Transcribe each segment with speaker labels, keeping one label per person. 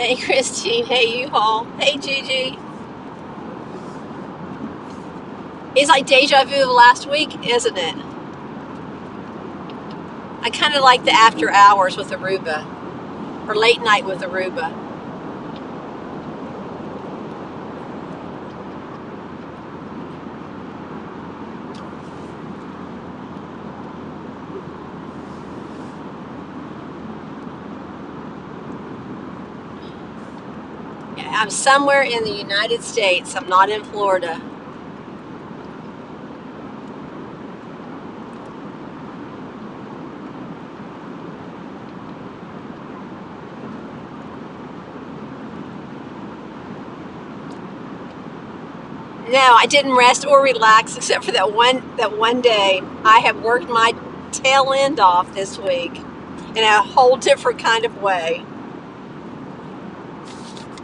Speaker 1: Hey Christine, hey U-Haul, hey Gigi. It's like deja vu of last week, isn't it? I kind of like the after hours with Aruba, or late night with Aruba. Yeah, I'm somewhere in the United States. I'm not in Florida. No, I didn't rest or relax except for that one day. I have worked my tail end off this week in a whole different kind of way.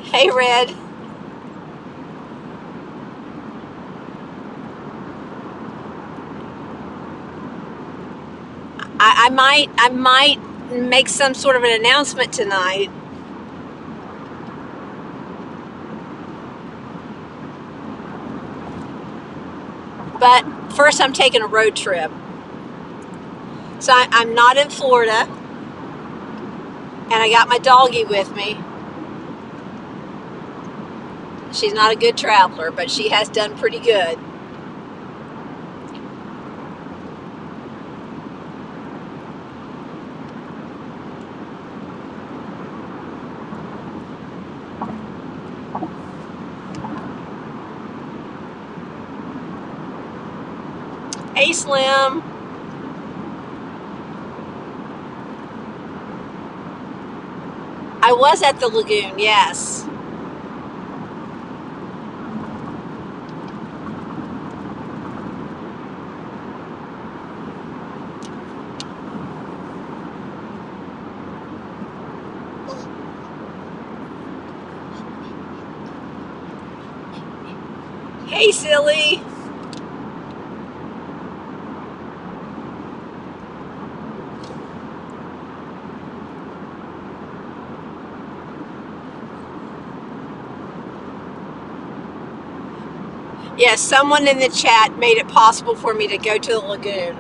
Speaker 1: Hey Red, I might make some sort of an announcement tonight. But first, I'm taking a road trip. So I'm not in Florida, and I got my doggie with me. She's not a good traveler, but she has done pretty good. Hey, Slim. I was at the lagoon, yes. Hey, silly. Yes, someone in the chat made it possible for me to go to the lagoon.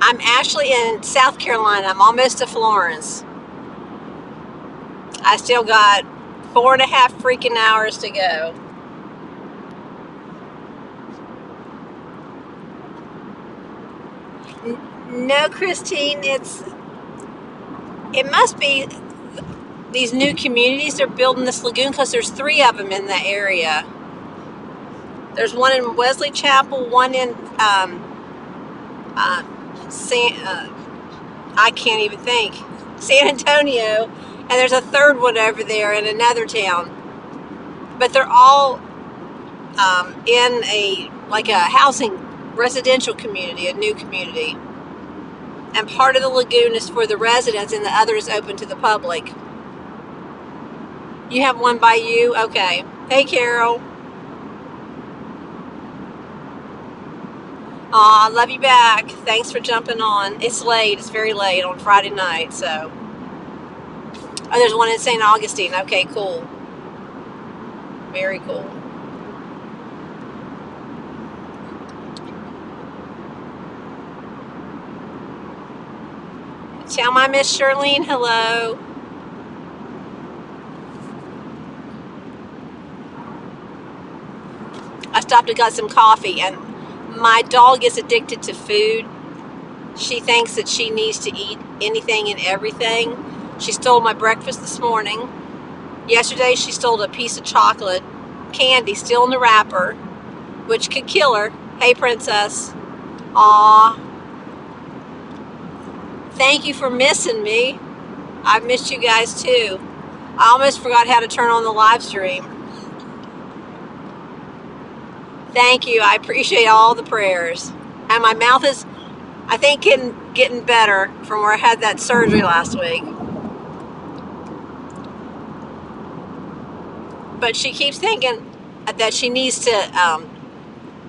Speaker 1: I'm actually in South Carolina. I'm almost to Florence. I still got 4.5 freaking hours to go. No, Christine, it must be these new communities they're building this lagoon because there's three of them in the area. There's one in Wesley Chapel, one in uh, I can't even think, San Antonio, and there's a third one over there in another town. But they're all in a housing residential community, a new community. And part of the lagoon is for the residents, and the other is open to the public. You have one by you? Okay. Hey, Carol. Aw, love you back. Thanks for jumping on. It's late. It's very late on Friday night, so. Oh, there's one in St. Augustine. Okay, cool. Very cool. Tell my Miss Charlene hello. I stopped and got some coffee, and my dog is addicted to food. She thinks that she needs to eat anything and everything. She stole my breakfast this morning. Yesterday, she stole a piece of chocolate candy still in the wrapper, which could kill her. Hey, princess. Aw. Thank you for missing me. I've missed you guys too. I almost forgot how to turn on the live stream. Thank you. I appreciate all the prayers. And my mouth is, I think, getting better from where I had that surgery last week. But she keeps thinking that she needs to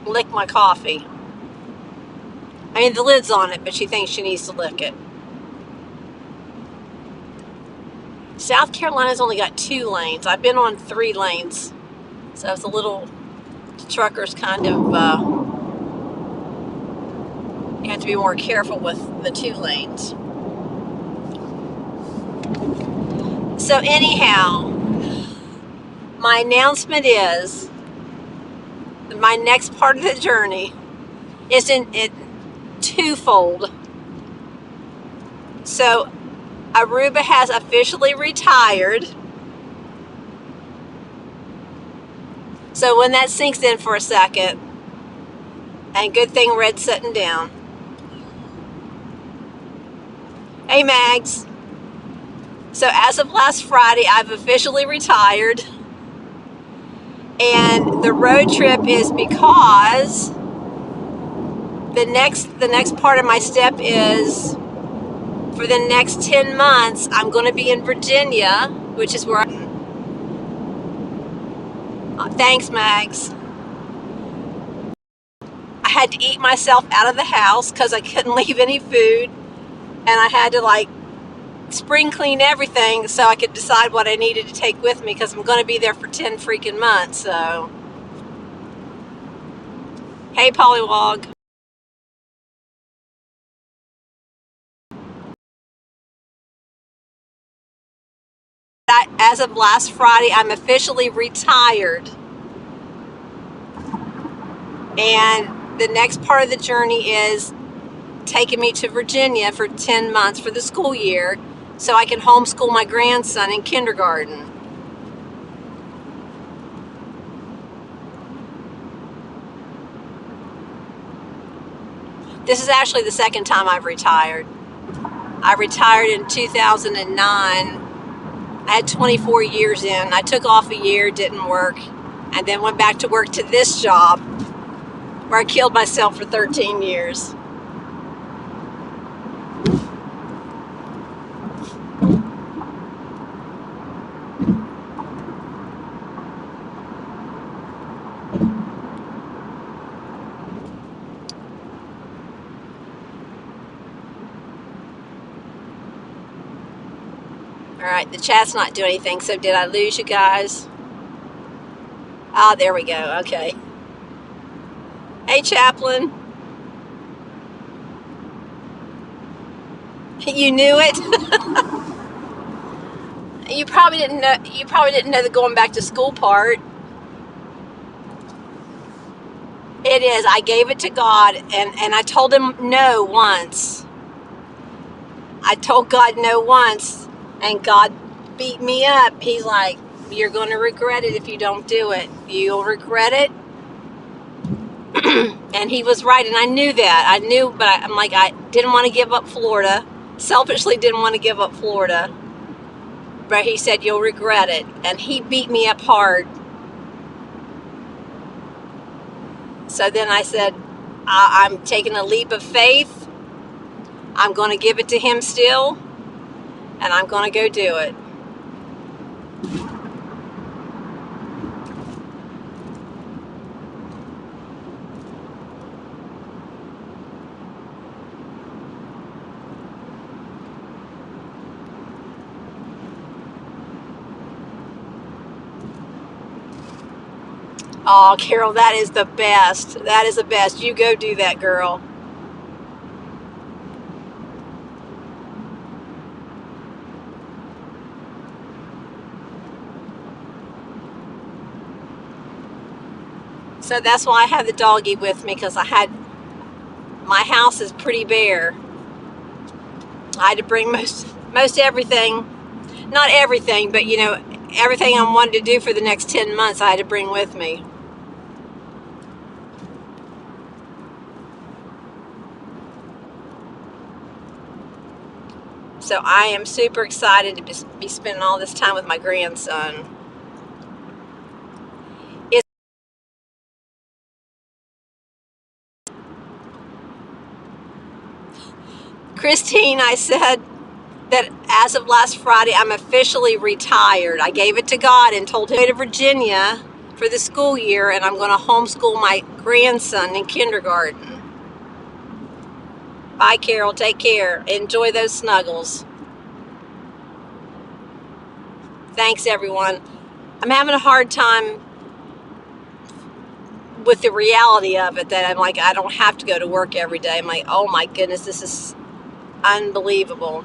Speaker 1: lick my coffee. I mean, the lid's on it, but she thinks she needs to lick it. South Carolina's only got 2 lanes. I've been on 3 lanes. So it's a little, truckers kind of, you have to be more careful with the 2 lanes. So anyhow, my announcement is, my next part of the journey is in twofold. So Aruba has officially retired. So when that sinks in for a second, and good thing Red's sitting down. Hey Mags. So as of last Friday, I've officially retired. And the road trip is because the next part of my step is, for the next 10 months, I'm going to be in Virginia, which is where thanks, Mags. I had to eat myself out of the house because I couldn't leave any food. And I had to like spring clean everything so I could decide what I needed to take with me, because I'm going to be there for 10 freaking months. So, hey, Pollywog. As of last Friday, I'm officially retired. And the next part of the journey is taking me to Virginia for 10 months for the school year so I can homeschool my grandson in kindergarten. This is actually the second time I've retired. I retired in 2009. I had 24 years in. I took off a year, didn't work, and then went back to work to this job where I killed myself for 13 years. All right, the chat's not doing anything, so did I lose you guys? Ah, there we go, okay. Hey, Chaplain. You knew it? You probably didn't know the going back to school part. It is. I gave it to God, and I told him no once. I told God no once, and God beat me up. He's like, you're going to regret it if you don't do it. You'll regret it. And he was right, and I knew that. I knew, but I'm like, I didn't want to give up Florida. Selfishly didn't want to give up Florida. But he said, you'll regret it. And he beat me up hard. So then I said, I'm taking a leap of faith. I'm going to give it to him still. And I'm going to go do it. Oh, Carol, that is the best. That is the best. You go do that, girl. So that's why I have the doggy with me, because my house is pretty bare. I had to bring most everything, not everything, but you know, everything I wanted to do for the next 10 months I had to bring with me. So I am super excited to be spending all this time with my grandson. Christine, I said that as of last Friday, I'm officially retired. I gave it to God and told him to go to Virginia for the school year, and I'm going to homeschool my grandson in kindergarten. Bye, Carol. Take care. Enjoy those snuggles. Thanks, everyone. I'm having a hard time with the reality of it, that I'm like, I don't have to go to work every day. I'm like, oh my goodness, this is unbelievable.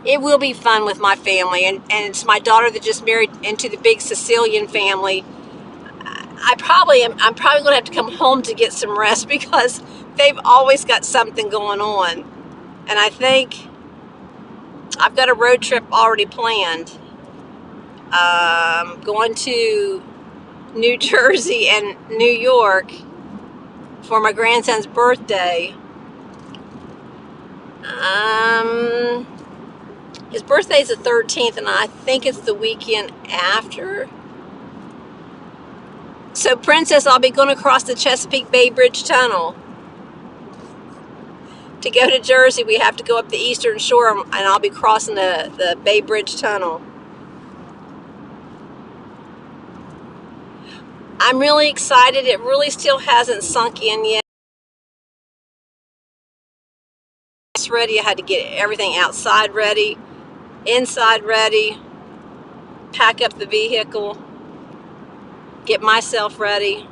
Speaker 1: It will be fun with my family, and it's my daughter that just married into the big Sicilian family. I'm probably going to have to come home to get some rest because they've always got something going on. And I think I've got a road trip already planned. Going to New Jersey and New York for my grandson's birthday. His birthday is the 13th, and I think it's the weekend after. So, Princess, I'll be going across the Chesapeake Bay Bridge Tunnel. To go to Jersey, we have to go up the Eastern Shore, and I'll be crossing the Bay Bridge Tunnel. I'm really excited. It really still hasn't sunk in yet. Ready. I had to get everything outside ready, inside ready, pack up the vehicle, get myself ready.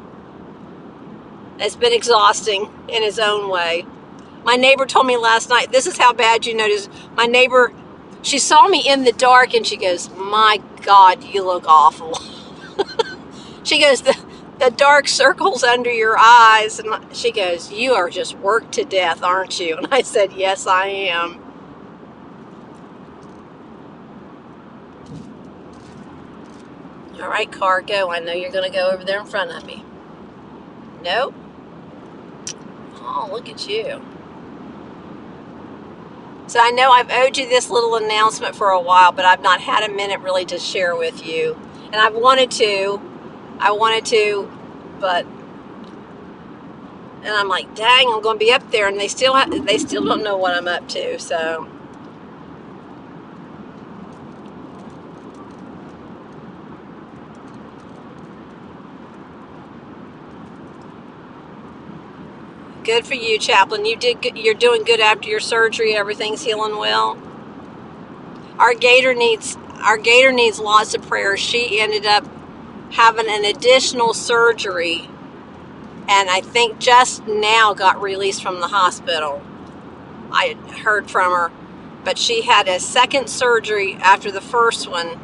Speaker 1: It's been exhausting in its own way. My neighbor told me last night, this is how bad you notice. My neighbor, she saw me in the dark and she goes, my God, you look awful. She goes, the dark circles under your eyes. And she goes, you are just worked to death, aren't you? And I said, yes, I am. All right, car, go. I know you're going to go over there in front of me. Nope. Oh, look at you. So I know I've owed you this little announcement for a while, but I've not had a minute really to share with you. And I wanted to, but, and I'm like, dang, I'm going to be up there, and they still don't know what I'm up to, so. Good for you, Chaplain. You're doing good after your surgery. Everything's healing well. Our gator needs lots of prayers. She ended up having an additional surgery, and I think just now got released from the hospital. I heard from her, but she had a second surgery after the first one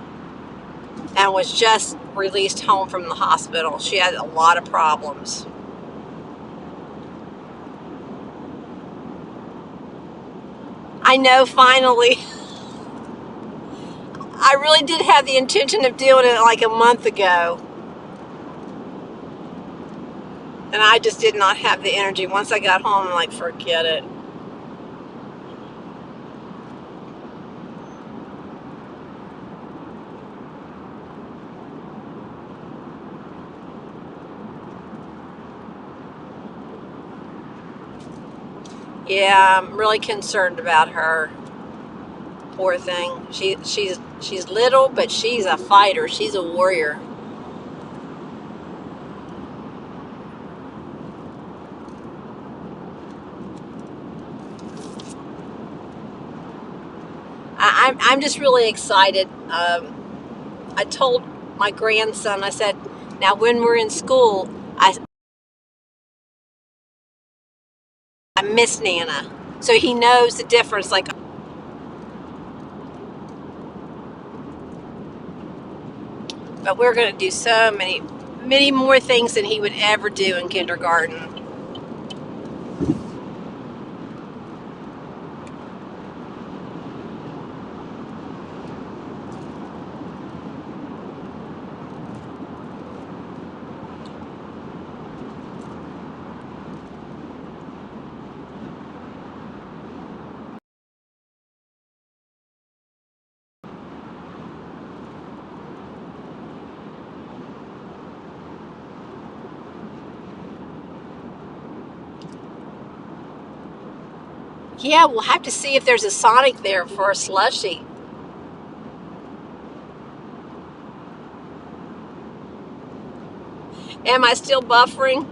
Speaker 1: and was just released home from the hospital. She had a lot of problems. I know, finally. I really did have the intention of doing it like a month ago. And I just did not have the energy. Once I got home, I'm like, forget it. Yeah, I'm really concerned about her. Poor thing. She's little, but she's a fighter. She's a warrior. I'm just really excited. I told my grandson, I said, now when we're in school, I miss Nana. So he knows the difference. Like, but we're going to do so many more things than he would ever do in kindergarten. Yeah, we'll have to see if there's a Sonic there for a slushie. Am I still buffering?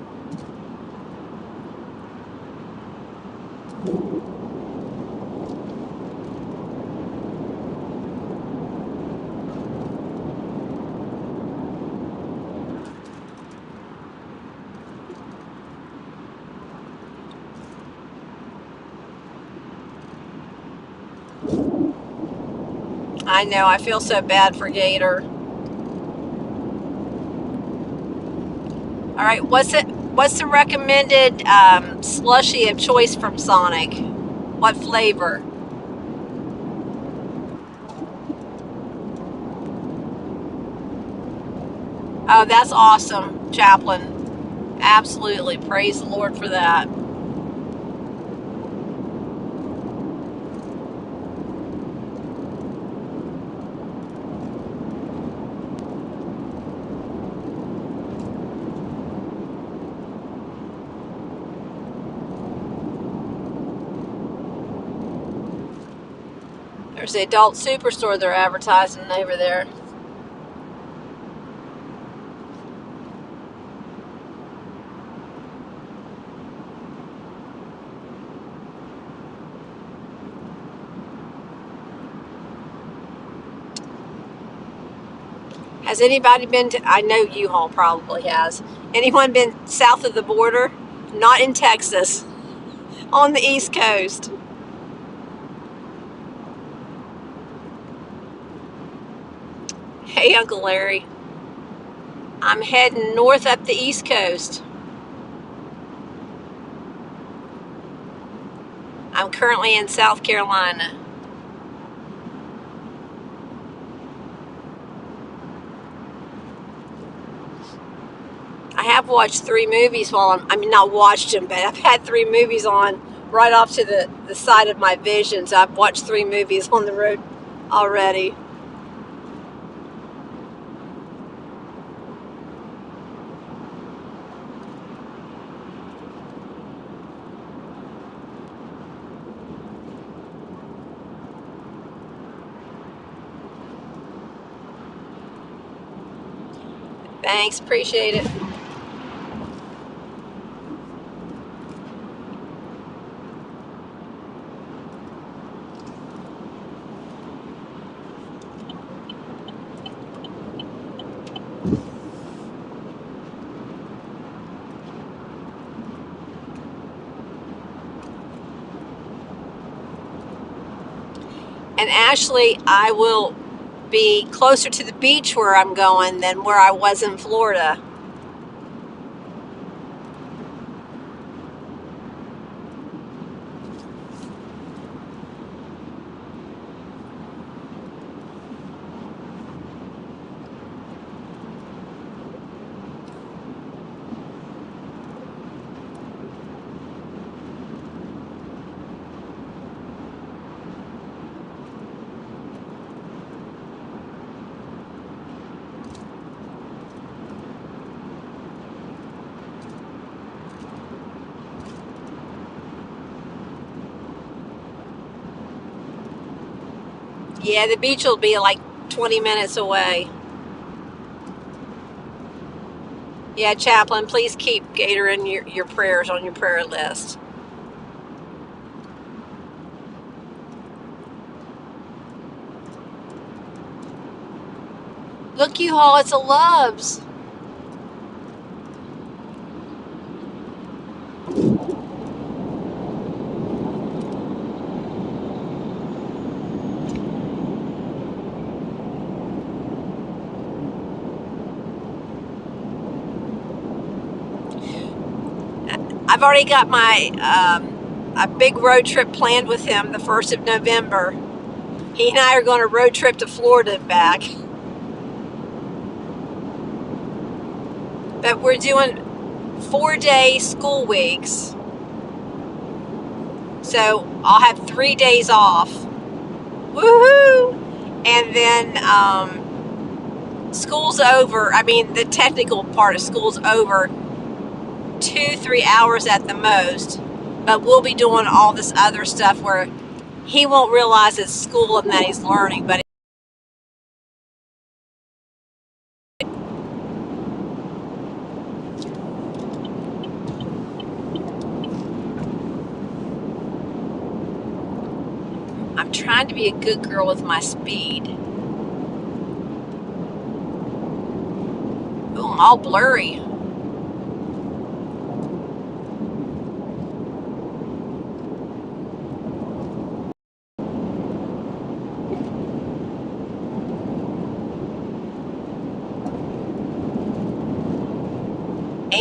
Speaker 1: I know, I feel so bad for Gator. All right, what's the recommended slushie of choice from Sonic? What flavor? Oh, that's awesome, Chaplain. Absolutely. Praise the Lord for that. There's the adult superstore they're advertising over there. Has anybody been to, I know U-Haul probably has. Anyone been south of the border? Not in Texas, on the East Coast. Hey, Uncle Larry. I'm heading north up the East Coast. I'm currently in South Carolina. I have watched 3 movies while I mean, not watched them, but I've had 3 movies on right off to the side of my vision. So I've watched 3 movies on the road already. Thanks, appreciate it. And Ashley, I will be closer to the beach where I'm going than where I was in Florida. Yeah, the beach will be like 20 minutes away. Yeah, Chaplain, please keep Gator in your prayers on your prayer list. Look, you all, it's a Love's. I've already got my a big road trip planned with him the 1st of November. He and I are going to road trip to Florida and back. But we're doing 4-day school weeks. So I'll have 3 days off. Woohoo! And then school's over. I mean, the technical part of school's over 2-3 hours at the most. But we'll be doing all this other stuff where he won't realize it's school and that he's learning, but I'm trying to be a good girl with my speed. Ooh, I'm all blurry.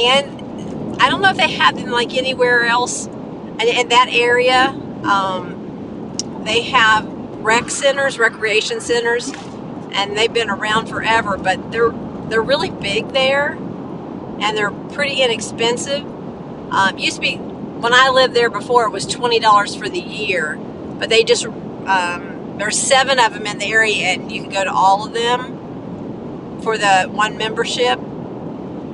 Speaker 1: And I don't know if they have them like anywhere else in that area. They have recreation centers, and they've been around forever, but they're really big there, and they're pretty inexpensive. Used to be, when I lived there before, it was $20 for the year, but they just there's 7 of them in the area, and you can go to all of them for the one membership.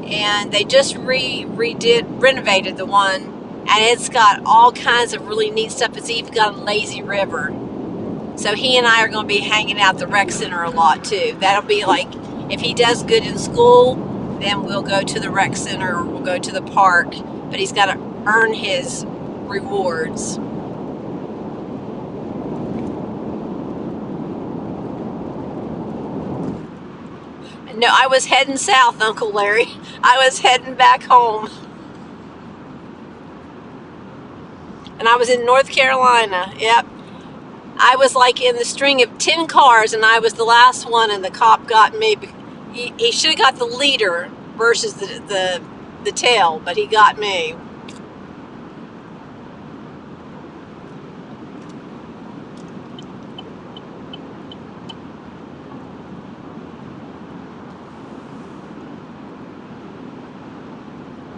Speaker 1: And they just renovated the one, and it's got all kinds of really neat stuff. It's even got a lazy river. So he and I are going to be hanging out at the rec center a lot too. That'll be like, if he does good in school, then we'll go to the rec center or we'll go to the park. But he's got to earn his rewards. No, I was heading south, Uncle Larry. I was heading back home. And I was in North Carolina. Yep. I was like in the string of 10 cars, and I was the last one, and the cop got me. He should have got the leader versus the tail, but he got me.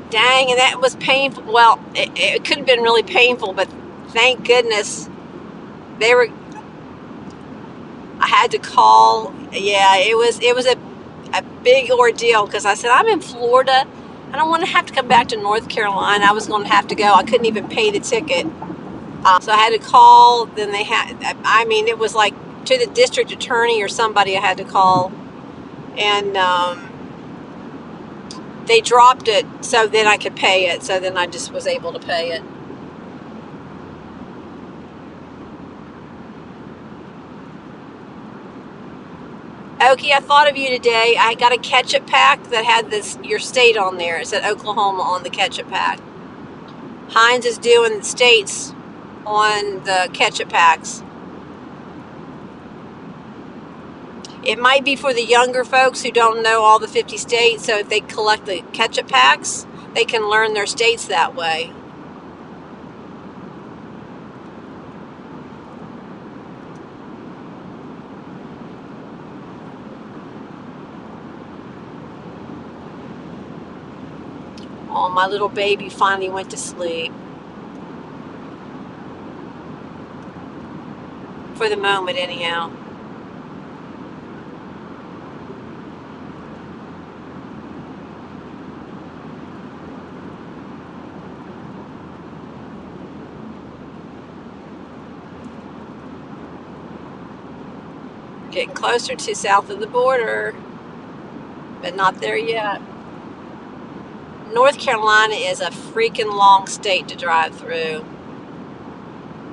Speaker 1: Dang, and that was painful. Well, it could have been really painful, but thank goodness I had to call. Yeah, it was a big ordeal, because I said, I'm in Florida. I don't want to have to come back to North Carolina. I was going to have to go. I couldn't even pay the ticket. So I had to call. Then it was like to the district attorney or somebody I had to call. And they dropped it so then I could pay it. So then I just was able to pay it. Okie, I thought of you today. I got a ketchup pack that had your state on there. It said Oklahoma on the ketchup pack. Heinz is doing states on the ketchup packs. It might be for the younger folks who don't know all the 50 states, so if they collect the ketchup packs, they can learn their states that way. Oh, my little baby finally went to sleep. For the moment, anyhow. Getting closer to south of the border, but not there yet. North Carolina is a freaking long state to drive through.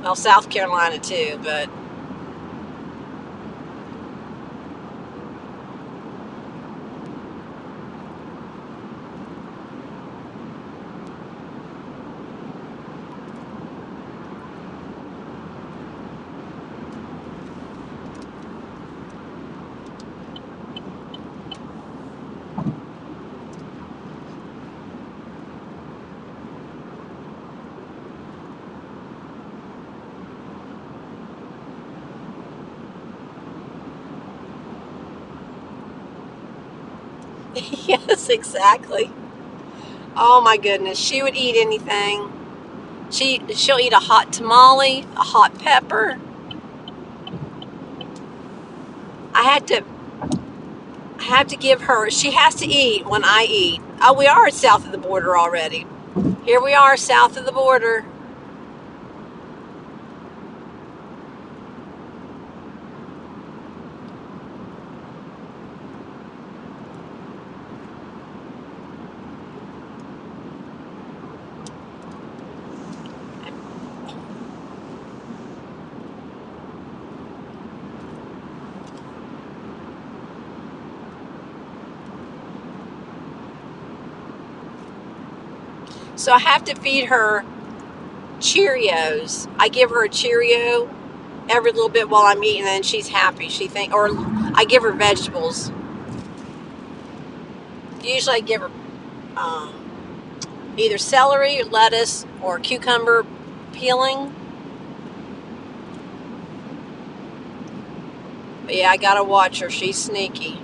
Speaker 1: Well, South Carolina too, but yes, exactly. Oh my goodness, she would eat anything. She'll eat a hot tamale, a hot pepper. I have to give her. She has to eat when I eat. Oh, we are south of the border already. Here we are, south of the border. So I have to feed her Cheerios. I give her a Cheerio every little bit while I'm eating, and she's happy. Or I give her vegetables. Usually I give her either celery, lettuce, or cucumber peeling. But yeah, I gotta watch her. She's sneaky.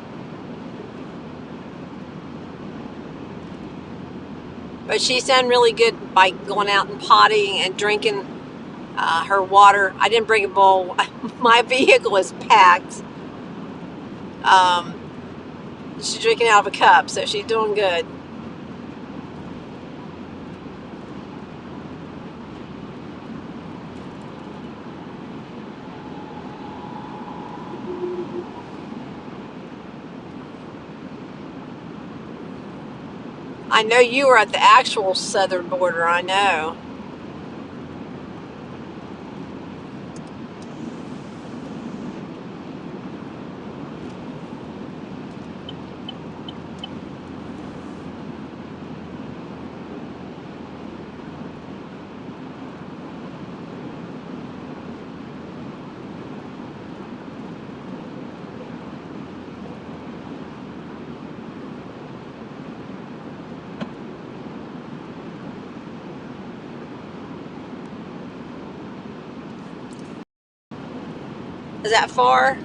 Speaker 1: But she's done really good by going out and pottying and drinking her water. I didn't bring a bowl. My vehicle is packed. She's drinking out of a cup, so she's doing good. I know you were at the actual southern border, I know. Is that far?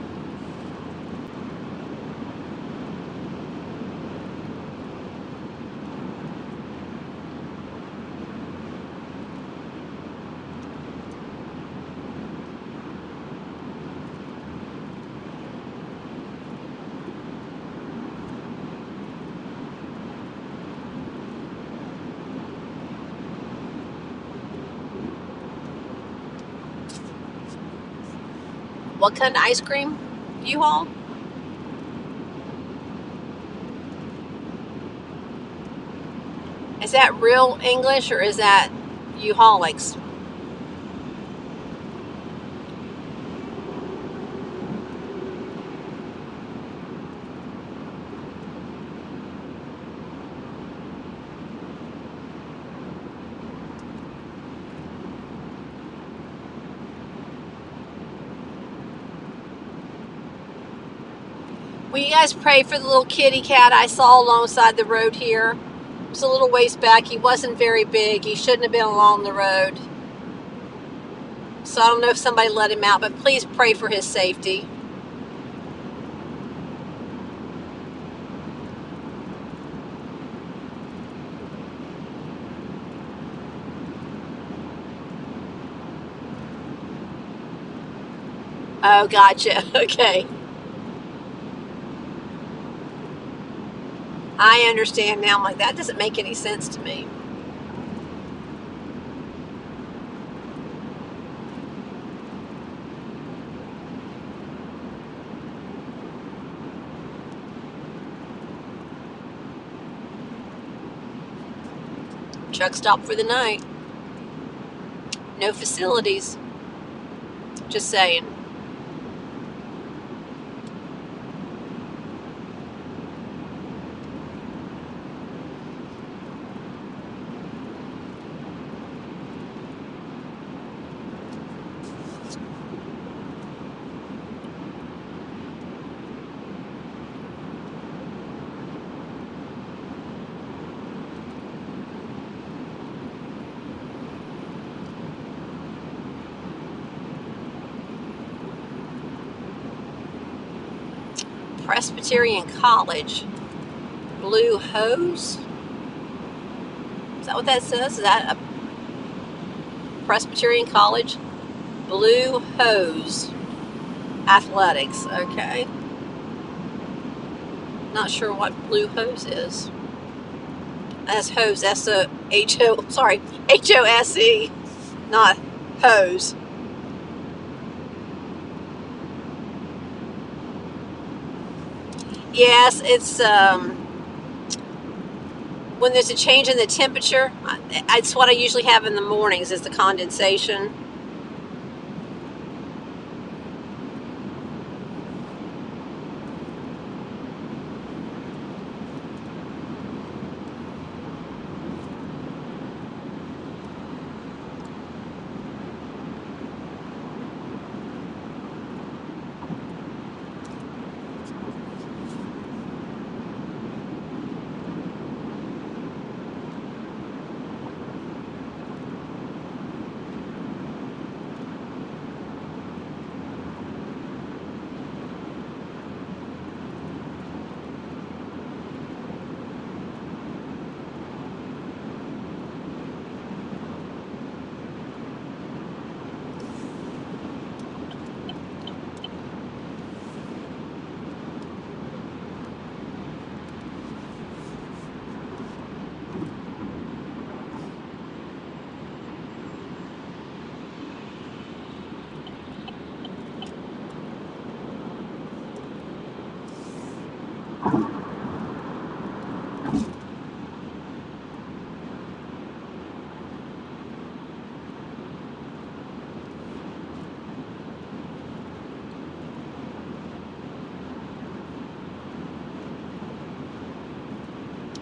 Speaker 1: What kind of ice cream you haul? Is that real English or is that U-Haul like? Will you guys pray for the little kitty cat I saw alongside the road here? It was a little ways back. He wasn't very big. He shouldn't have been along the road. So I don't know if somebody let him out, but please pray for his safety. Oh, gotcha. Okay. I understand now. I'm like, that doesn't make any sense to me. Truck stop for the night. No facilities. Just saying. Presbyterian College. Blue hose? Is that what that says? Is that a Presbyterian College? Blue hose. Athletics. Okay. Not sure what blue hose is. That's hose. S-O-H-O. Sorry. H-O-S-E. Not hose. Yes, it's when there's a change in the temperature. It's what I usually have in the mornings is the condensation.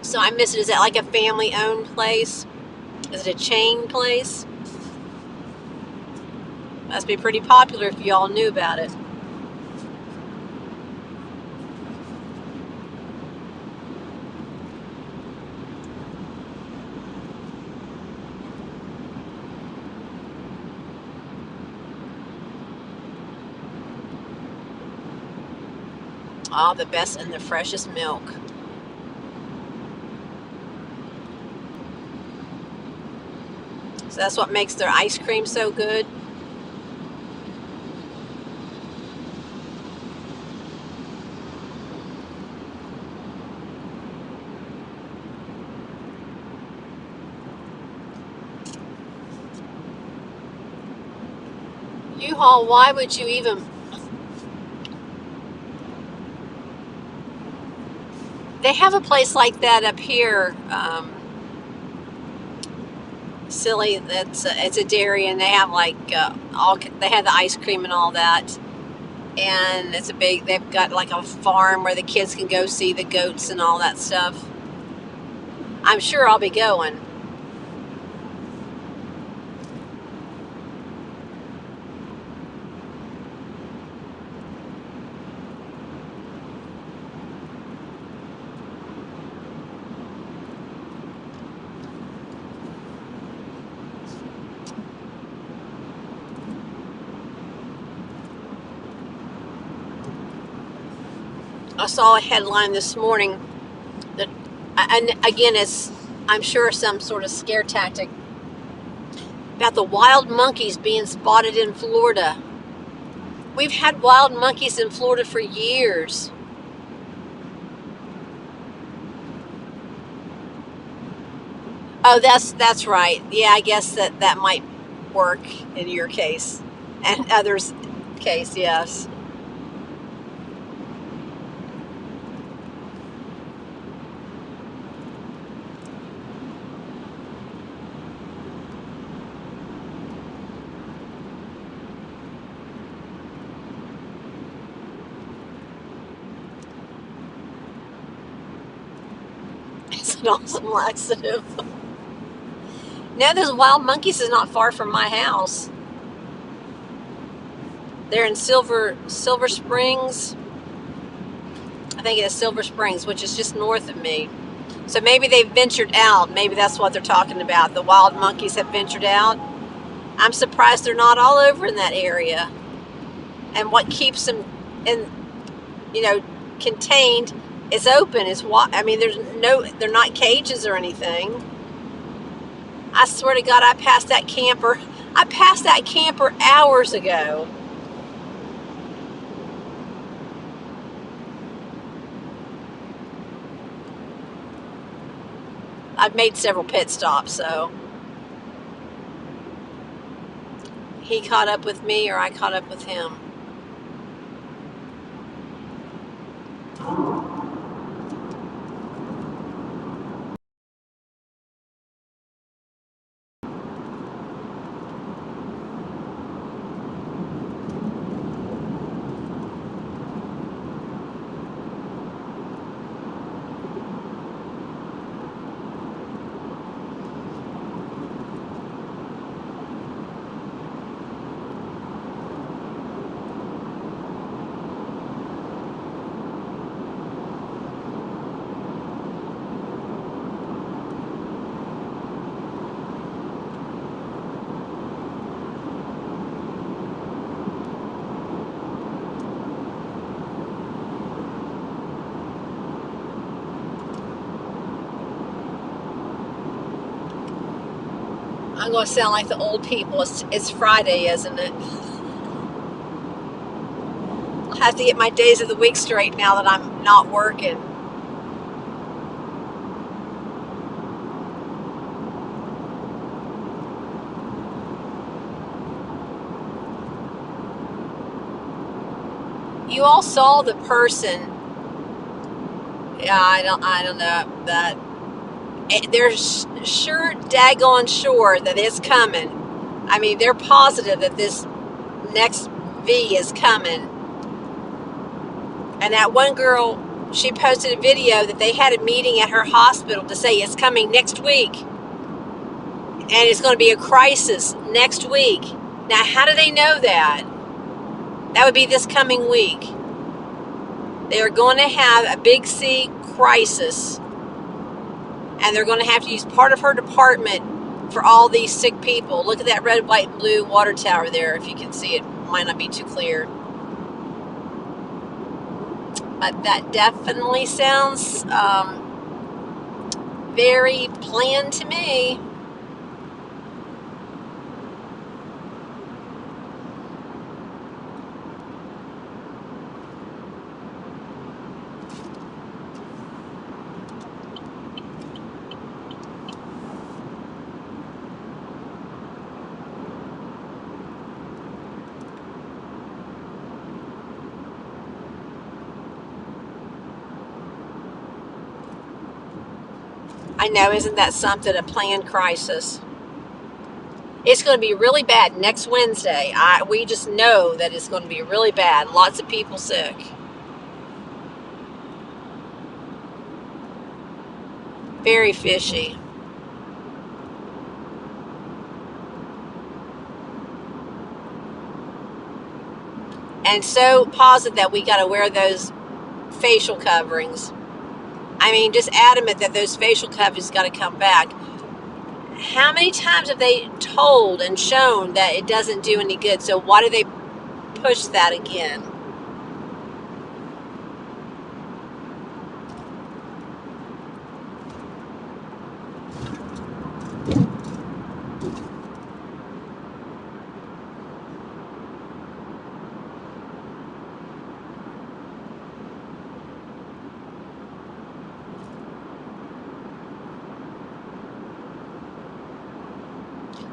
Speaker 1: So I miss it. Is that like a family-owned place? Is it a chain place? Must be pretty popular if you all knew about it. Oh, the best and the freshest milk. So that's what makes their ice cream so good. U-Haul, why would you even... They have a place like that up here, silly. It's a dairy, and they have like they have the ice cream and all that, and it's a big. They've got like a farm where the kids can go see the goats and all that stuff. I'm sure I'll be going. I saw a headline this morning that, and again, it's I'm sure some sort of scare tactic about the wild monkeys being spotted in Florida. We've had wild monkeys in Florida for years. Oh, that's right. Yeah, I guess that might work in your case and others' case. Yes. It's an awesome laxative. Now, those wild monkeys is not far from my house. They're in Silver Springs. I think it is Silver Springs, which is just north of me. So maybe they've ventured out. Maybe that's what they're talking about. The wild monkeys have ventured out. I'm surprised they're not all over in that area. And what keeps them in, contained is open. Is what I mean. They're not cages or anything. I swear to God, I passed that camper. I passed that camper hours ago. I've made several pit stops, so he caught up with me or I caught up with him. I'm going to sound like the old people. It's Friday, isn't it? I'll have to get my days of the week straight now that I'm not working. You all saw the person Yeah, I don't know that. They're sure daggone sure that it's coming. I mean, they're positive that this next V is coming. And that one girl, she posted a video that they had a meeting at her hospital to say it's coming next week. And it's going to be a crisis next week. Now, how do they know that? That would be this coming week. They are going to have a big C crisis. And they're going to have to use part of her department for all these sick people. Look at that red, white, and blue water tower there. If you can see it, might not be too clear. But that definitely sounds very planned to me. I know, isn't that something? A planned crisis. It's going to be really bad next Wednesday. We just know that it's going to be really bad. Lots of people sick. Very fishy. And so positive that we got to wear those facial coverings. I mean, just adamant that those facial coverings got to come back. How many times have they told and shown that it doesn't do any good? So why do they push that again?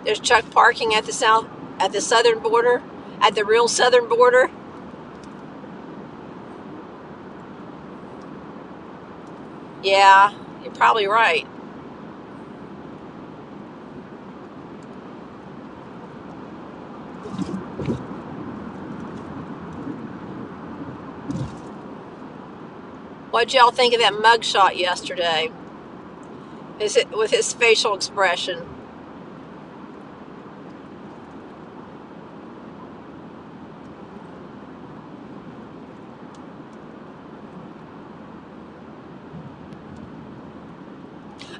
Speaker 1: There's truck parking at the southern border, at the real southern border. Yeah, you're probably right. What'd y'all think of that mugshot yesterday? Is it with his facial expression?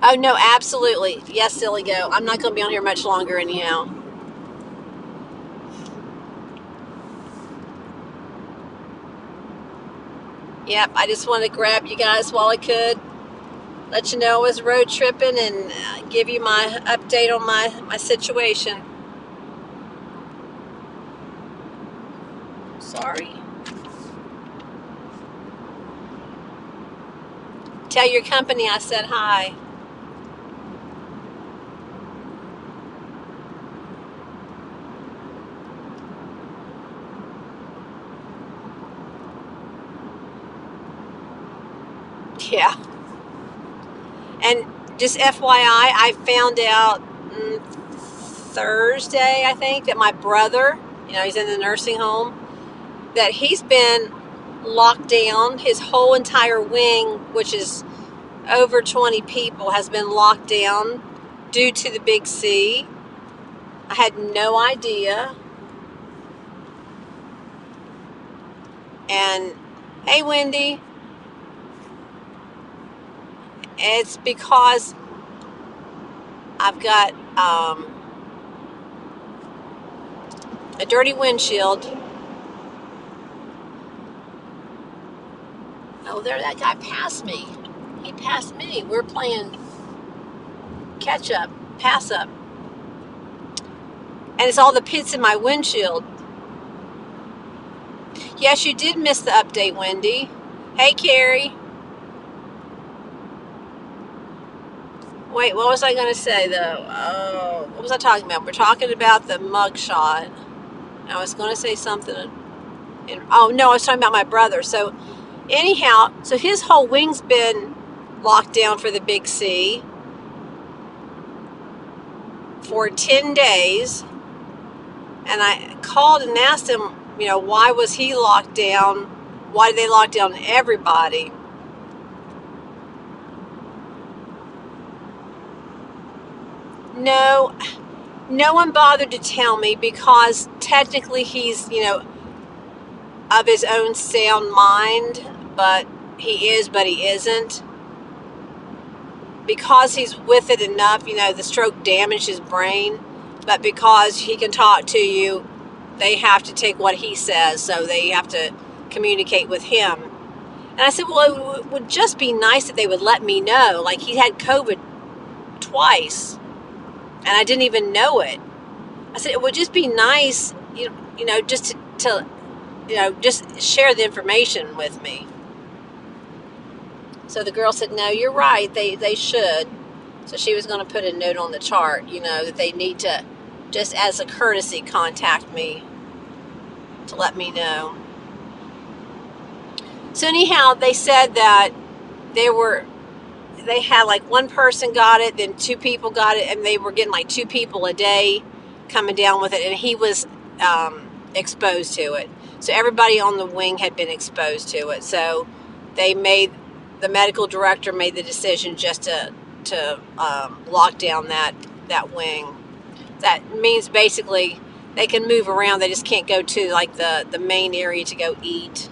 Speaker 1: Oh no, absolutely. Yes, silly go. I'm not going to be on here much longer anyhow. Yep, I just wanted to grab you guys while I could. Let you know I was road tripping and give you my update on my situation. Sorry. Tell your company I said hi. Yeah. And just FYI, I found out Thursday, I think, that my brother, he's in the nursing home, that he's been locked down. His whole entire wing, which is over 20 people, has been locked down due to the big C. I had no idea. And hey, Wendy, it's because I've got a dirty windshield. Oh, there, that guy passed me. He passed me. We're playing catch up, pass up. And it's all the pits in my windshield. Yes, you did miss the update, Wendy. Hey, Carrie. Wait, what was I going to say, though? Oh, what was I talking about? We're talking about the mugshot. I was going to say something. Oh, no, I was talking about my brother. So Anyhow, so his whole wing's been locked down for the big C for 10 days. And I called and asked him, why was he locked down? Why did they lock down everybody? No one bothered to tell me, because technically he's, of his own sound mind, but he isn't. Because he's with it enough, the stroke damaged his brain, but because he can talk to you, they have to take what he says, so they have to communicate with him. And I said, well, it would just be nice if they would let me know. Like, he had COVID twice, and I didn't even know it. I said, it would just be nice, just to just share the information with me. So the girl said, no, you're right, they should. So she was going to put a note on the chart, that they need to, just as a courtesy, contact me to let me know. So anyhow, they said that they had like one person got it, then 2 people got it, and they were getting like 2 people a day coming down with it, and he was exposed to it. So everybody on the wing had been exposed to it. So the medical director made the decision just to lock down that wing. That means basically they can move around. They just can't go to like the main area to go eat.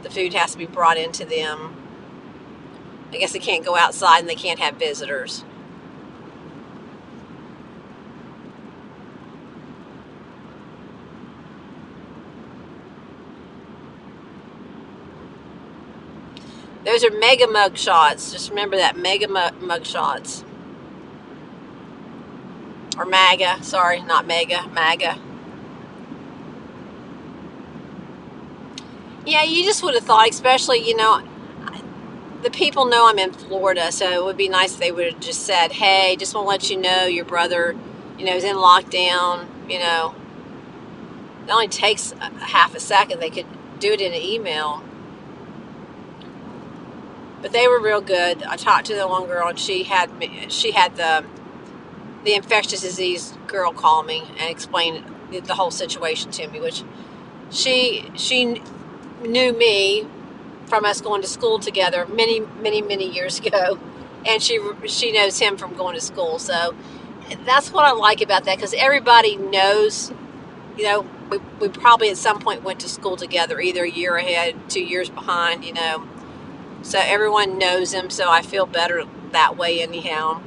Speaker 1: The food has to be brought into them. I guess they can't go outside, and they can't have visitors. Those are mega mug shots. Just remember that, mega mug shots. Or MAGA. Sorry, not mega, MAGA. Yeah, you just would have thought, especially, the people know I'm in Florida, so it would be nice if they would have just said, hey, just want to let you know your brother, is in lockdown, It only takes a half a second. They could do it in an email. But they were real good. I talked to the one girl, and she had the infectious disease girl call me and explain the whole situation to me, which she knew me from us going to school together many, many, many years ago, and she knows him from going to school. So that's what I like about that, because everybody knows, we probably at some point went to school together, either a year ahead, 2 years behind, So everyone knows him, so I feel better that way anyhow.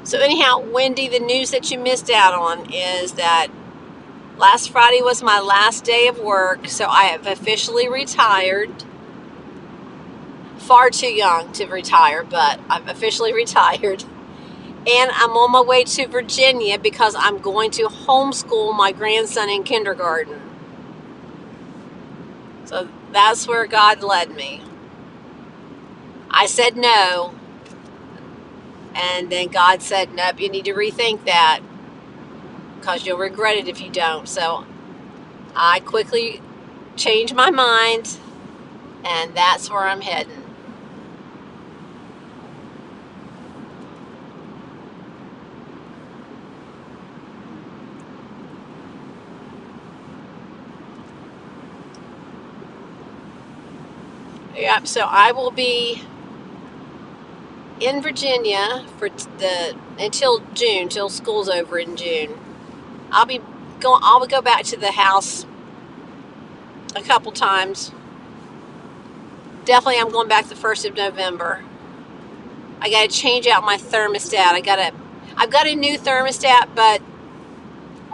Speaker 1: So anyhow, Wendy, the news that you missed out on is that last Friday was my last day of work, so I have officially retired. Far too young to retire, but I'm officially retired. And I'm on my way to Virginia because I'm going to homeschool my grandson in kindergarten. So that's where God led me. I said no. And then God said, nope, you need to rethink that, because you'll regret it if you don't. So I quickly changed my mind, and that's where I'm heading. Yep, so I will be in Virginia until June, till school's over in June. I'll go back to the house a couple times. Definitely I'm going back the 1st of November. I got to change out my thermostat. I've got a new thermostat, but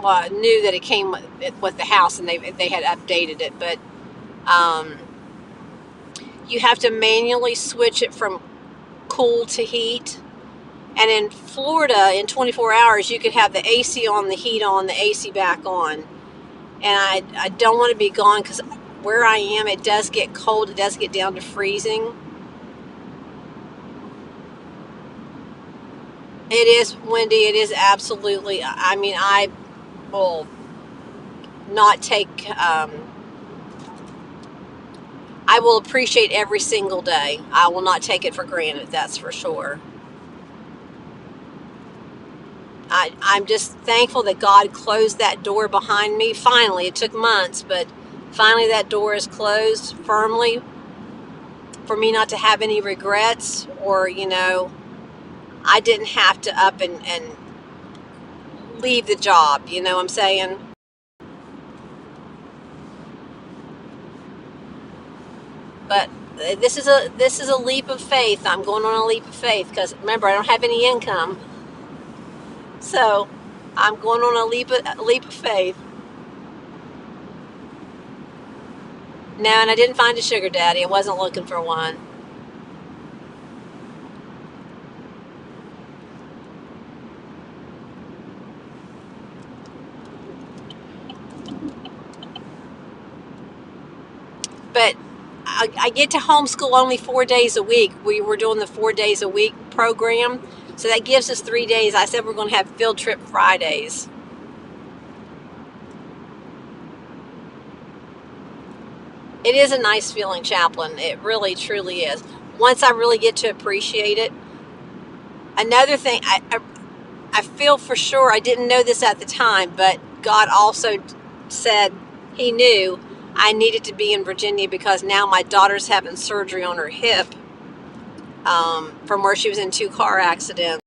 Speaker 1: I knew that it came with the house, and they had updated it, but you have to manually switch it from cool to heat. And in Florida, in 24 hours, you could have the AC on, the heat on, the AC back on. And I don't want to be gone, because where I am, it does get cold. It does get down to freezing. It is, Wendy. It is absolutely. I mean, I will not take. I will appreciate every single day. I will not take it for granted. That's for sure. I'm just thankful that God closed that door behind me. Finally, it took months, but finally that door is closed firmly for me not to have any regrets, or, I didn't have to up and leave the job. You know what I'm saying? But this is a leap of faith. I'm going on a leap of faith because remember, I don't have any income, so I'm going on a leap of faith. No, and I didn't find a sugar daddy. I wasn't looking for one. But I get to homeschool only 4 days a week. We were doing the 4 days a week program, so that gives us 3 days. I said we're going to have field trip Fridays. It is a nice feeling, Chaplain. It really, truly is. Once I really get to appreciate it. Another thing, I feel for sure, I didn't know this at the time, but God also said He knew I needed to be in Virginia because now my daughter's having surgery on her hip from where she was in 2 car accidents.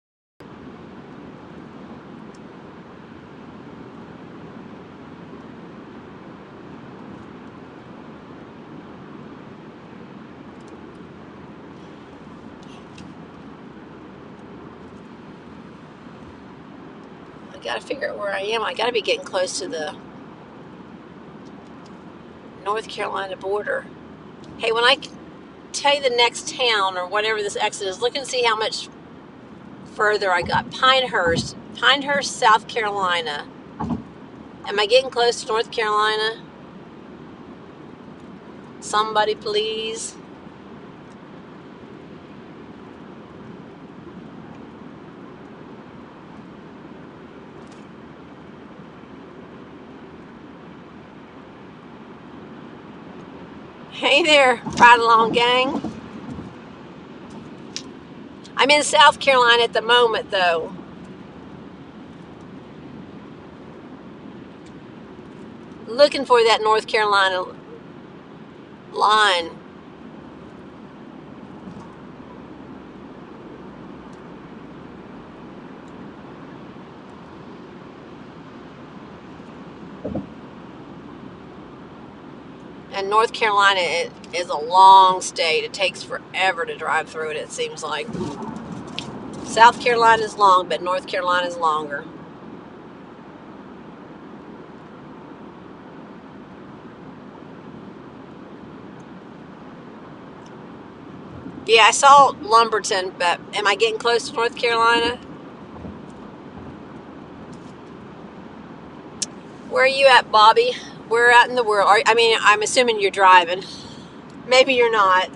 Speaker 1: I got to figure out where I am. I got to be getting close to the North Carolina border. Hey, when I tell you the next town or whatever this exit is, look and see how much further I got. Pinehurst, South Carolina. Am I getting close to North Carolina? Somebody please. Hey there, Ride Along Gang. I'm in South Carolina at the moment, though. Looking for that North Carolina line. And North Carolina is a long state. It takes forever to drive through it, it seems like. South Carolina is long, but North Carolina is longer. Yeah, I saw Lumberton, but am I getting close to North Carolina? Where are you at, Bobby? Where out in the world? I'm assuming you're driving. Maybe you're not.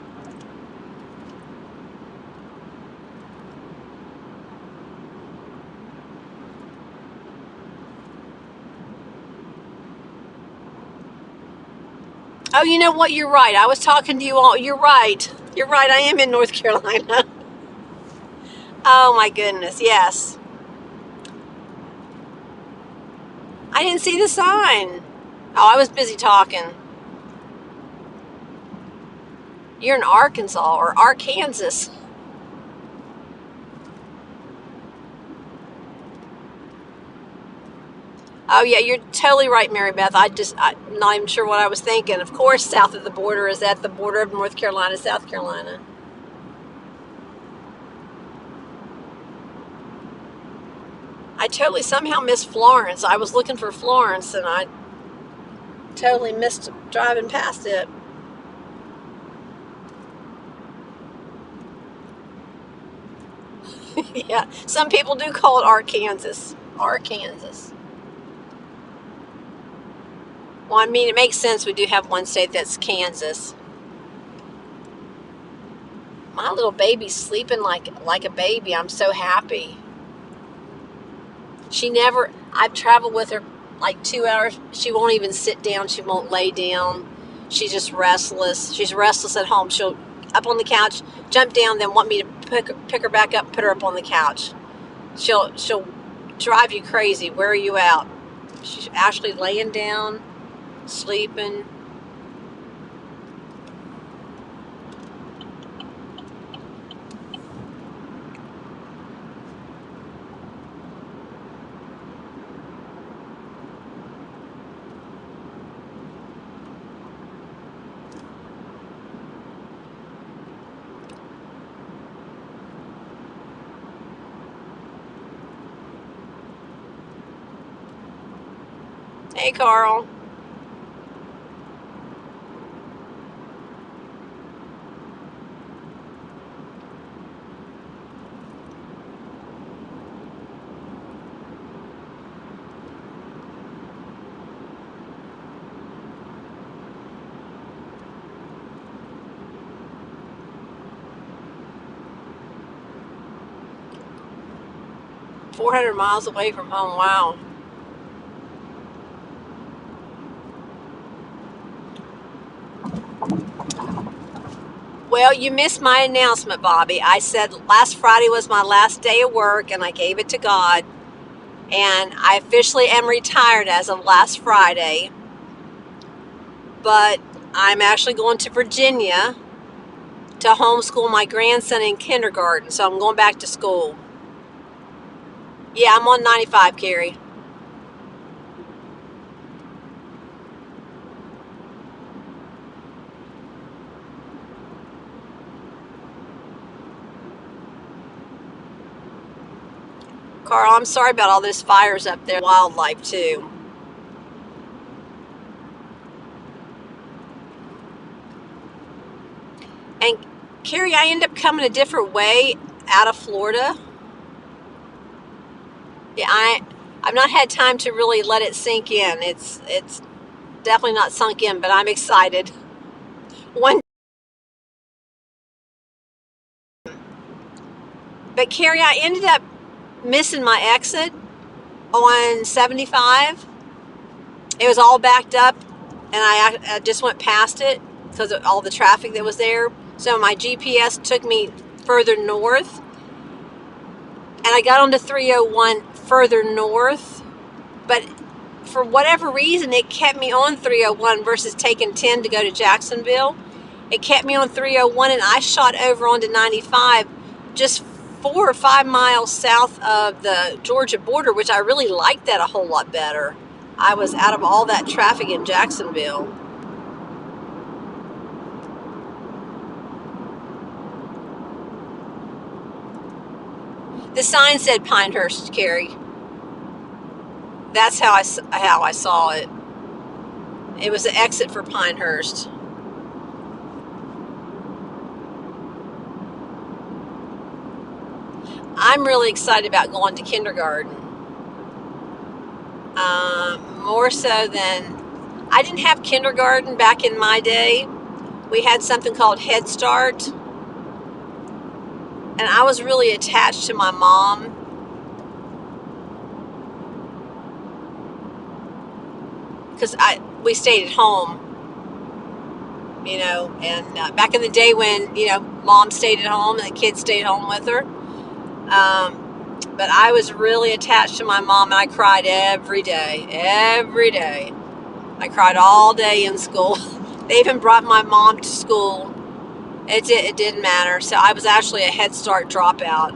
Speaker 1: Oh, you know what? You're right. I was talking to you all. You're right. You're right. I am in North Carolina. Oh, my goodness. Yes. I didn't see the sign. Oh, I was busy talking. You're in Arkansas or Arkansas. Oh, yeah, you're totally right, Mary Beth. I'm not even sure what I was thinking. Of course, south of the border is at the border of North Carolina, South Carolina. I totally somehow missed Florence. I was looking for Florence, and I totally missed driving past it. Yeah, some people do call it Arkansas. Arkansas. Well, I mean, it makes sense. We do have one state that's Kansas. My little baby's sleeping like a baby. I'm so happy. I've traveled with her like 2 hours. She won't even sit down. She won't lay down. She's just restless. She's restless at home. She'll up on the couch, jump down, then want me to pick her back up, put her up on the couch. She'll drive you crazy. Where are you out? She's actually laying down, sleeping. Hey, Carl. $400 away from home. Wow. Well, you missed my announcement, Bobby. I said last Friday was my last day of work, and I gave it to God. And I officially am retired as of last Friday. But I'm actually going to Virginia to homeschool my grandson in kindergarten. So I'm going back to school. Yeah, I'm on 95, Carrie. Carl, I'm sorry about all those fires up there. Wildlife, too. And Carrie, I end up coming a different way out of Florida. Yeah, I've not had time to really let it sink in. It's definitely not sunk in, but I'm excited. But Carrie, I ended up missing my exit on 75. It was all backed up, and I just went past it because of all the traffic that was there. So my GPS took me further north, and I got onto 301 further north, but for whatever reason, it kept me on 301 versus taking 10 to go to Jacksonville. It kept me on 301, and I shot over onto 95 just 4 or 5 miles south of the Georgia border, which I really liked that a whole lot better. I was out of all that traffic in Jacksonville. The sign said Pinehurst, Carrie. That's how I saw it. It was the exit for Pinehurst. I'm really excited about going to kindergarten. More so than I didn't have kindergarten back in my day. We had something called Head Start, and I was really attached to my mom. Because we stayed at home, and back in the day when, mom stayed at home and the kids stayed home with her. But I was really attached to my mom, and I cried every day. Every day. I cried all day in school. They even brought my mom to school. It didn't matter. So I was actually a Head Start dropout.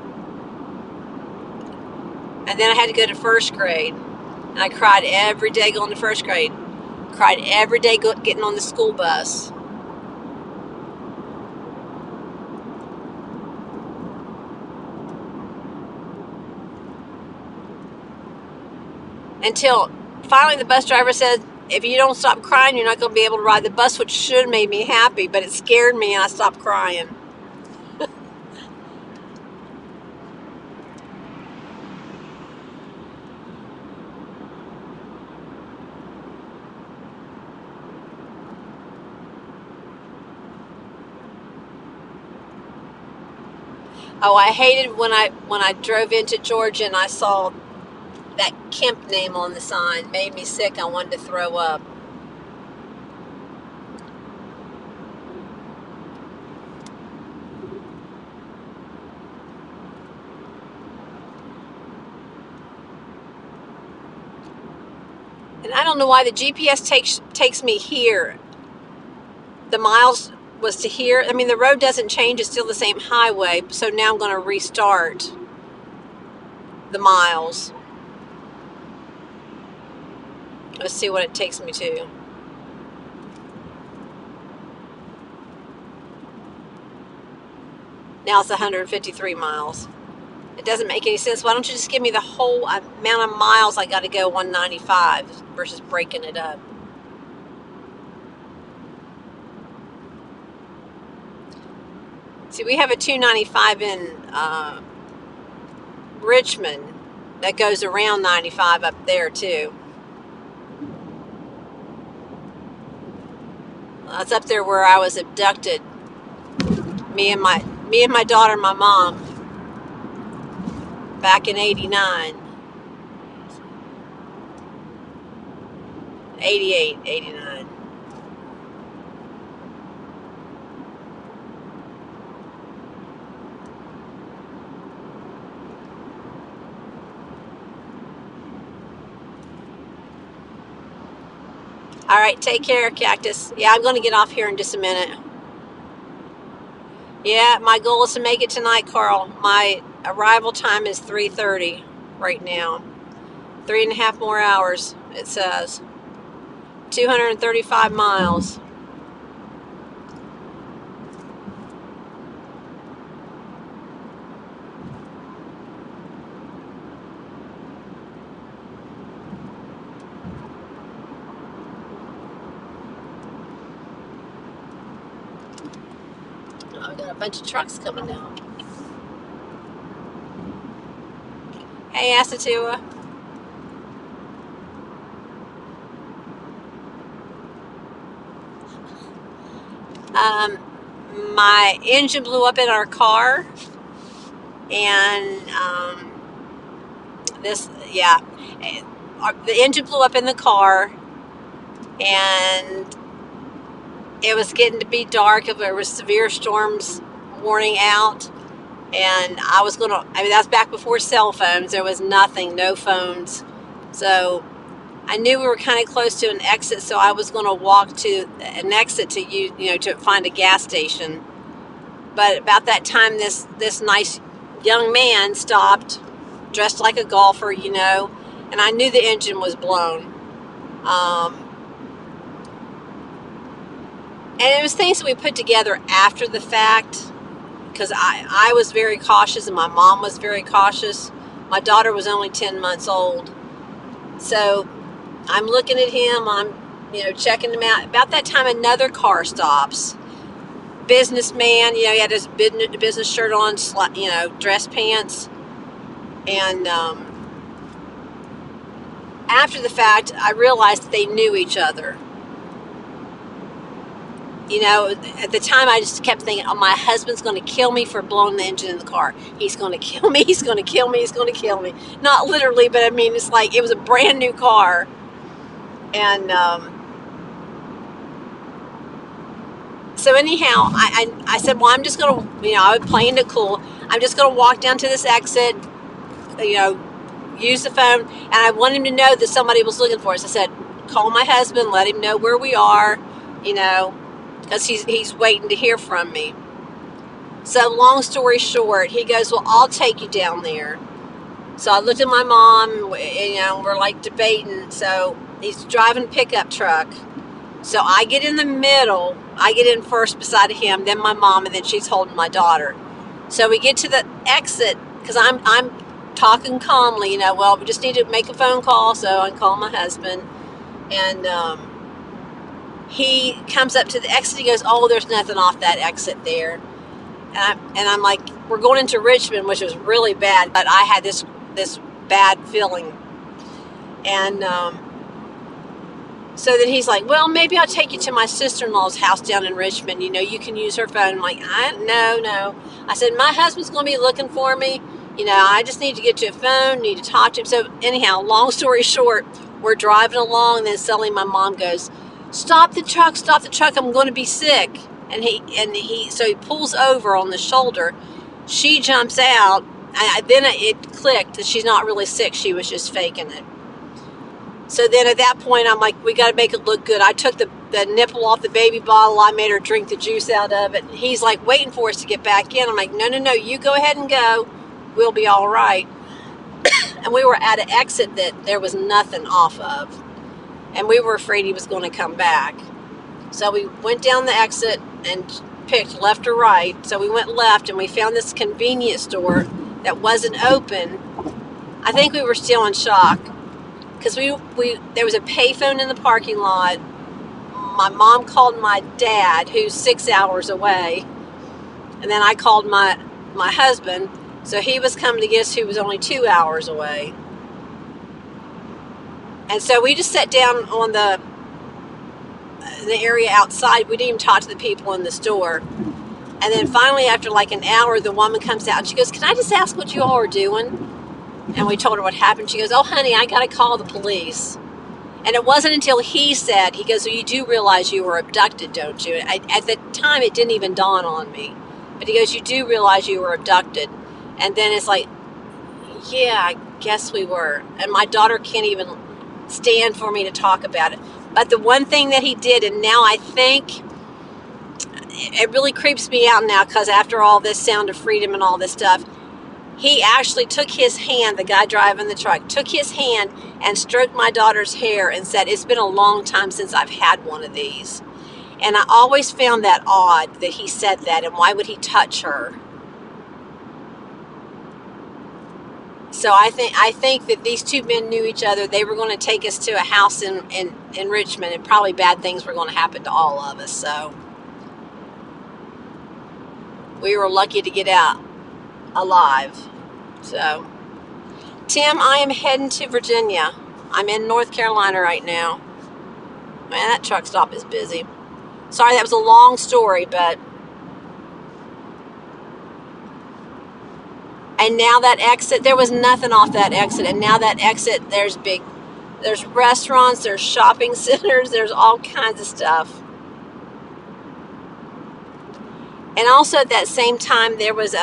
Speaker 1: And then I had to go to first grade. And I cried every day going to first grade. Cried every day getting on the school bus. Until finally the bus driver said, if you don't stop crying, you're not going to be able to ride the bus, which should have made me happy, but it scared me and I stopped crying. Oh, I hated when I drove into Georgia and I saw that Kemp name on the sign made me sick. I wanted to throw up. And I don't know why the GPS takes me here. The miles was to here. I mean, the road doesn't change. It's still the same highway. So now I'm going to restart the miles. Let's see what it takes me to. Now it's 153 miles. It doesn't make any sense. Why don't you just give me the whole amount of miles I got to go 195 versus breaking it up? See, we have a 295 in Richmond that goes around 95 up there too. That's up there where I was abducted. Me and my daughter and my mom back in 89. 88, 89. All right, take care, Cactus. Yeah, I'm going to get off here in just a minute. Yeah, my goal is to make it tonight, Carl. My arrival time is 3:30 right now. 3.5 more hours, it says. 235 miles. Oh, I've got a bunch of trucks coming down. Hey, Asatua. My engine blew up in our car, and the engine blew up in the car, and it was getting to be dark. There was severe storms warning out, and that's back before cell phones. There was nothing, no phones. So I knew we were kind of close to an exit, so I was going to walk to an exit to find a gas station. But about that time, this nice young man stopped, dressed like a golfer, and I knew the engine was blown. And it was things that we put together after the fact, because I was very cautious and my mom was very cautious. My daughter was only 10 months old. So I'm looking at him, I'm checking him out. About that time, another car stops. Businessman, he had his business shirt on, dress pants. And after the fact, I realized that they knew each other. At the time, I just kept thinking, oh, my husband's going to kill me for blowing the engine in the car. He's going to kill me. He's going to kill me. He's going to kill me. Not literally, but I mean, it's like it was a brand new car. And so anyhow, I said, well, I'm just going to, I was playing it cool. I'm just going to walk down to this exit, use the phone. And I want him to know that somebody was looking for us. I said, call my husband, let him know where we are, because he's waiting to hear from me. So long story short, he goes, well, I'll take you down there. So I looked at my mom, we're like debating. So he's driving a pickup truck. So I get in the middle. I get in first beside him, then my mom, and then she's holding my daughter. So we get to the exit, because I'm talking calmly, well, we just need to make a phone call. So I call my husband, and he comes up to the exit. He goes, oh, there's nothing off that exit there. And I'm like, we're going into Richmond, which was really bad, but I had this bad feeling. And so then he's like, well, maybe I'll take you to my sister-in-law's house down in Richmond. You can use her phone. I'm like, no. I said, my husband's going to be looking for me. I just need to get to a phone, need to talk to him. So anyhow, long story short, we're driving along, and then suddenly my mom goes, stop the truck, I'm going to be sick. So he pulls over on the shoulder. She jumps out. Then it clicked that she's not really sick. She was just faking it. So then at that point, I'm like, we got to make it look good. I took the nipple off the baby bottle. I made her drink the juice out of it. And he's like waiting for us to get back in. I'm like, no, you go ahead and go. We'll be all right. And we were at an exit that there was nothing off of. And we were afraid he was going to come back. So we went down the exit and picked left or right. So we went left, and we found this convenience store that wasn't open. I think we were still in shock because there was a payphone in the parking lot. My mom called my dad, who's 6 hours away, and then I called my husband, so he was coming to get us, who was only 2 hours away. And so we just sat down on the area outside. We didn't even talk to the people in the store. And then finally, after like an hour, the woman comes out and she goes, can I just ask what you all are doing? And we told her what happened. She goes, oh, honey, I got to call the police. And it wasn't until he goes, well, you do realize you were abducted, don't you? At the time, it didn't even dawn on me. But he goes, you do realize you were abducted. And then it's like, yeah, I guess we were. And my daughter can't even stand for me to talk about it. But the one thing that he did, and now I think it really creeps me out now, because after all this Sound of Freedom and all this stuff, he actually took his hand, the guy driving the truck, took his hand and stroked my daughter's hair and said, it's been a long time since I've had one of these. And I always found that odd that he said that, and why would he touch her? So I think that these two men knew each other. They were going to take us to a house in Richmond, and probably bad things were going to happen to all of us. So we were lucky to get out alive. So, Tim, I am heading to Virginia. I'm in North Carolina right now. Man, that truck stop is busy. Sorry, that was a long story, but... And now that exit, there was nothing off that exit. And now that exit, there's restaurants, there's shopping centers, there's all kinds of stuff. And also at that same time, there was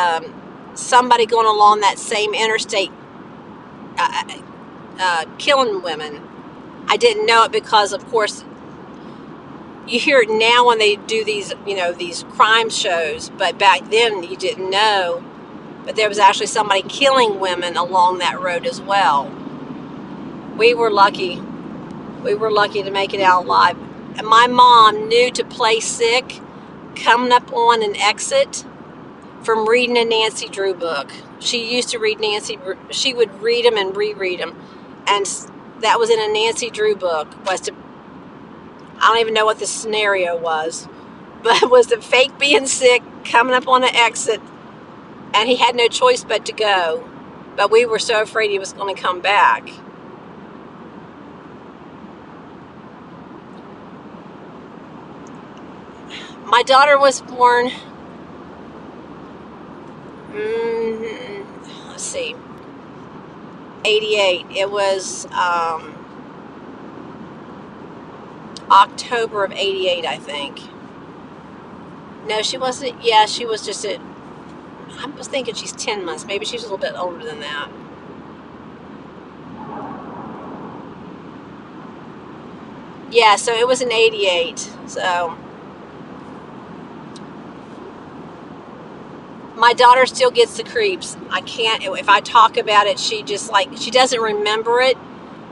Speaker 1: somebody going along that same interstate killing women. I didn't know it because, of course, you hear it now when they do these, these crime shows. But back then, you didn't know. But there was actually somebody killing women along that road as well. We were lucky. We were lucky to make it out alive. And my mom knew to play sick coming up on an exit from reading a Nancy Drew book. She used to read she would read them and reread them. And that was in a Nancy Drew book. I don't even know what the scenario was. But it was the fake being sick, coming up on an exit, and he had no choice but to go. But we were so afraid he was going to come back. My daughter was born, let's see, 88. It was October of 88, I think. No, she wasn't. Yeah, she was just I was thinking she's 10 months. Maybe she's a little bit older than that. Yeah, so it was in 88. So my daughter still gets the creeps. I can't, if I talk about it, she doesn't remember it,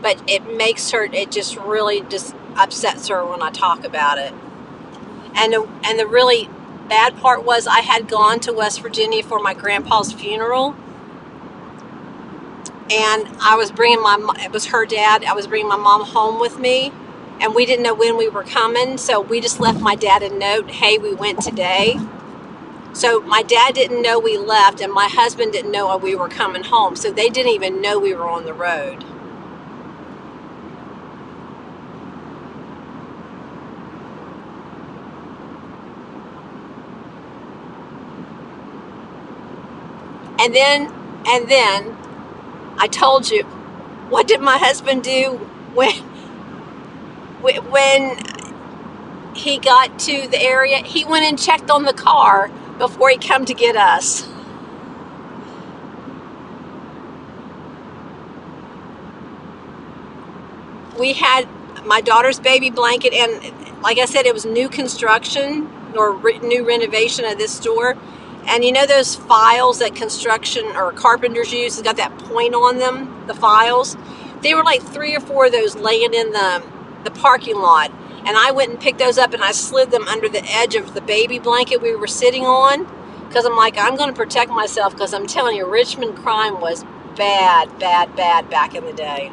Speaker 1: but it makes her, it just really just upsets her when I talk about it. And the really bad part was I had gone to West Virginia for my grandpa's funeral, and I was bringing it was her dad, I was bringing my mom home with me, and we didn't know when we were coming, so we just left my dad a note, hey, we went today. So my dad didn't know we left, and my husband didn't know we were coming home, so they didn't even know we were on the road. And then I told you, what did my husband do when he got to the area? He went and checked on the car before he come to get us. We had my daughter's baby blanket, and like I said, it was new construction or new renovation of this store. And you know those files that construction or carpenters use? It's got that point on them, the files. They were like 3 or 4 of those laying in the parking lot. And I went and picked those up and I slid them under the edge of the baby blanket we were sitting on. Because I'm like, I'm going to protect myself, because I'm telling you, Richmond crime was bad, bad, bad back in the day.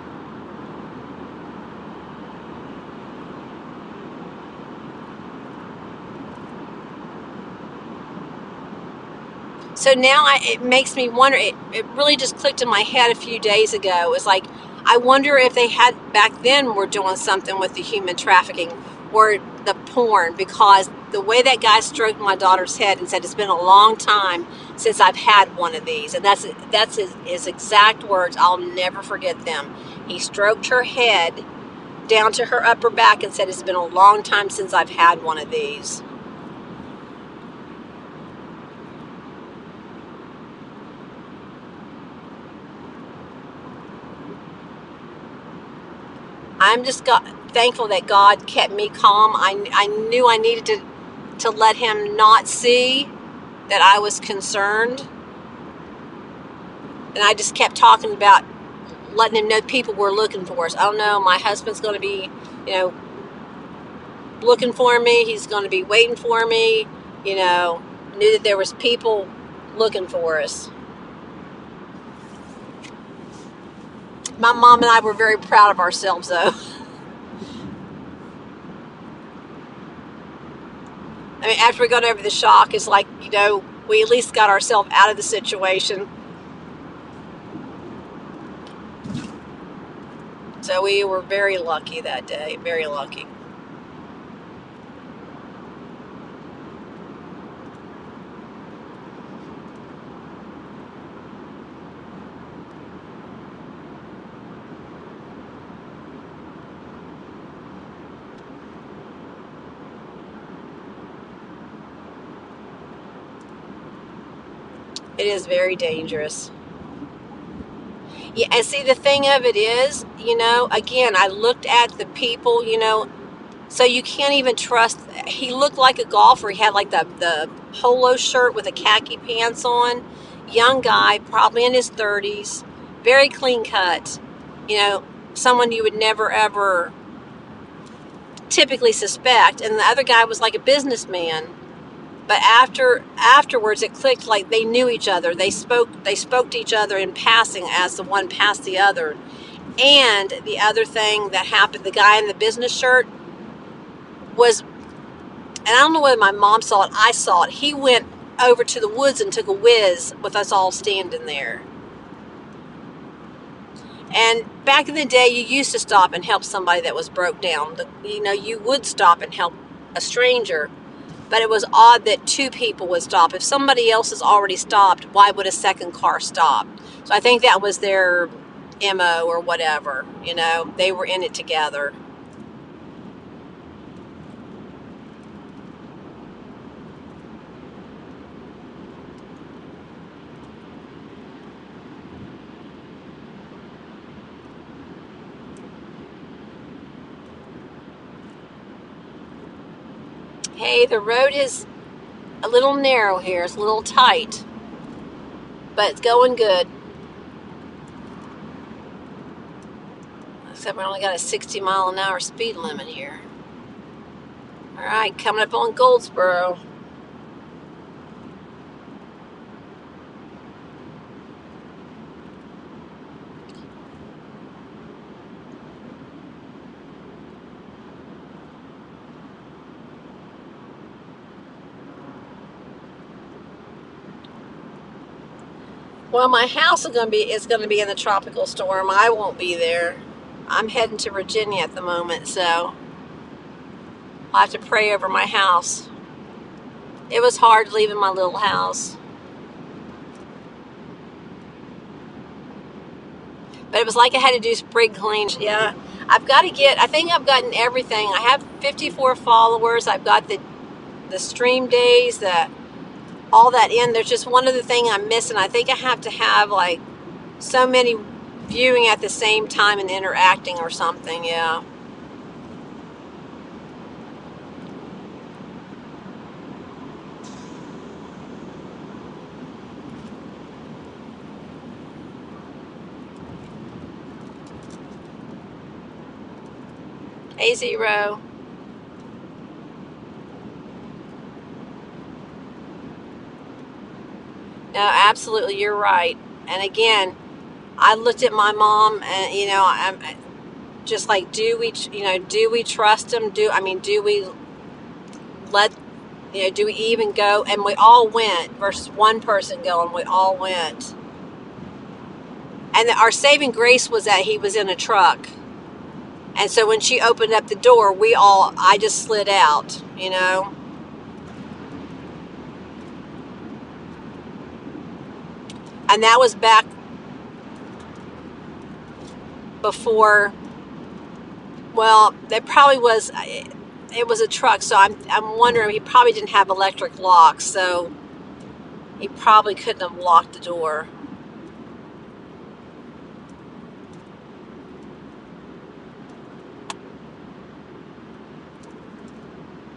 Speaker 1: So now it makes me wonder, it really just clicked in my head a few days ago. It was like, I wonder if they had back then were doing something with the human trafficking or the porn, because the way that guy stroked my daughter's head and said, it's been a long time since I've had one of these. And that's his exact words. I'll never forget them. He stroked her head down to her upper back and said, it's been a long time since I've had one of these. I'm just thankful that God kept me calm. I knew I needed to let him not see that I was concerned. And I just kept talking about letting him know people were looking for us. I don't know, my husband's going to be, looking for me. He's going to be waiting for me. Knew that there was people looking for us. My mom and I were very proud of ourselves, though. I mean, after we got over the shock, it's like, we at least got ourselves out of the situation. So we were very lucky that day, very lucky. It is very dangerous. Yeah, and see, the thing of it is, again, I looked at the people, so you can't even trust. He looked like a golfer. He had like the polo shirt with the khaki pants on. Young guy, probably in his 30s, very clean cut. Someone you would never ever typically suspect. And the other guy was like a businessman. But afterwards, it clicked, like they knew each other. They spoke to each other in passing as the one passed the other. And the other thing that happened, the guy in the business shirt was, and I don't know whether my mom saw it, I saw it. He went over to the woods and took a whiz with us all standing there. And back in the day, you used to stop and help somebody that was broke down. You would stop and help a stranger. But it was odd that 2 people would stop. If somebody else has already stopped, why would a second car stop? So I think that was their MO or whatever. They were in it together. Hey, the road is a little narrow here. It's a little tight, but it's going good. Except we only got a 60-mile-an-hour speed limit here. All right, coming up on Goldsboro. Well, my house is going to be in the tropical storm. I won't be there. I'm heading to Virginia at the moment, so I'll have to pray over my house. It was hard leaving my little house. But it was like I had to do spring clean. Yeah, I think I've gotten everything. I have 54 followers. I've got the stream days, all that in. There's just one other thing I'm missing. I think I have to have like so many viewing at the same time and interacting or something. Yeah. Hey, Zero. No, absolutely, you're right. And again, I looked at my mom, and I'm just like, do we trust him? Do we let, do we even go? And we all went versus one person going. We all went. And our saving grace was that he was in a truck. And so when she opened up the door, I just slid out. And that was back before, well, it was a truck. So I'm wondering, he probably didn't have electric locks. So he probably couldn't have locked the door.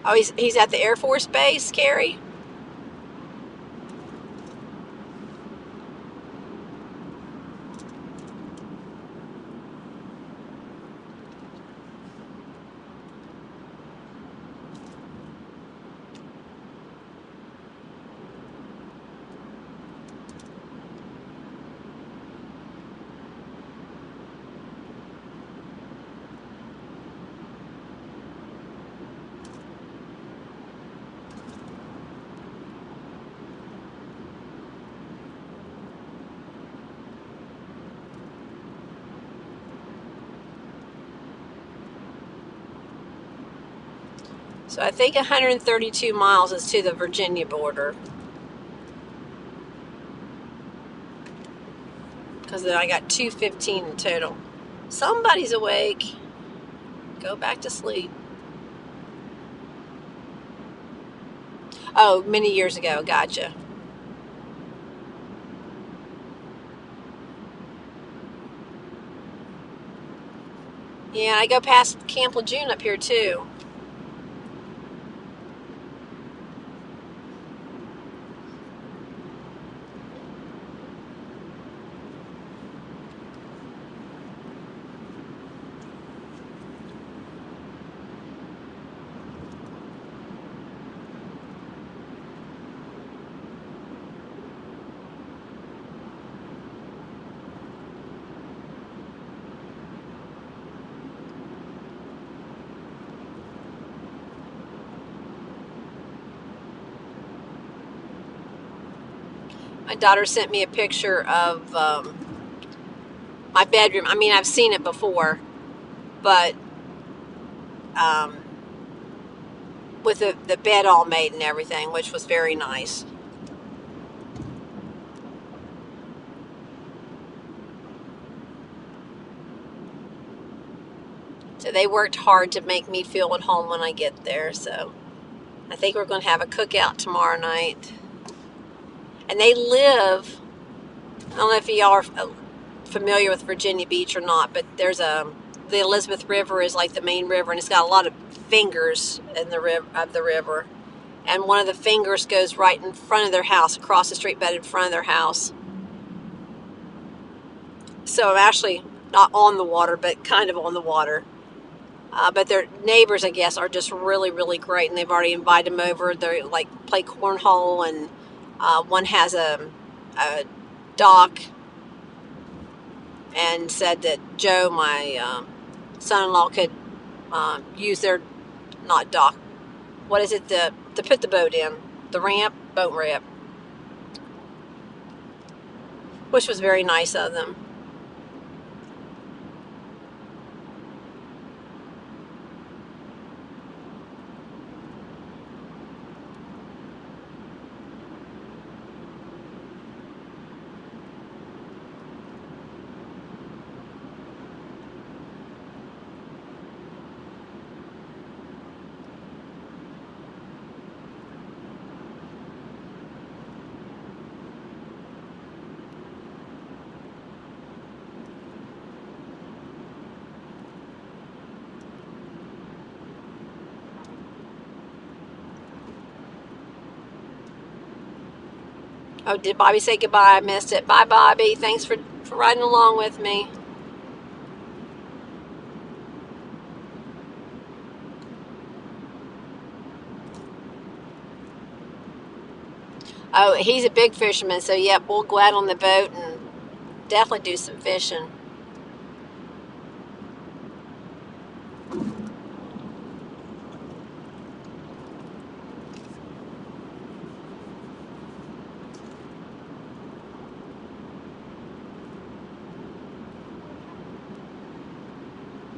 Speaker 1: Oh, he's at the Air Force Base, Carrie? So I think 132 miles is to the Virginia border. Because then I got 215 in total. Somebody's awake. Go back to sleep. Oh, many years ago. Gotcha. Yeah, I go past Camp Lejeune up here too. My daughter sent me a picture of my bedroom. I mean, I've seen it before, but um, with the bed all made and everything, which was very nice. So they worked hard to make me feel at home when I get there. So I think we're going to have a cookout tomorrow night. And they live, I don't know if y'all are familiar with Virginia Beach or not, but the Elizabeth River is like the main river, and it's got a lot of fingers in the river. And one of the fingers goes right in front of their house, across the street, but in front of their house. So I'm actually not on the water, but kind of on the water. But their neighbors, I guess, are just really, really great, and they've already invited them over. They like play cornhole, and one has a dock, and said that Joe, my son-in-law, could use their, not dock, what is it, to put the boat in, the boat ramp, which was very nice of them. Oh, did Bobby say goodbye? I missed it. Bye, Bobby. Thanks for riding along with me. Oh, he's a big fisherman, so yeah, we'll go out on the boat and definitely do some fishing.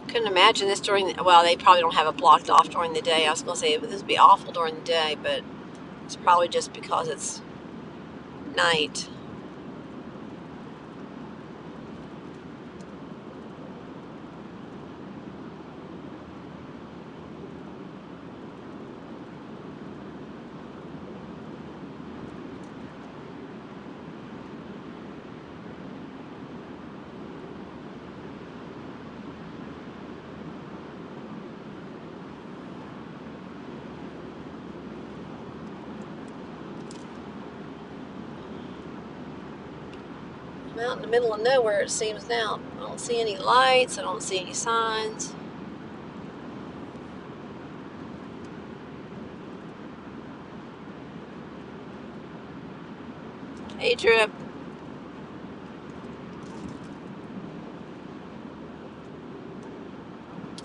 Speaker 1: Couldn't imagine this during, well, they probably don't have it blocked off during the day. I was going to say this would be awful during the day, but it's probably just because it's night. I'm out in the middle of nowhere, it seems now. I don't see any lights. I don't see any signs. Hey, Drip.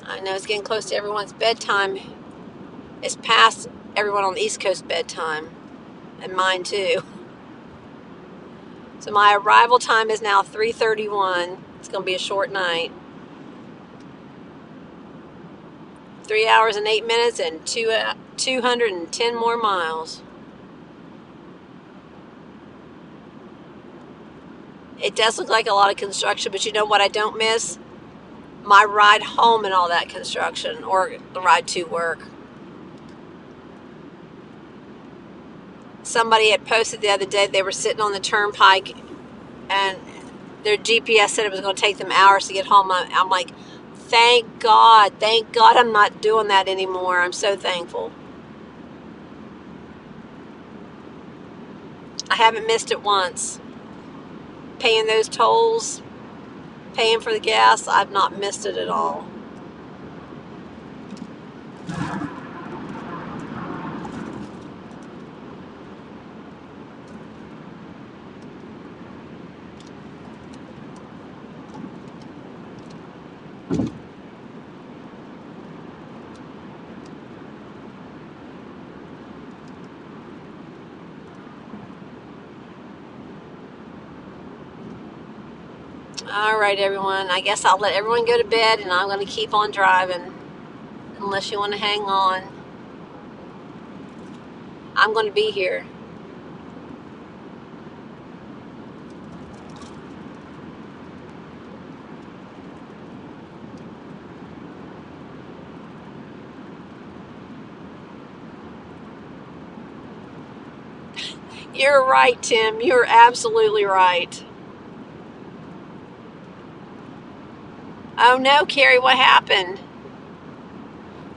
Speaker 1: I know it's getting close to everyone's bedtime. It's past everyone on the East Coast bedtime, and mine too. So my arrival time is now 3:31. It's going to be a short night. 3 hours and 8 minutes and 210 more miles. It does look like a lot of construction, but you know what I don't miss? My ride home and all that construction, or the ride to work. Somebody had posted the other day they were sitting on the turnpike and their GPS said it was going to take them hours to get home. I'm like, thank God I'm not doing that anymore. I'm so thankful. I haven't missed it once. Paying those tolls, paying for the gas, I've not missed it at all. All right, everyone. I guess I'll let everyone go to bed, and I'm going to keep on driving unless you want to hang on. I'm going to be here. You're right, Tim. You're absolutely right. Oh no, Carrie, what happened?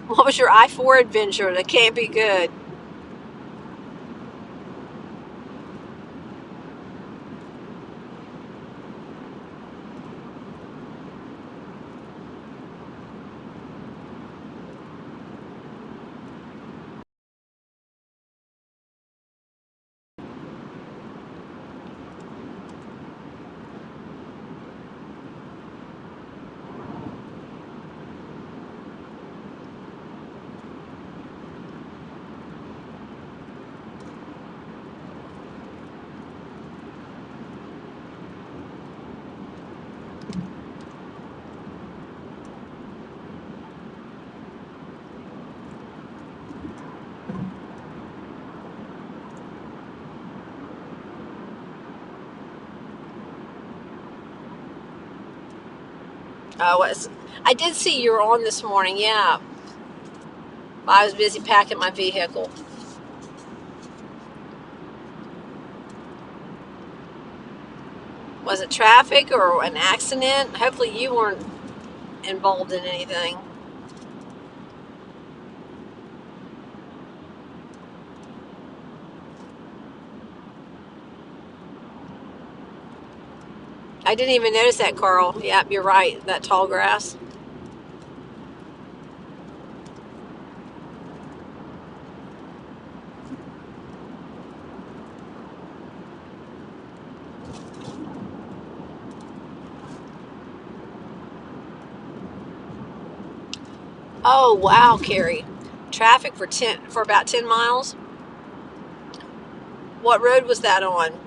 Speaker 1: What was your I-4 adventure? That can't be good. I did see you were on this morning, yeah. I was busy packing my vehicle. Was it traffic or an accident? Hopefully you weren't involved in anything. I didn't even notice that, Carl. Yep, you're right. That tall grass. Oh, wow, Carrie. Traffic for about 10 miles? What road was that on?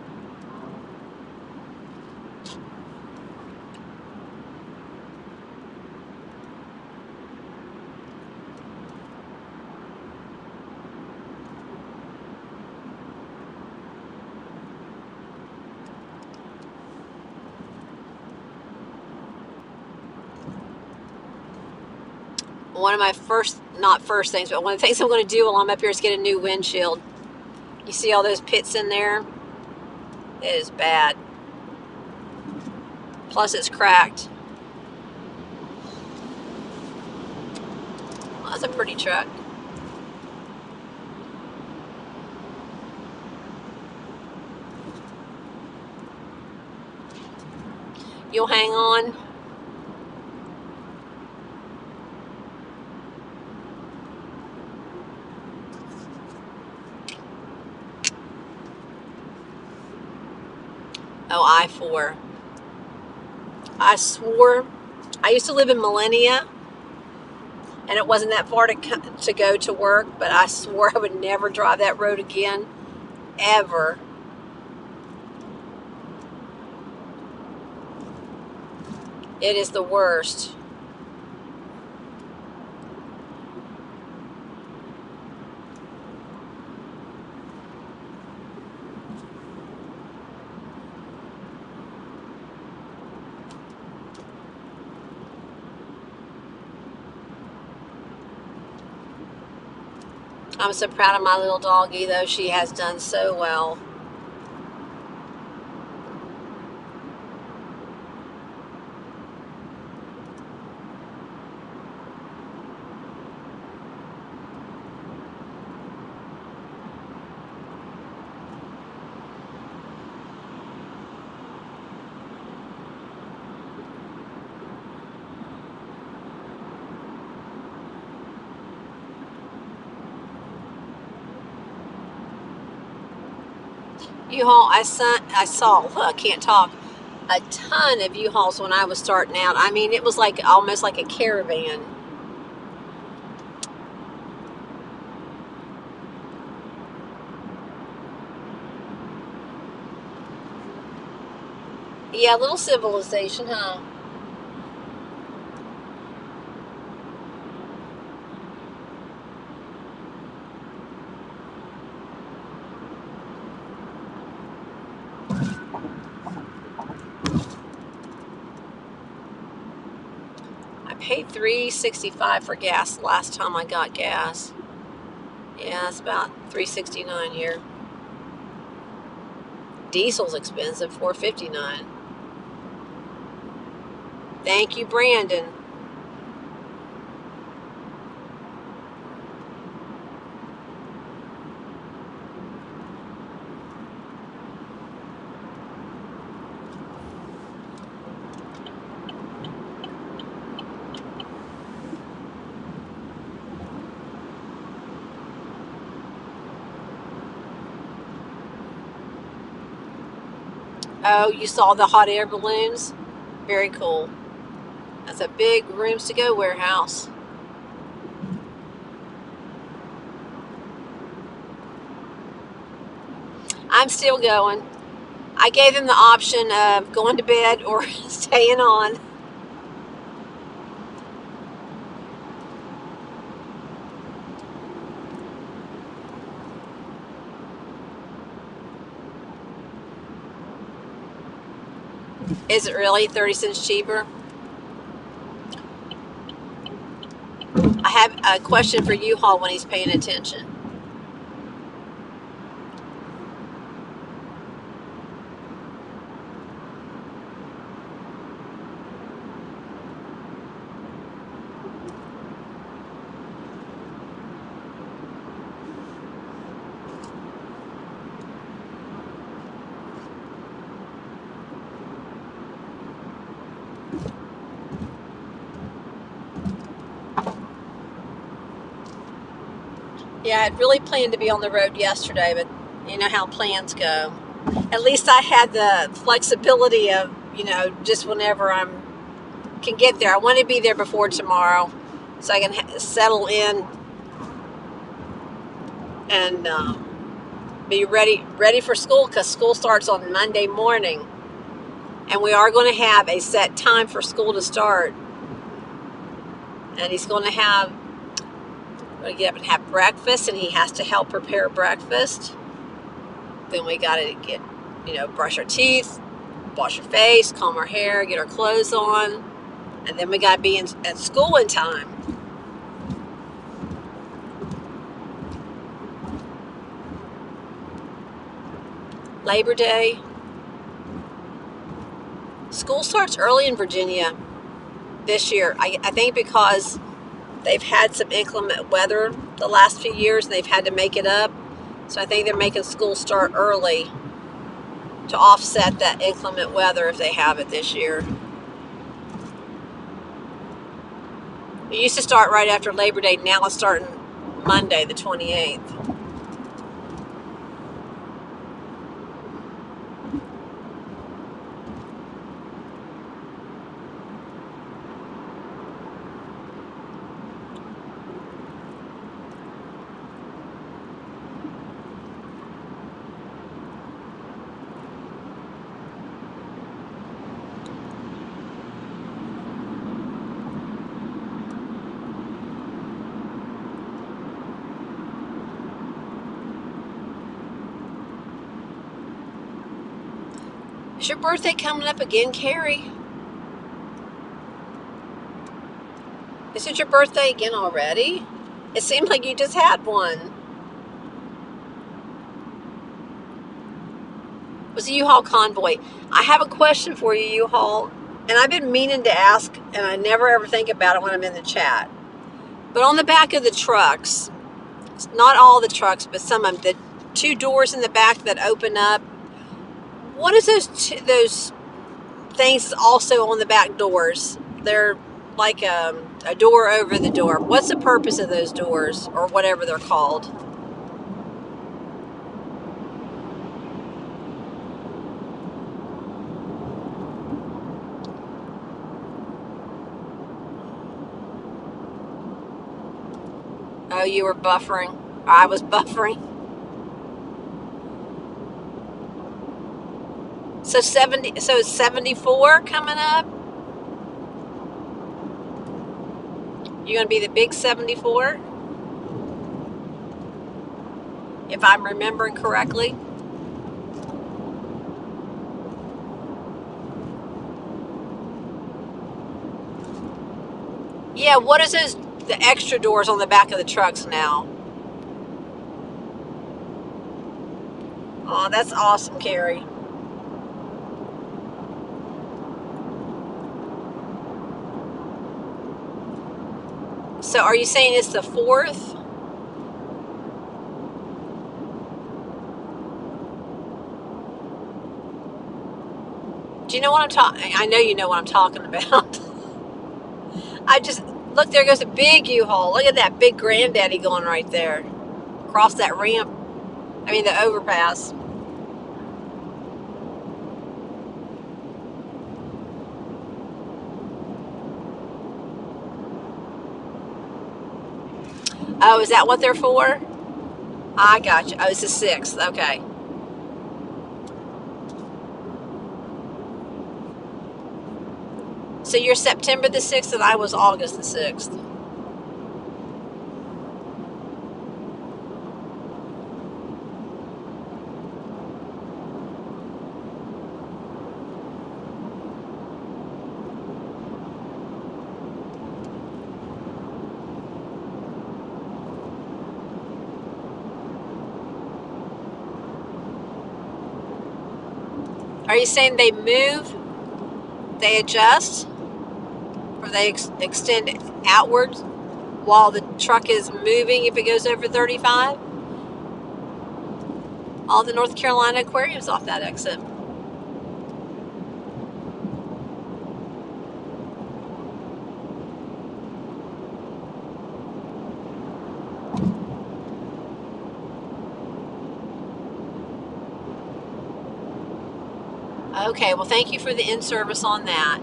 Speaker 1: One of my not first things, but one of the things I'm going to do while I'm up here is get a new windshield. You see all those pits in there? It is bad. Plus it's cracked. Well, that's a pretty truck. You'll hang on. Oh, I-4. I swore. I used to live in Millennia, and it wasn't that far to go to work, but I swore I would never drive that road again, ever. It is the worst. I'm so proud of my little doggie, though. She has done so well. U-Haul, I saw, I can't talk, a ton of U-Hauls when I was starting out. I mean, it was like almost like a caravan. Yeah, a little civilization, huh? I paid $3.65 for gas last time I got gas. Yeah, it's about $3.69 here. Diesel's expensive, $4.59. Thank you, Brandon. Oh, you saw the hot air balloons? Very cool. That's a big rooms to go warehouse. I'm still going. I gave them the option of going to bed or staying on. Is it really 30 cents cheaper? I have a question for U-Haul when he's paying attention. Yeah, I had really planned to be on the road yesterday, but you know how plans go. At least I had the flexibility of, just whenever I can get there. I want to be there before tomorrow so I can settle in and be ready for school, because school starts on Monday morning. And we are going to have a set time for school to start. And he's going to get up and have breakfast, and he has to help prepare breakfast. Then we got to get, brush our teeth, wash our face, comb our hair, get our clothes on. And then we got to be at school in time. Labor Day. School starts early in Virginia this year. I think because they've had some inclement weather the last few years and they've had to make it up. So I think they're making school start early to offset that inclement weather if they have it this year. It used to start right after Labor Day. Now it's starting Monday, the 28th. Is your birthday coming up again, Carrie? Is it your birthday again already? It seemed like you just had one. It was a U-Haul convoy. I have a question for you, U-Haul, and I've been meaning to ask, and I never ever think about it when I'm in the chat. But on the back of the trucks, not all the trucks, but some of them, the two doors in the back that open up, what is those things also on the back doors? They're like a door over the door. What's the purpose of those doors, or whatever they're called? Oh, you were buffering. I was buffering. So it's 74 coming up. You're gonna be the big 74, if I'm remembering correctly. Yeah, what is the extra doors on the back of the trucks now? Oh, that's awesome, Carrie. So are you saying it's the 4th? Do you know what I'm talking? I know you know what I'm talking about. I just look, there goes a big U-Haul. Look at that big granddaddy going right there across that ramp. I mean the overpass. Oh, is that what they're for? I got you. Oh, it's the 6th. Okay. So you're September the 6th and I was August the 6th. Are you saying they move, they adjust, or they extend outwards while the truck is moving if it goes over 35? All the North Carolina aquariums off that exit. Okay, well, thank you for the in-service on that.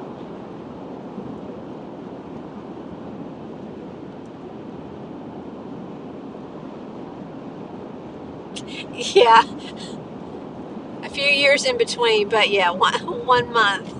Speaker 1: Yeah, a few years in between, but yeah, one month.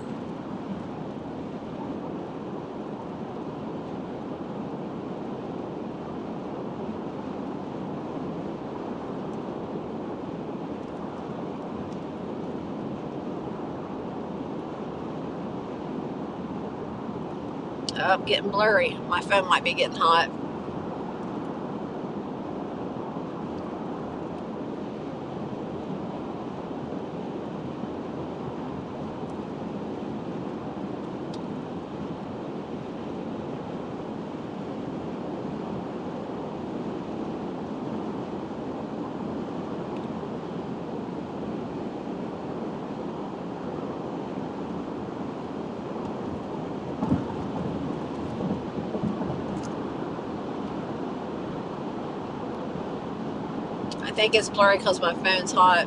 Speaker 1: Oh, getting blurry. My phone might be getting hot. I think it's blurry because my phone's hot.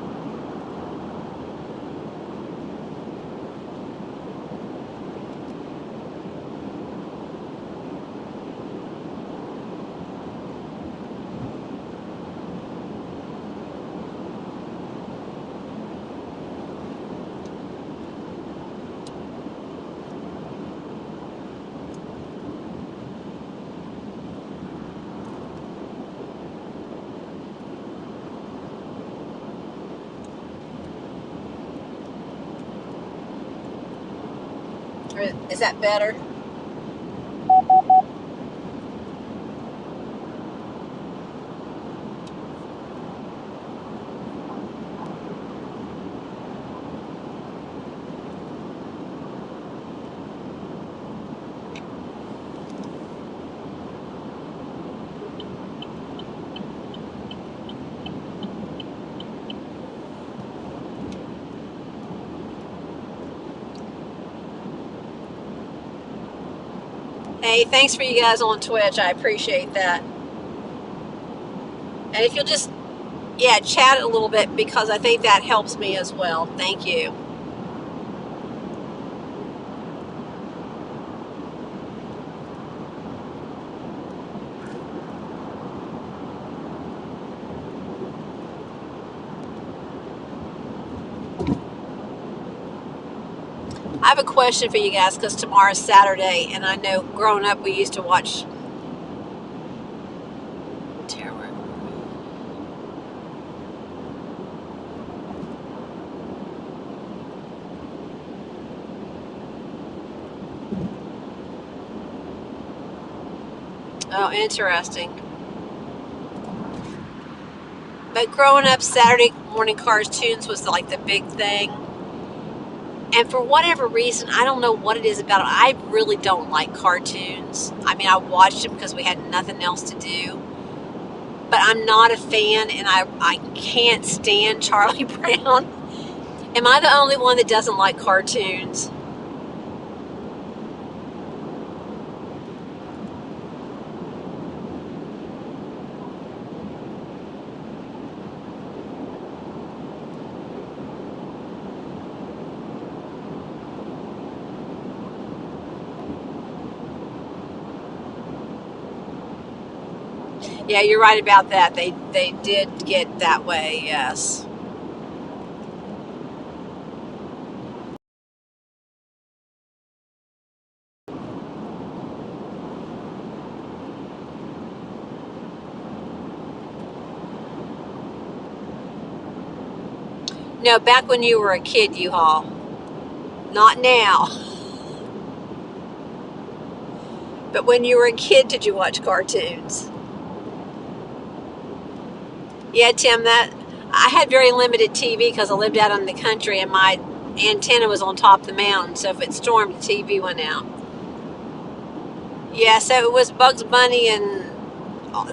Speaker 1: Is that better? Hey, thanks for you guys on Twitch. I appreciate that. And if you'll just, yeah, chat a little bit because I think that helps me as well. Thank you. I have a question for you guys because tomorrow's Saturday, and I know growing up we used to watch Terror. Oh, interesting. But growing up, Saturday morning cartoons was like the big thing. And for whatever reason, I don't know what it is about it. I really don't like cartoons. I mean, I watched them because we had nothing else to do. But I'm not a fan, and I can't stand Charlie Brown. Am I the only one that doesn't like cartoons? Yeah, you're right about that. They did get that way, yes. No, back when you were a kid, U-Haul. Not now. But when you were a kid, did you watch cartoons? Yeah, Tim, that I had very limited TV because I lived out in the country and my antenna was on top of the mountain. So if it stormed, the TV went out. Yeah, so it was Bugs Bunny and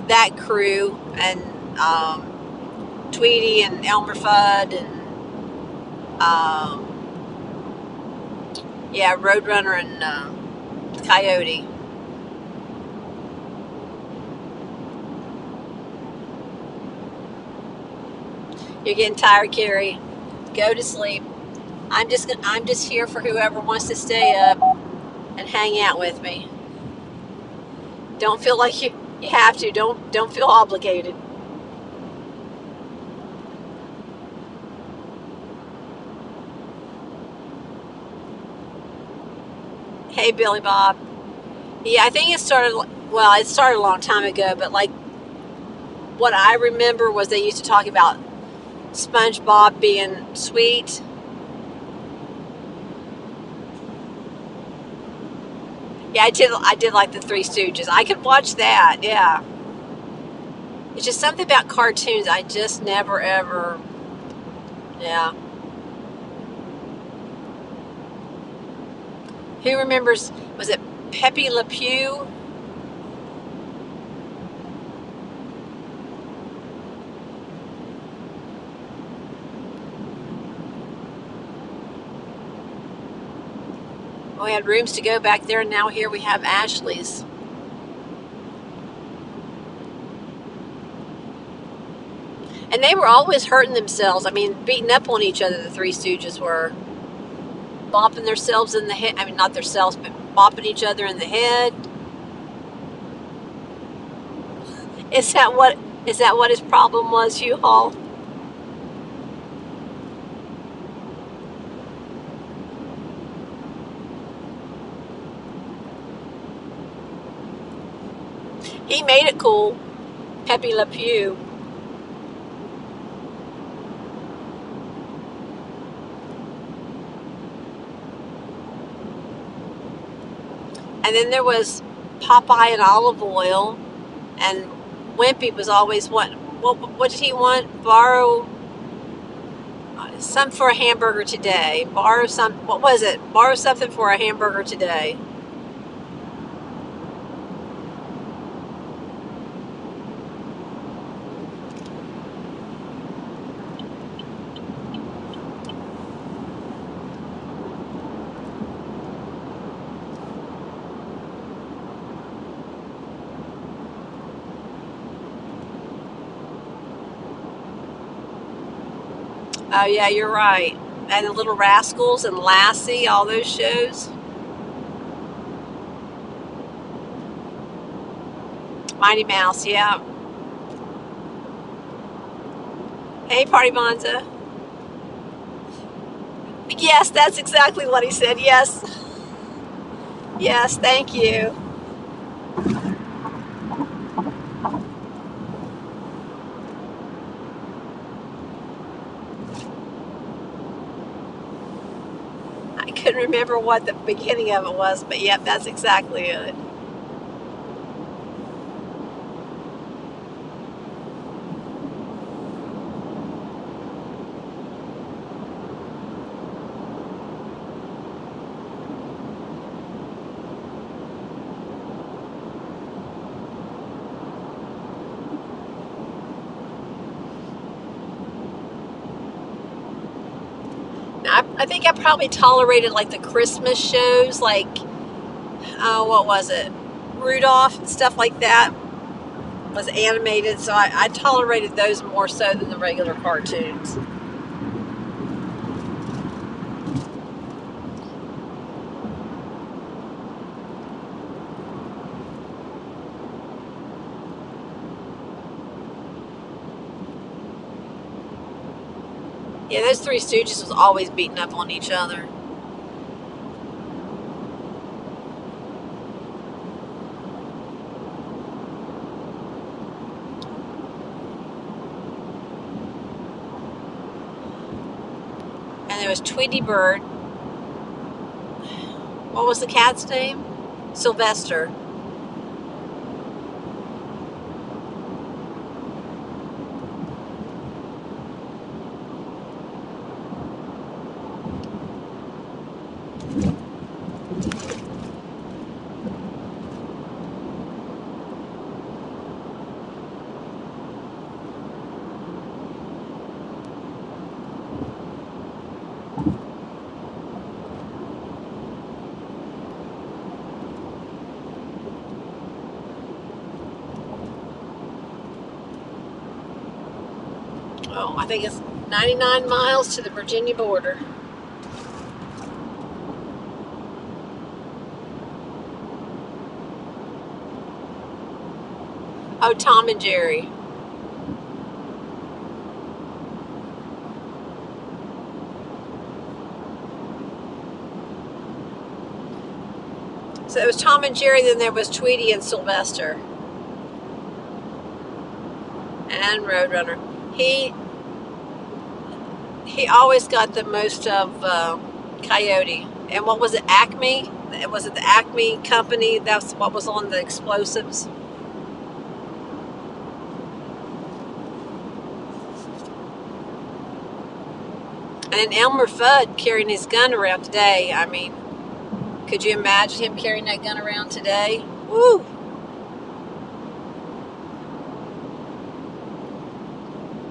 Speaker 1: that crew, and Tweety and Elmer Fudd, and yeah, Roadrunner and Coyote. You're getting tired, Carrie. Go to sleep. I'm just here for whoever wants to stay up and hang out with me. Don't feel like you have to. Don't feel obligated. Hey, Billy Bob. Yeah, I think it started. Well, it started a long time ago, but like what I remember was they used to talk about SpongeBob being sweet. Yeah, I did like the Three Stooges. I could watch that. Yeah, it's just something about cartoons. I just never ever. Yeah. Who remembers? Was it Pepe Le Pew? We had Rooms to Go back there, and now here we have Ashley's. And they were always hurting themselves. I mean, beating up on each other. The Three Stooges were bopping themselves in the head. I mean, not themselves, but bopping each other in the head. Is that what his problem was, Hugh Hall? He made it cool. Pepe Le Pew. And then there was Popeye and Olive Oil, and Wimpy was always what did he want? Borrow some for a hamburger today. Borrow some. What was it? Borrow something for a hamburger today. Oh yeah, you're right. And the Little Rascals and Lassie, all those shows. Mighty Mouse, yeah. Hey, Party Bonza. Yes, that's exactly what he said. Yes. Yes, thank you. I couldn't remember what the beginning of it was, but yep, that's exactly it. I think I probably tolerated like the Christmas shows, like, oh, what was it? Rudolph and stuff like that was animated, so I tolerated those more so than the regular cartoons. Yeah, those Three Stooges was always beating up on each other. And there was Tweety Bird. What was the cat's name? Sylvester. Oh, I think it's 99 miles to the Virginia border. Oh, Tom and Jerry. So it was Tom and Jerry, then there was Tweety and Sylvester. And Roadrunner. He always got the most of Coyote. And what was it, Acme? Was it the Acme company? That's what was on the explosives. And then Elmer Fudd carrying his gun around today. I mean, could you imagine him carrying that gun around today? Woo!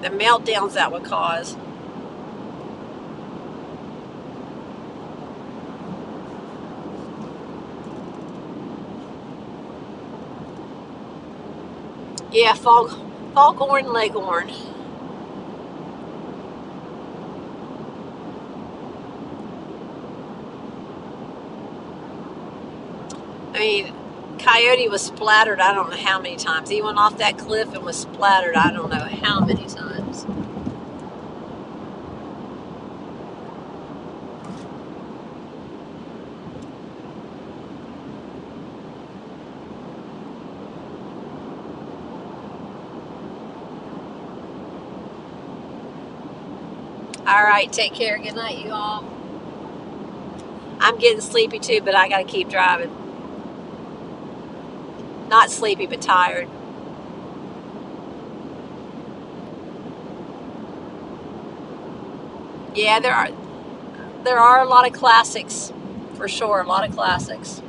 Speaker 1: The meltdowns that would cause. Yeah, Foghorn Leghorn. I mean, Coyote was splattered I don't know how many times. He went off that cliff and was splattered I don't know how many times. All right, take care. Good night, you all. I'm getting sleepy too, but I got to keep driving. Not sleepy, but tired. Yeah, there are a lot of classics, for sure. A lot of classics.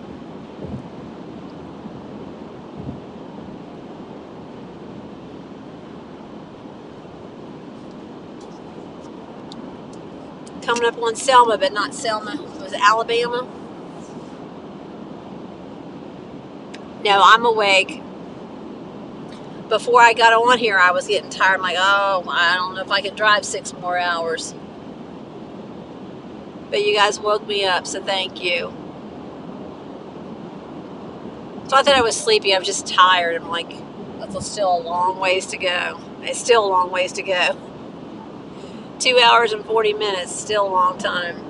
Speaker 1: Coming up on Selma, but not Selma. It was Alabama. No, I'm awake. Before I got on here, I was getting tired. I'm like, oh, I don't know if I can drive 6 more hours. But you guys woke me up, so thank you. It's not that I was sleepy. I was just tired. I'm like, that's still a long ways to go. It's still a long ways to go. 2 hours and 40 minutes, still a long time.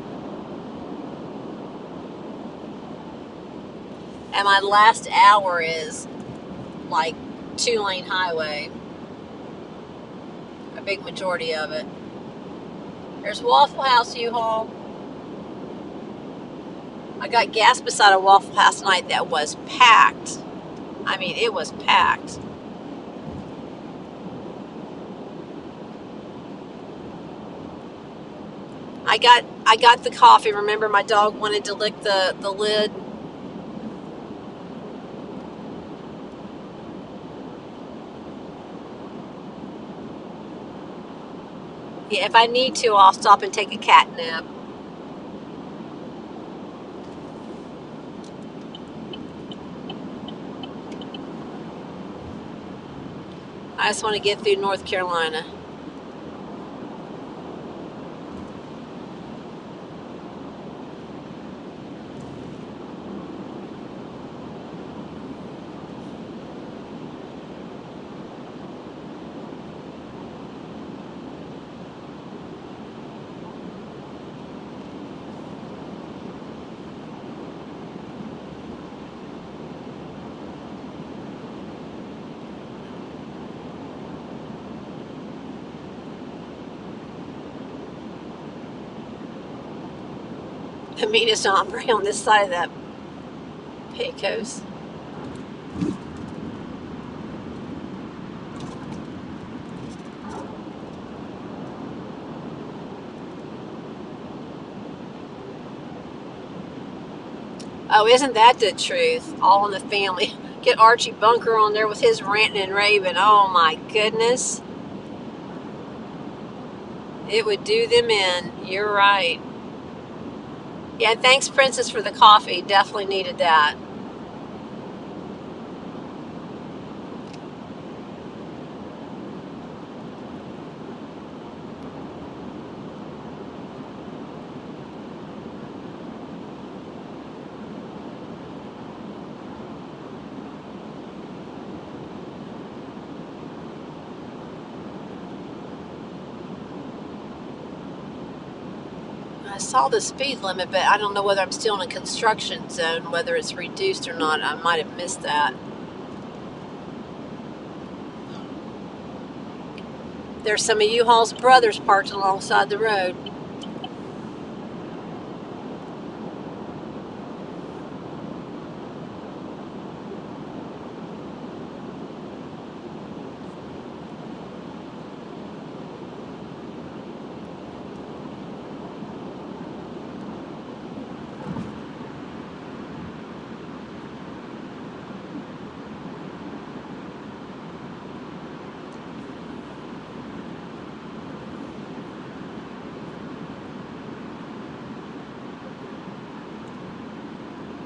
Speaker 1: And my last hour is like 2-lane highway. A big majority of it. There's Waffle House U-Haul. I got gas beside a Waffle House tonight that was packed. I mean, it was packed. I got the coffee. Remember, my dog wanted to lick the lid. Yeah, if I need to, I'll stop and take a cat nap. I just want to get through North Carolina. The meanest hombre on this side of that Pecos. Oh, isn't that the truth? All in the family. Get Archie Bunker on there with his ranting and raving. Oh my goodness. It would do them in. You're right. Yeah, thanks, Princess, for the coffee. Definitely needed that. saw the speed limit, but I don't know whether I'm still in a construction zone, whether it's reduced or not. I might have missed that. There's some of U-Haul's brothers parked alongside the road.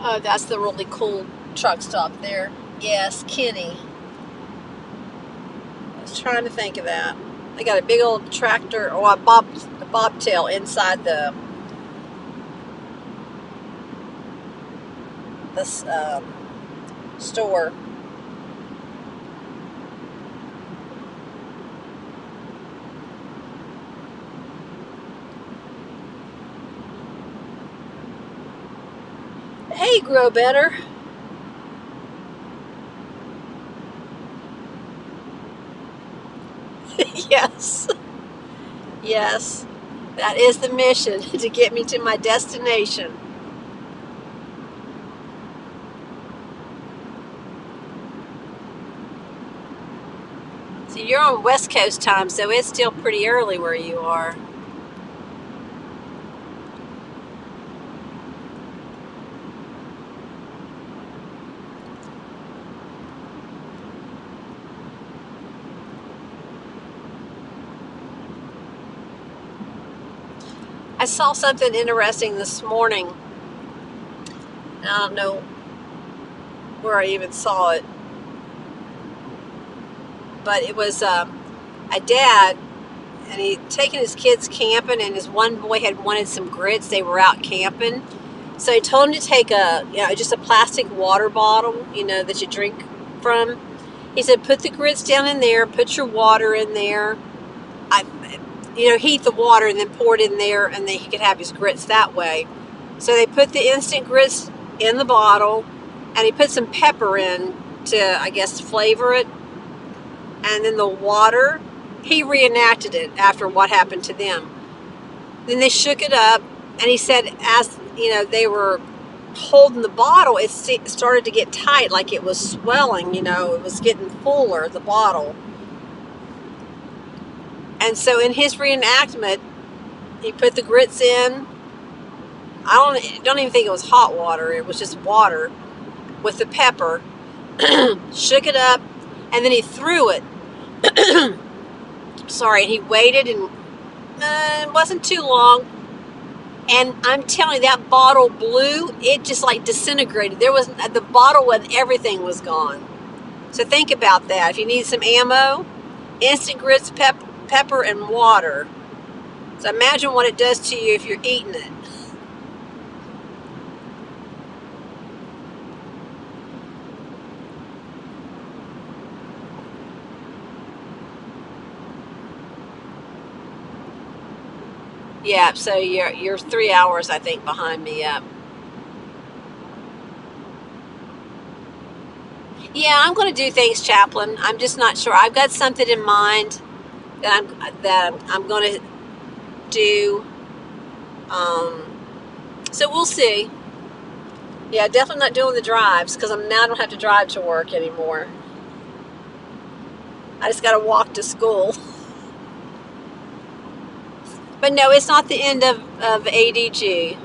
Speaker 1: Oh, that's the really cool truck stop there. Yes, Kenny. I was trying to think of that. They got a big old tractor, or a bobtail inside this store. Hey, Grow Better. Yes. Yes. That is the mission, to get me to my destination. So you're on West Coast time, so it's still pretty early where you are. I saw something interesting this morning. I don't know where I even saw it, but it was a dad, and he'd taken his kids camping, and his one boy had wanted some grits. They were out camping, so he told him to take just a plastic water bottle, that you drink from. He said, put the grits down in there, put your water in there, heat the water and then pour it in there, and then he could have his grits that way. So they put the instant grits in the bottle, and he put some pepper in to, I guess, flavor it. And then the water, he reenacted it after what happened to them. Then they shook it up, and he said, as they were holding the bottle, it started to get tight, like it was swelling. It was getting fuller, the bottle. And so in his reenactment, he put the grits in. I don't even think it was hot water. It was just water with the pepper. Shook it up, and then he threw it. Sorry, and he waited, and it wasn't too long. And I'm telling you, that bottle blew. It just like disintegrated. The bottle and everything was gone. So think about that. If you need some ammo, instant grits, pepper, and water. So imagine what it does to you if you're eating it. Yeah, so you're 3 hours, I think, behind me. Yeah. Yeah, I'm going to do things, Chaplain. I'm just not sure. I've got something in mind that I'm going to do. So we'll see. Yeah, definitely not doing the drives, because I don't have to drive to work anymore. I just got to walk to school. But no, it's not the end of ADG.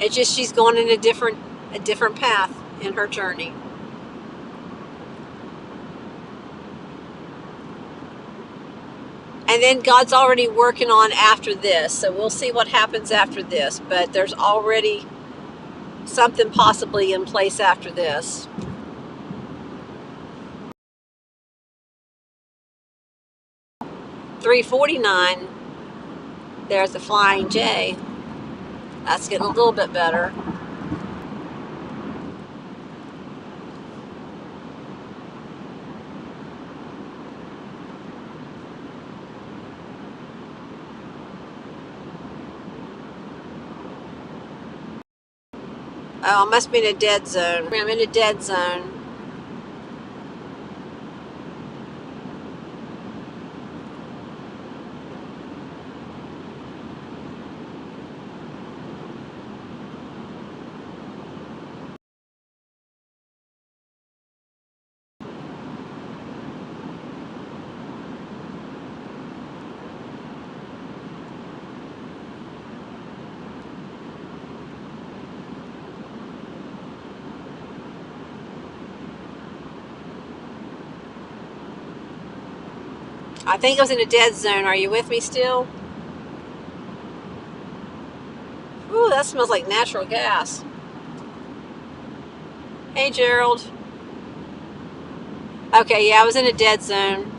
Speaker 1: It's just she's going in a different path in her journey. And then God's already working on after this. So we'll see what happens after this. But there's already something possibly in place after this. $3.49. There's the Flying J. That's getting a little bit better. Oh, I must be in a dead zone. I'm in a dead zone. I think I was in a dead zone. Are you with me still? Ooh, that smells like natural gas. Hey, Gerald. Okay, yeah, I was in a dead zone.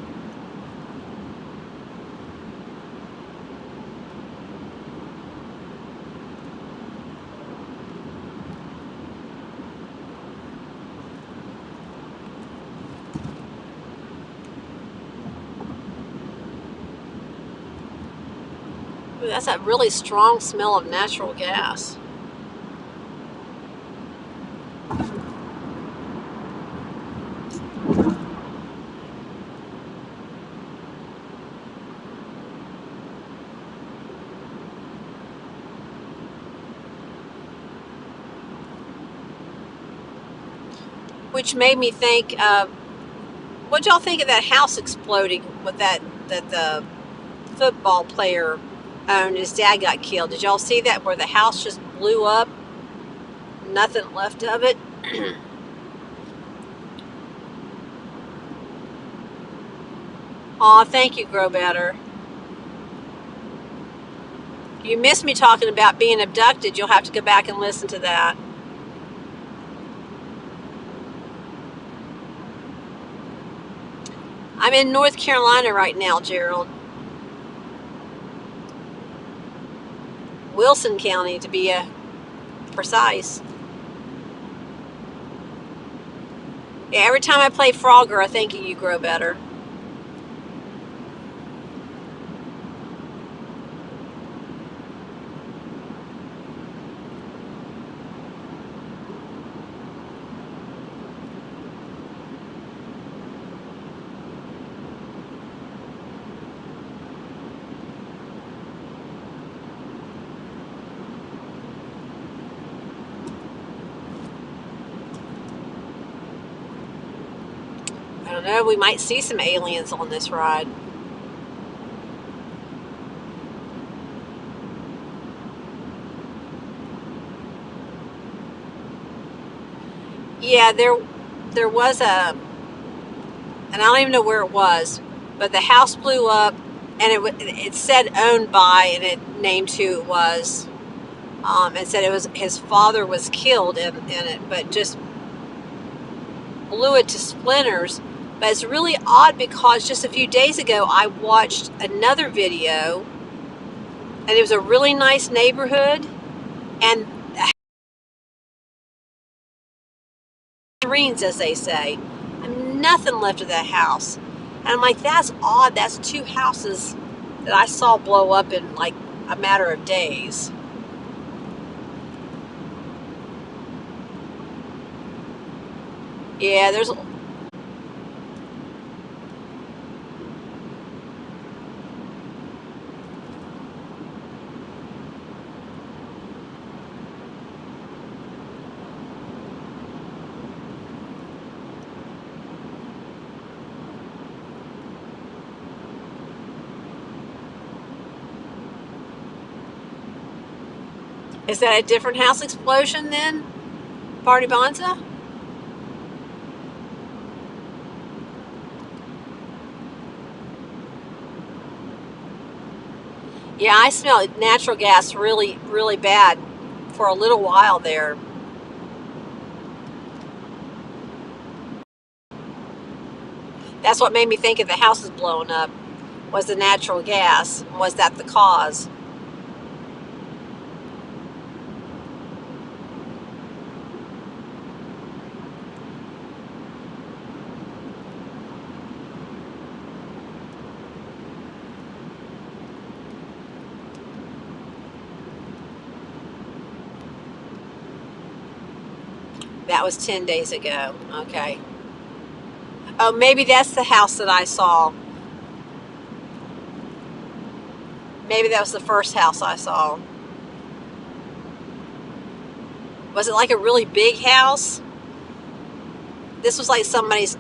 Speaker 1: Ooh, that's a really strong smell of natural gas. Which made me think, what y'all think of that house exploding with that the football player owned? His dad got killed. Did y'all see that where the house just blew up? Nothing left of it. Aw, thank you, Grow Better. You missed me talking about being abducted. You'll have to go back and listen to that. I'm in North Carolina right now, Gerald. Wilson County, to be precise. Yeah, every time I play Frogger, I think of you, Grow Better. I don't know, we might see some aliens on this ride. Yeah, there was and I don't even know where it was, but the house blew up, and it said owned by, and it named who it was. And said it was his father was killed in it, but just blew it to splinters. But it's really odd because just a few days ago I watched another video, and it was a really nice neighborhood, and Greens, as they say, and nothing left of that house. And I'm like, that's odd. That's two houses that I saw blow up in like a matter of days. Yeah, there's. Is that a different house explosion then, Party Bonza? Yeah, I smelled natural gas really, really bad for a little while there. That's what made me think if the house is blowing up. Was the natural gas? Was that the cause? That was 10 days ago. Okay. Oh, maybe that's the house that I saw. Maybe that was the first house I saw. Was it like a really big house? This was like somebody's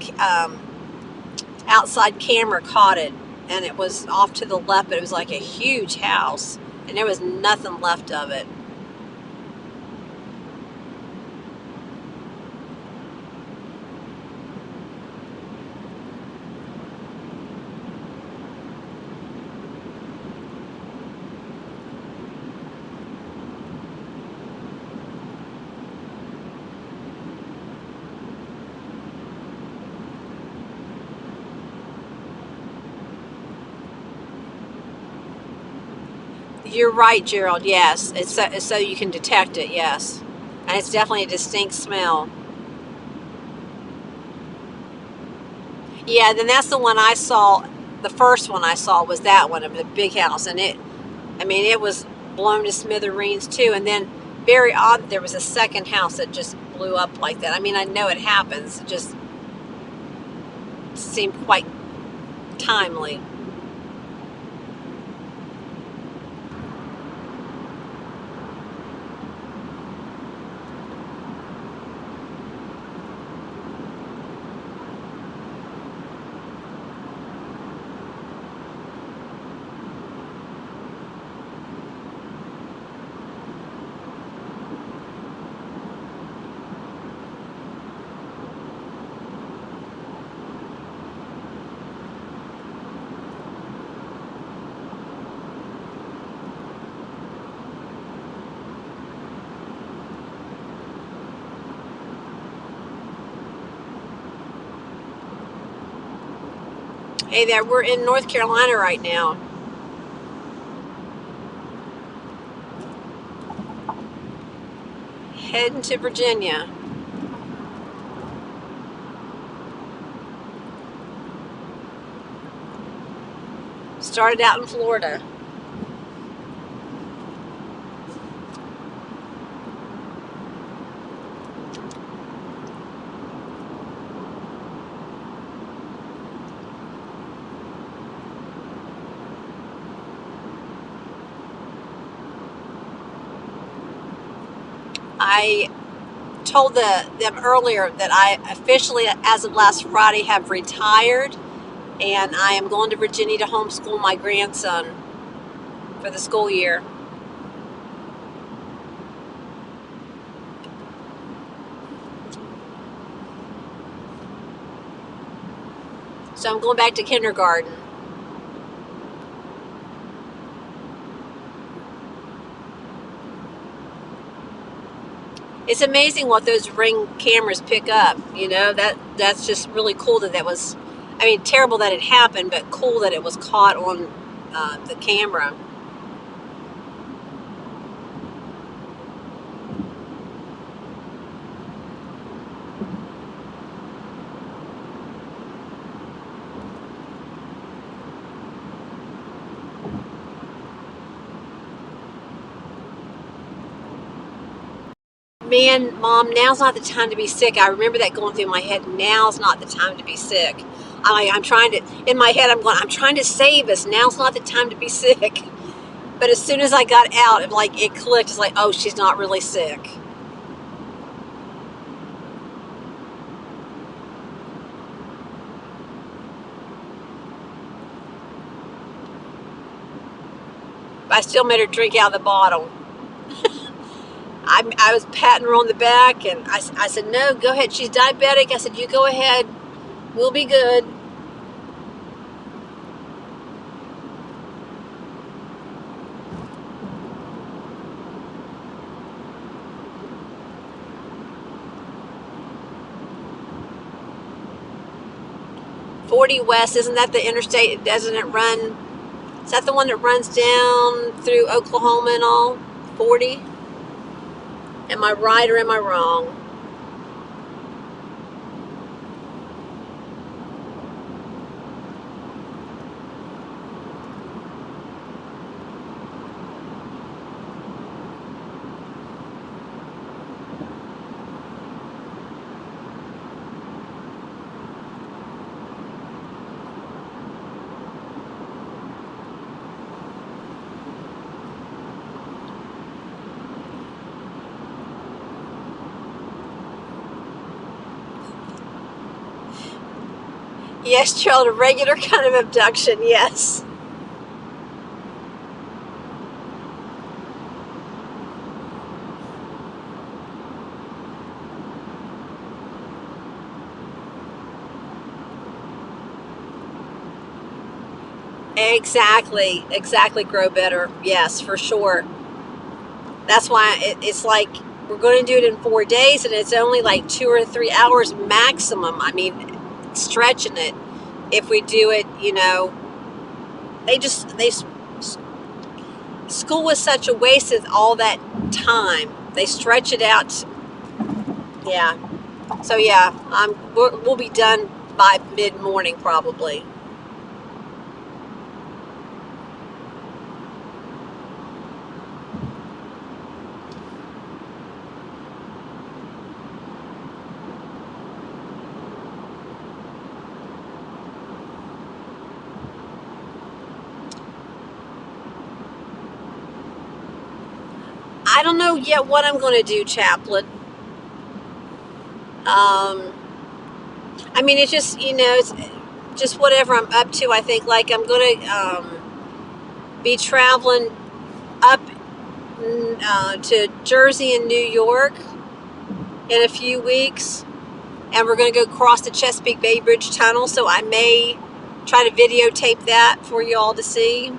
Speaker 1: outside camera caught it, and it was off to the left, but it was like a huge house, and there was nothing left of it. You're right, Gerald. Yes, it's so you can detect it. Yes, and it's definitely a distinct smell. Yeah, then that's the one I saw. The first one I saw was that one of the big house, and it was blown to smithereens too. And then very odd, there was a second house that just blew up like that. I mean, I know it happens. It just seemed quite timely. Hey there, we're in North Carolina right now. Heading to Virginia. Started out in Florida. I told them earlier that I officially, as of last Friday, have retired, and I am going to Virginia to homeschool my grandson for the school year. So I'm going back to kindergarten. It's amazing what those Ring cameras pick up. That's just really cool that was. I mean, terrible that it happened, but cool that it was caught on the camera. Man, Mom, now's not the time to be sick. I remember that going through my head. Now's not the time to be sick. I'm trying to, in my head, I'm trying to save us. Now's not the time to be sick. But as soon as I got out, it clicked. It's like, oh, she's not really sick. But I still made her drink out of the bottle. I was patting her on the back, and I said, no, go ahead. She's diabetic. I said, you go ahead. We'll be good. .40 West, isn't that the interstate? Doesn't it run? Is that the one that runs down through Oklahoma and all? 40? Am I right or am I wrong? Yes, child, a regular kind of abduction, yes. Exactly, grow better. Yes, for sure. That's why it's like we're going to do it in 4 days, and it's only like 2 or 3 hours maximum. I mean, stretching it. If we do it, they school was such a waste of all that time. They stretch it out. Yeah. So yeah, we'll be done by mid morning probably. I don't know yet what I'm going to do, Chaplain. I mean, it's just it's just whatever I'm up to. I think like I'm going to be traveling up to Jersey and New York in a few weeks, and we're going to go across the Chesapeake Bay Bridge Tunnel. So I may try to videotape that for you all to see.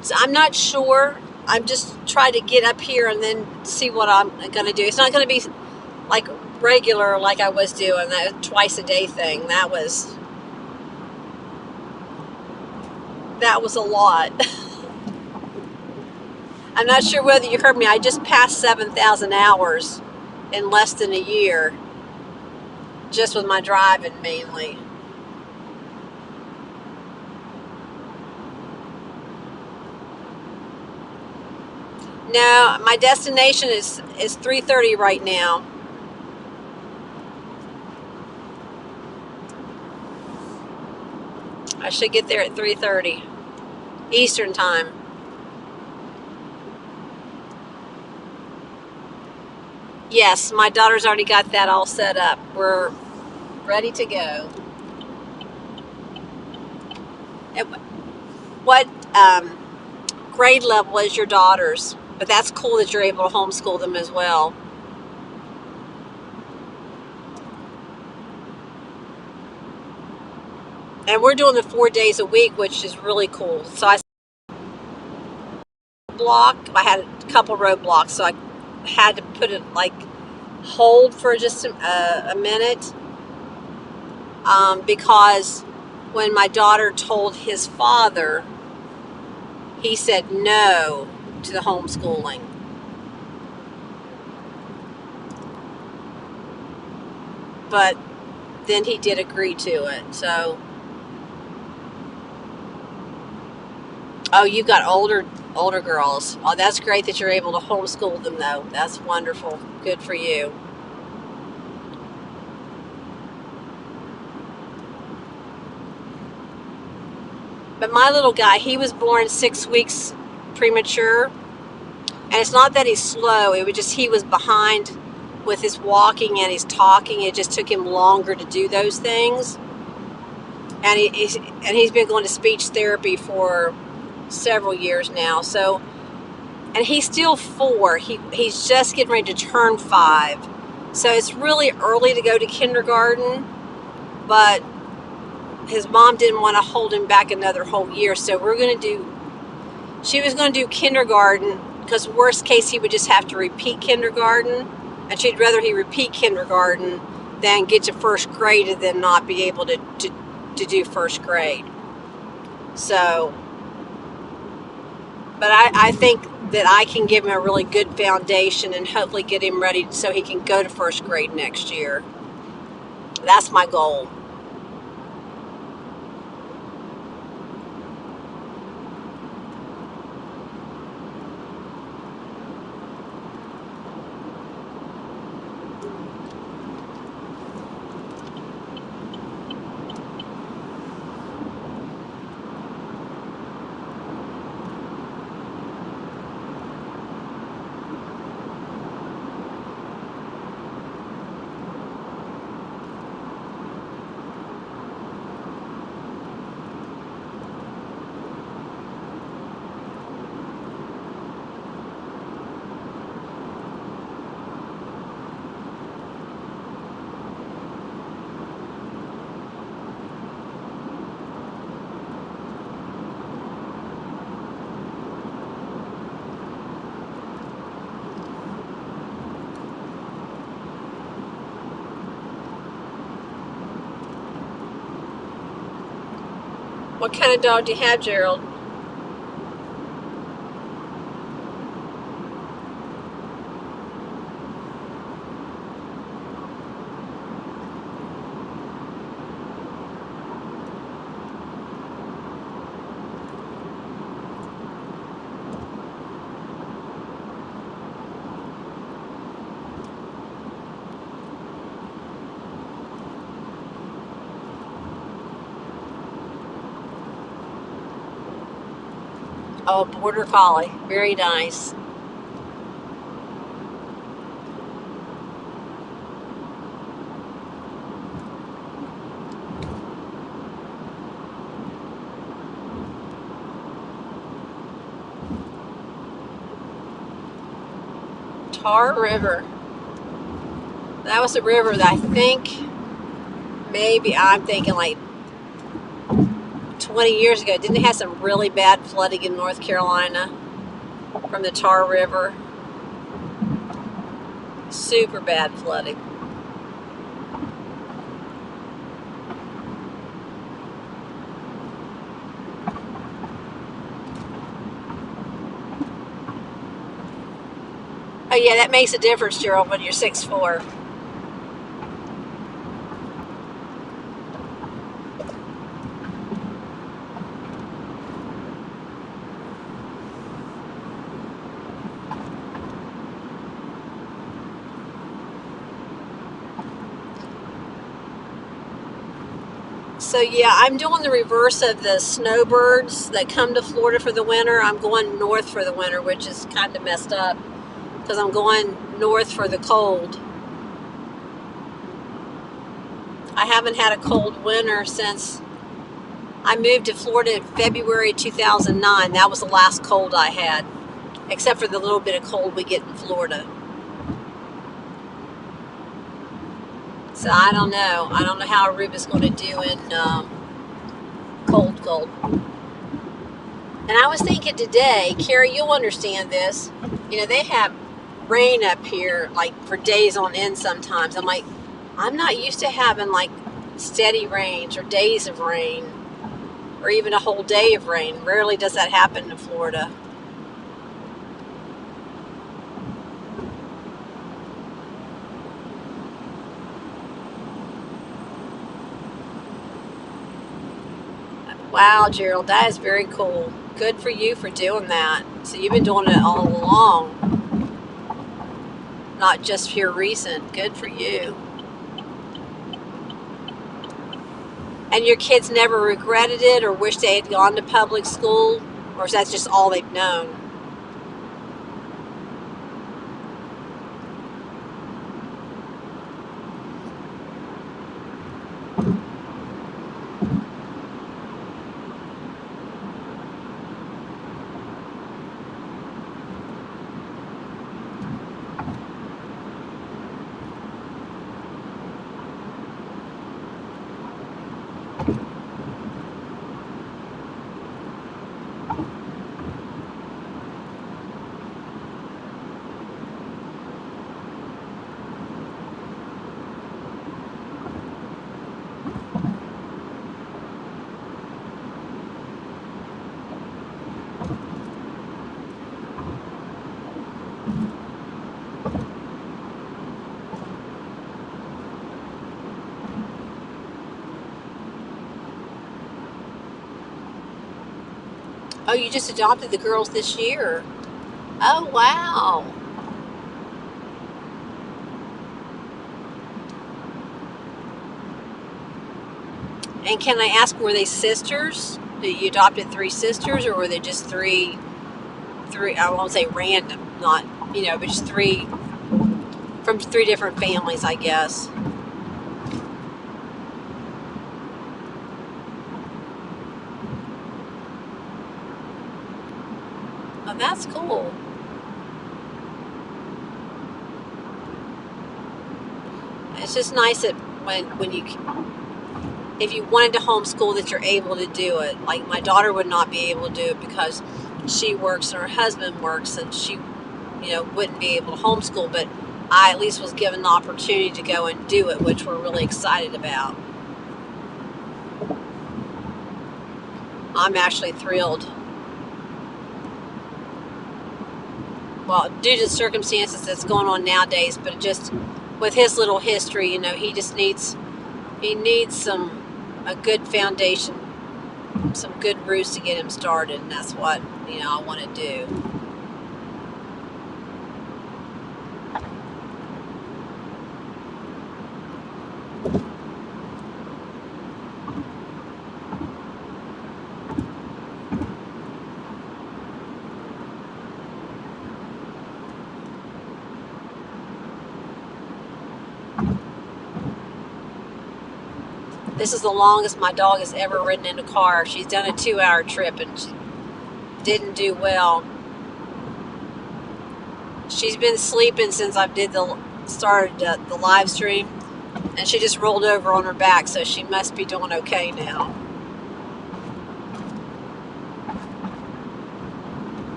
Speaker 1: So I'm not sure. I'm just trying to get up here and then see what I'm going to do. It's not going to be like regular like I was doing that twice a day thing. That was a lot. I'm not sure whether you heard me. I just passed 7,000 hours in less than a year, just with my driving mainly. No, my destination is 3:30 right now. I should get there at 3:30 Eastern time. Yes, my daughter's already got that all set up. We're ready to go. What grade level is your daughter's? But that's cool that you're able to homeschool them as well. And we're doing the 4 days a week, which is really cool. So I had a couple roadblocks, so I had to put it like hold for just a minute, because when my daughter told his father, he said no to the homeschooling. But then he did agree to it. So, oh, you got older girls. Oh, that's great that you're able to homeschool them, though. That's wonderful. Good for you. But my little guy, he was born 6 weeks premature. And it's not that he's slow. It was just he was behind with his walking and his talking. It just took him longer to do those things. And he's been going to speech therapy for several years now. So, and he's still 4. He's just getting ready to turn 5. So it's really early to go to kindergarten, but his mom didn't want to hold him back another whole year. So she was going to do kindergarten, because worst case he would just have to repeat kindergarten, and she'd rather he repeat kindergarten than get to first grade and then not be able to do first grade. So, but I think that I can give him a really good foundation and hopefully get him ready so he can go to first grade next year. That's my goal. What kind of dog do you have, Gerald? Oh, border collie. Very nice. Tar River. That was a river that I think maybe I'm thinking like 20 years ago. Didn't it have some really bad flooding in North Carolina from the Tar River? Super bad flooding. Oh yeah, that makes a difference, Gerald, when you're 6'4". So yeah, I'm doing the reverse of the snowbirds that come to Florida for the winter. I'm going north for the winter, which is kind of messed up because I'm going north for the cold. I haven't had a cold winter since I moved to Florida in February 2009. That was the last cold I had, except for the little bit of cold we get in Florida. So I don't know. I don't know how Aruba's going to do in cold. And I was thinking today, Carrie, you'll understand this. You know, they have rain up here like for days on end sometimes. I'm like, I'm not used to having like steady rains or days of rain or even a whole day of rain. Rarely does that happen in Florida. Wow, Gerald, that is very cool. Good for you for doing that. So you've been doing it all along, not just here recent. Good for you. And your kids never regretted it or wish they had gone to public school? Or is that just all they've known? Oh, you just adopted the girls this year. Oh, wow. And can I ask, were they sisters? You adopted 3 sisters, or were they just three, I won't say random, not, but just 3 from 3 different families, I guess. Oh, that's cool. It's just nice that when you, if you wanted to homeschool, that you're able to do it. Like my daughter would not be able to do it because she works and her husband works, and she, wouldn't be able to homeschool. But I at least was given the opportunity to go and do it, which we're really excited about. I'm actually thrilled. Well, due to the circumstances that's going on nowadays, but just with his little history, you know, he needs a good foundation, some good roots to get him started, and that's what, you know, I want to do. This is the longest my dog has ever ridden in a car. She's done a 2-hour trip and she didn't do well. She's been sleeping since I started the live stream, and she just rolled over on her back, so she must be doing okay now.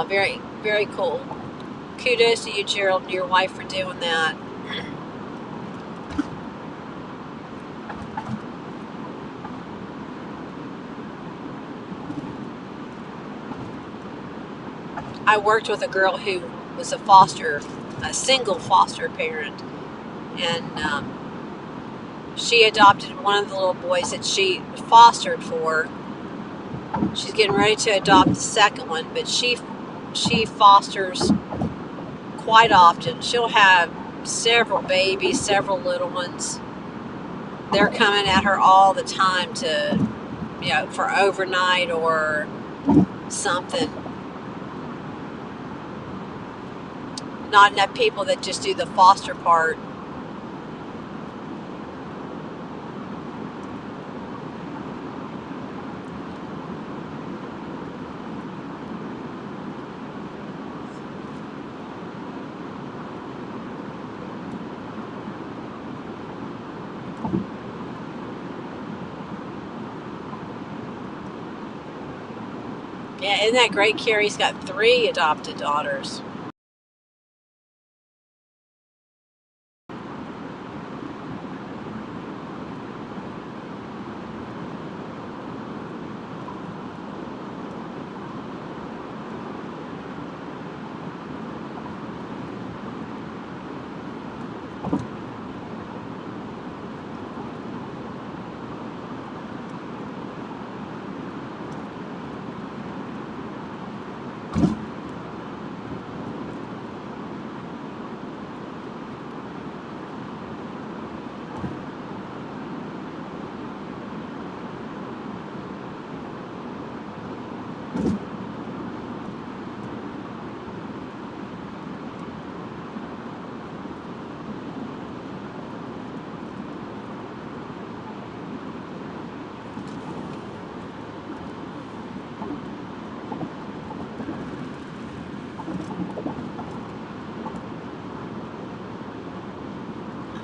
Speaker 1: Very, very cool. Kudos to you, Gerald, and your wife for doing that. I worked with a girl who was a single foster parent, and she adopted one of the little boys that she fostered for. She's getting ready to adopt the second one, but she fosters quite often. She'll have several babies, several little ones. They're coming at her all the time to, you know, for overnight or something. Not enough people that just do the foster part. Yeah, isn't that great? Carrie's got 3 adopted daughters.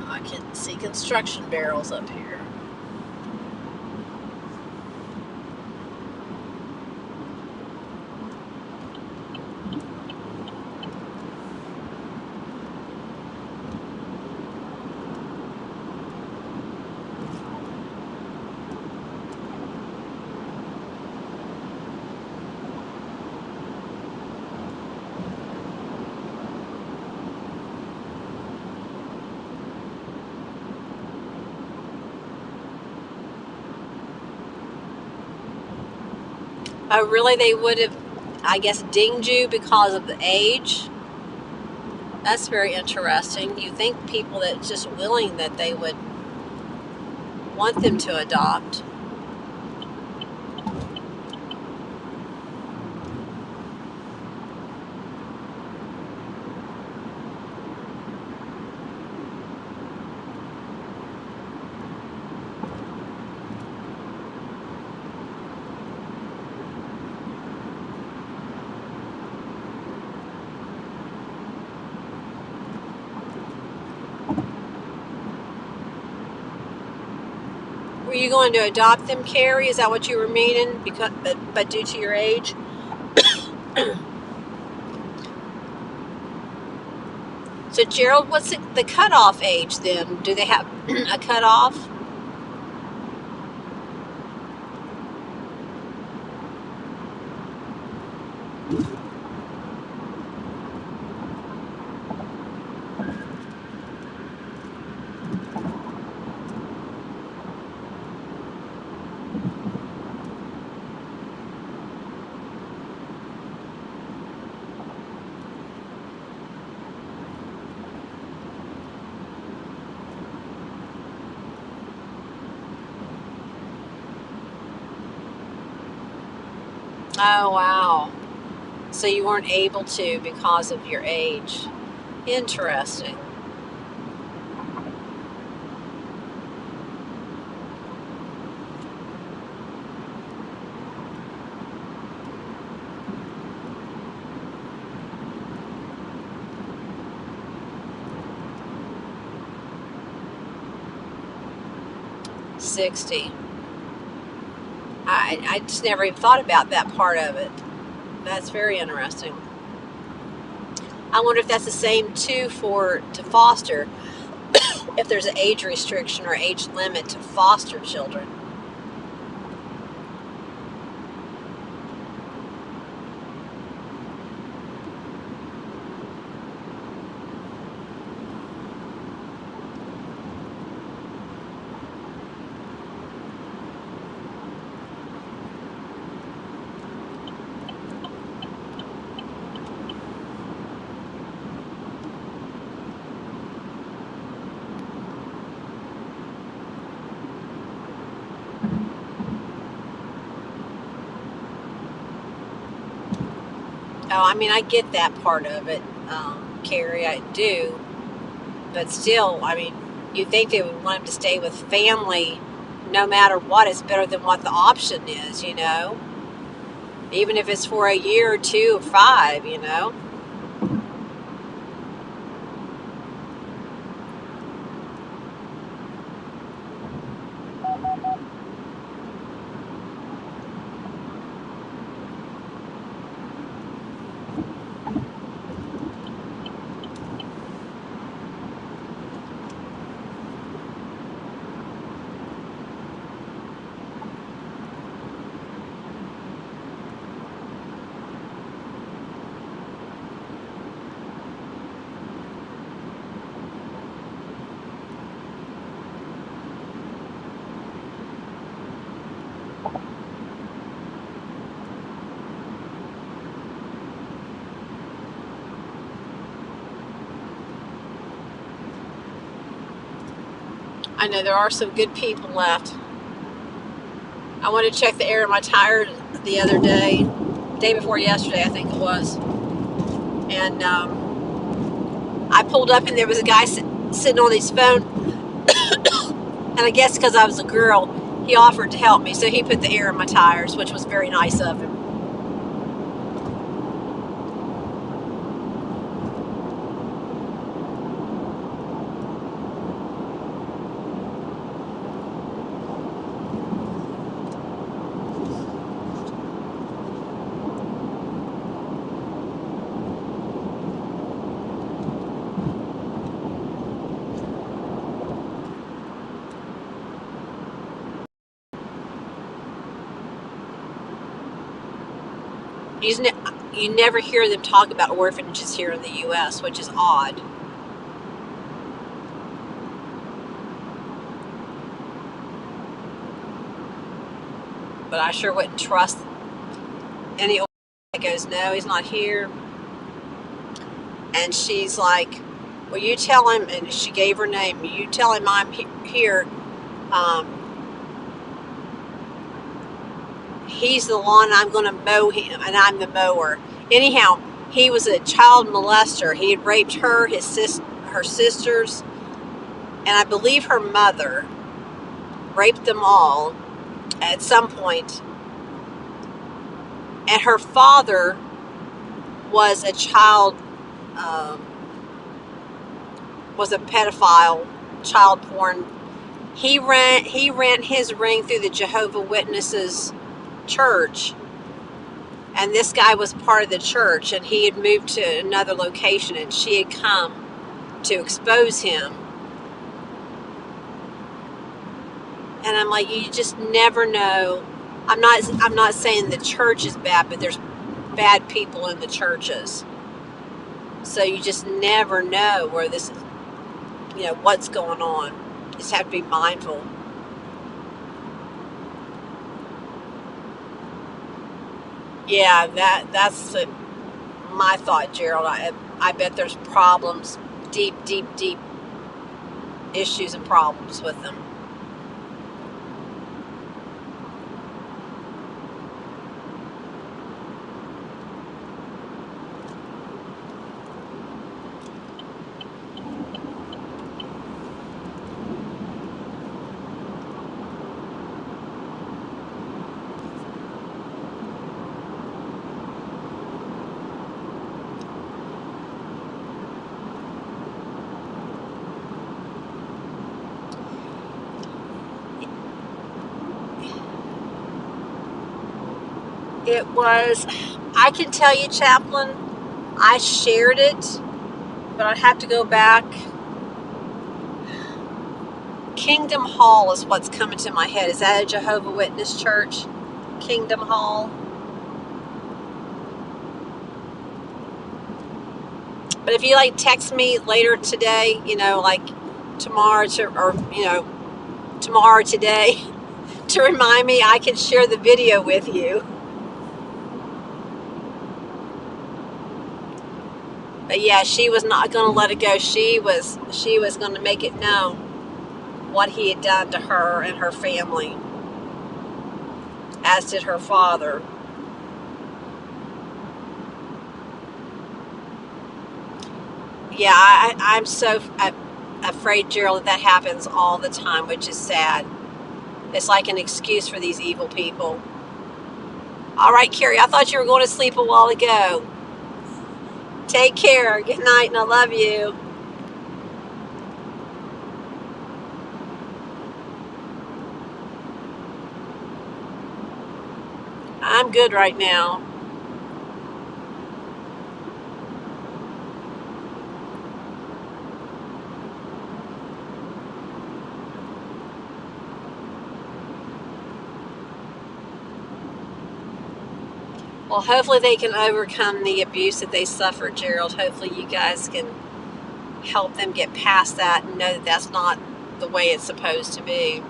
Speaker 1: I can see construction barrels up here. Oh, really? They would have, I guess, dinged you because of the age? That's very interesting. You think people that's just willing that they would want them to adopt. Were you going to adopt them, Carrie? Is that what you were meaning? Because, but due to your age? So, Gerald, what's the cutoff age then? Do they have a cutoff? Oh, wow. So you weren't able to because of your age. Interesting. $60. I just never even thought about that part of it. That's very interesting. I wonder if that's the same too to foster, if there's an age restriction or age limit to foster children. Oh, I mean, I get that part of it, Carrie, I do. But still, I mean, you think they would want him to stay with family no matter what. It's better than what the option is, you know? Even if it's for a year or 2 or 5, you know? I know there are some good people left. I wanted to check the air in my tire the other day, day before yesterday, I think it was. And I pulled up and there was a guy sitting on his phone. And I guess because I was a girl, he offered to help me. So he put the air in my tires, which was very nice of him. You never hear them talk about orphanages here in the U.S., which is odd. But I sure wouldn't trust any orphanage that goes, no, he's not here. And she's like, well, you tell him, and she gave her name, you tell him I'm here. He's the one, I'm going to mow him, and I'm the mower. Anyhow, he was a child molester. He had raped her, her sisters, and I believe her mother. Raped them all at some point. And her father was a was a pedophile, child porn He ran his ring through the Jehovah Witnesses church, and this guy was part of the church, and he had moved to another location, and she had come to expose him. And I'm like, you just never know. I'm not saying the church is bad, but there's bad people in the churches. So you just never know where this is, what's going on. You just have to be mindful. Yeah, that's my thought, Gerald. I bet there's problems, deep issues and problems with them. It was, I can tell you, Chaplain, I shared it, but I'd have to go back. Kingdom Hall is what's coming to my head. Is that a Jehovah Witness church? Kingdom Hall? But if you text me later today, tomorrow tomorrow today to remind me, I can share the video with you. But yeah, she was not going to let it go. She was going to make it known what he had done to her and her family, as did her father. Yeah, I'm so afraid, Gerald, that happens all the time, which is sad. It's like an excuse for these evil people. All right, Carrie, I thought you were going to sleep a while ago. Take care. Good night, and I love you. I'm good right now. Well, hopefully they can overcome the abuse that they suffered, Gerald. Hopefully you guys can help them get past that and know that that's not the way it's supposed to be.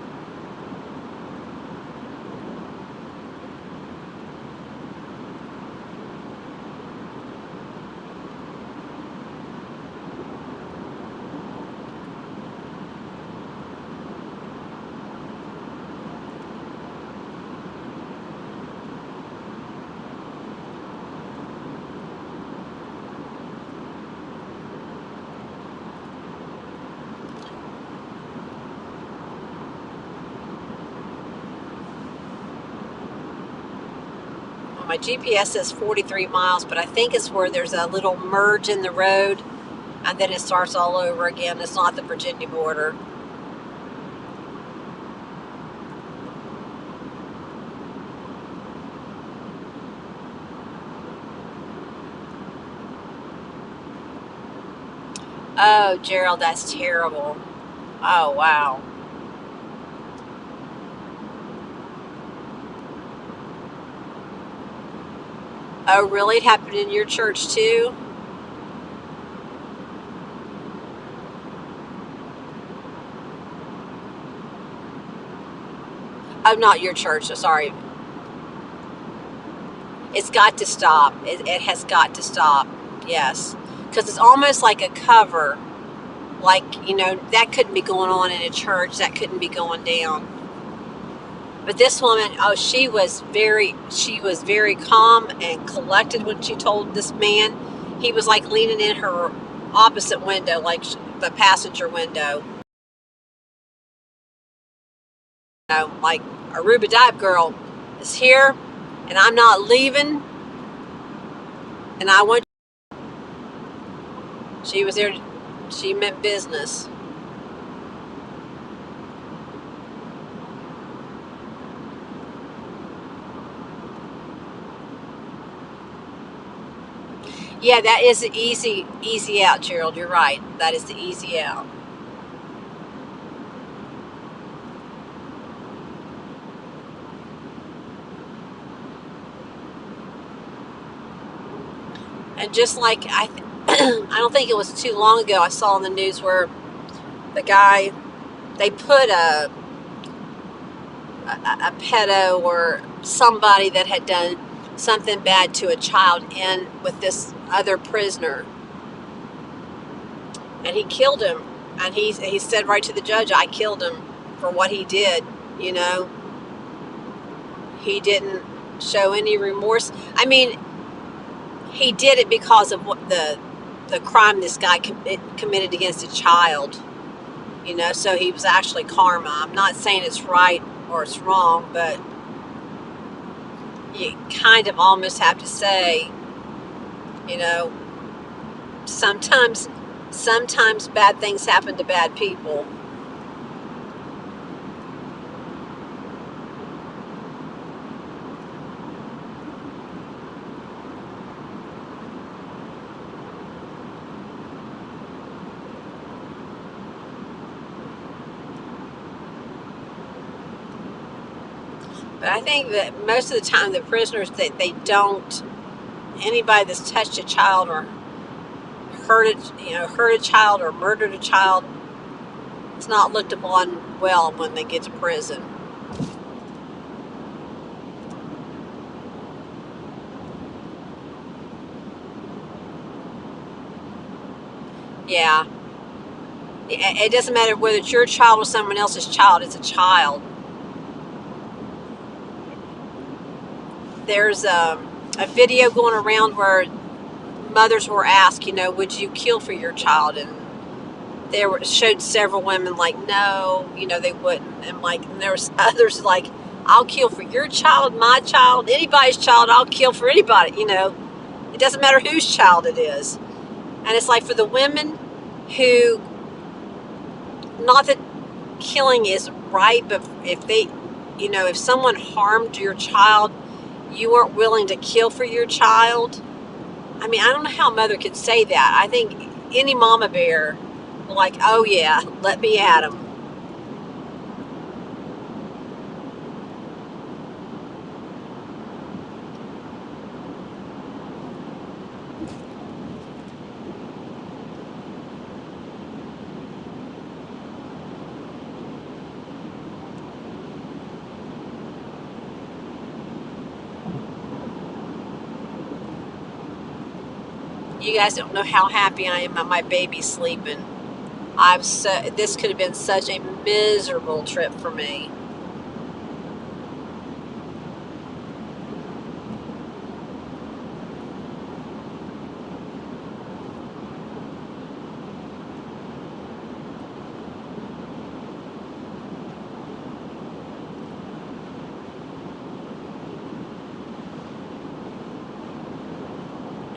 Speaker 1: My GPS says 43 miles, but I think it's where there's a little merge in the road, and then it starts all over again. It's not the Virginia border. Oh, Gerald, that's terrible. Oh, wow. Oh, really? It happened in your church too? Oh, not your church. Sorry. It's got to stop. It has got to stop. Yes. Because it's almost like a cover. That couldn't be going on in a church. That couldn't be going down. But this woman, oh, she was very calm and collected when she told this man. He was leaning in her opposite window, the passenger window. Arubadivegirl is here, and I'm not leaving. And I want. She was there. She meant business. Yeah, that is the easy out, Gerald. You're right. That is the easy out. And just like I don't think it was too long ago, I saw in the news where the guy, they put a pedo or somebody that had done something bad to a child in with this other prisoner, and he killed him. And he said right to the judge, I killed him for what he did. You know, he didn't show any remorse. I mean, he did it because of what the crime this guy committed against a child. You know, so he was actually karma. I'm not saying it's right or it's wrong, but you kind of almost have to say, you know, sometimes bad things happen to bad people. But I think that most of the time the prisoners, they don't, anybody that's touched a child or hurt a child or murdered a child, it's not looked upon well when they get to prison. Yeah. It doesn't matter whether it's your child or someone else's child, it's a child. There's a video going around where mothers were asked, you know, would you kill for your child? And showed several women like, no, you know, they wouldn't. And there was others like, I'll kill for your child, my child, anybody's child. I'll kill for anybody. You know, it doesn't matter whose child it is. And it's like for the women who, not that killing is right, but if they, you know, if someone harmed your child, you weren't willing to kill for your child. I mean, I don't know how a mother could say that. I think any mama bear, like, oh yeah, let me at him. You guys don't know how happy I am at my baby sleeping. This could have been such a miserable trip for me.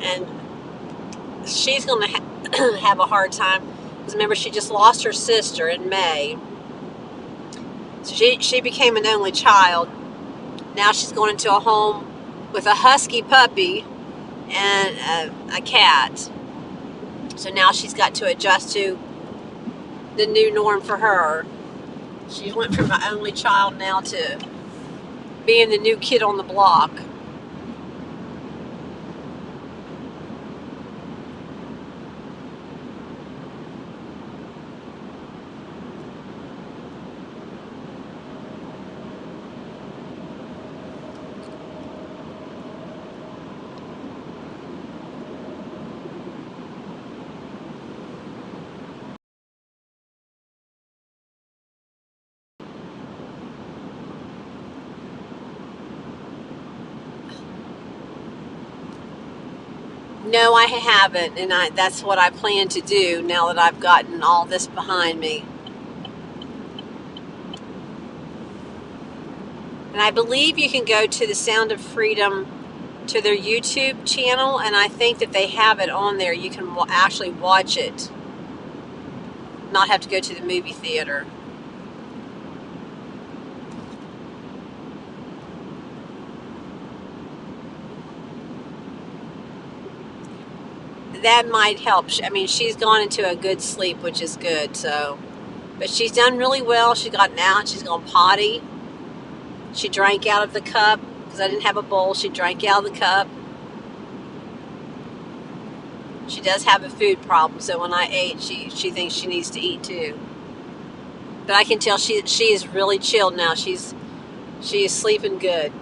Speaker 1: And she's going to have a hard time because remember, she just lost her sister in May. So she became an only child. Now she's going into a home with a husky puppy and a cat. So now she's got to adjust to the new norm for her. She went from an only child now to being the new kid on the block. No, I haven't, and that's what I plan to do now that I've gotten all this behind me. And I believe you can go to the Sound of Freedom, to their YouTube channel, and I think that they have it on there. You can actually watch it, not have to go to the movie theater. that might help. I mean, she's gone into a good sleep, which is good. So, but she's done really well. She's gotten out. She's gone potty. She drank out of the cup because I didn't have a bowl. She drank out of the cup. She does have a food problem, so when I ate, she thinks she needs to eat too. But I can tell she is really chilled now. She is sleeping good.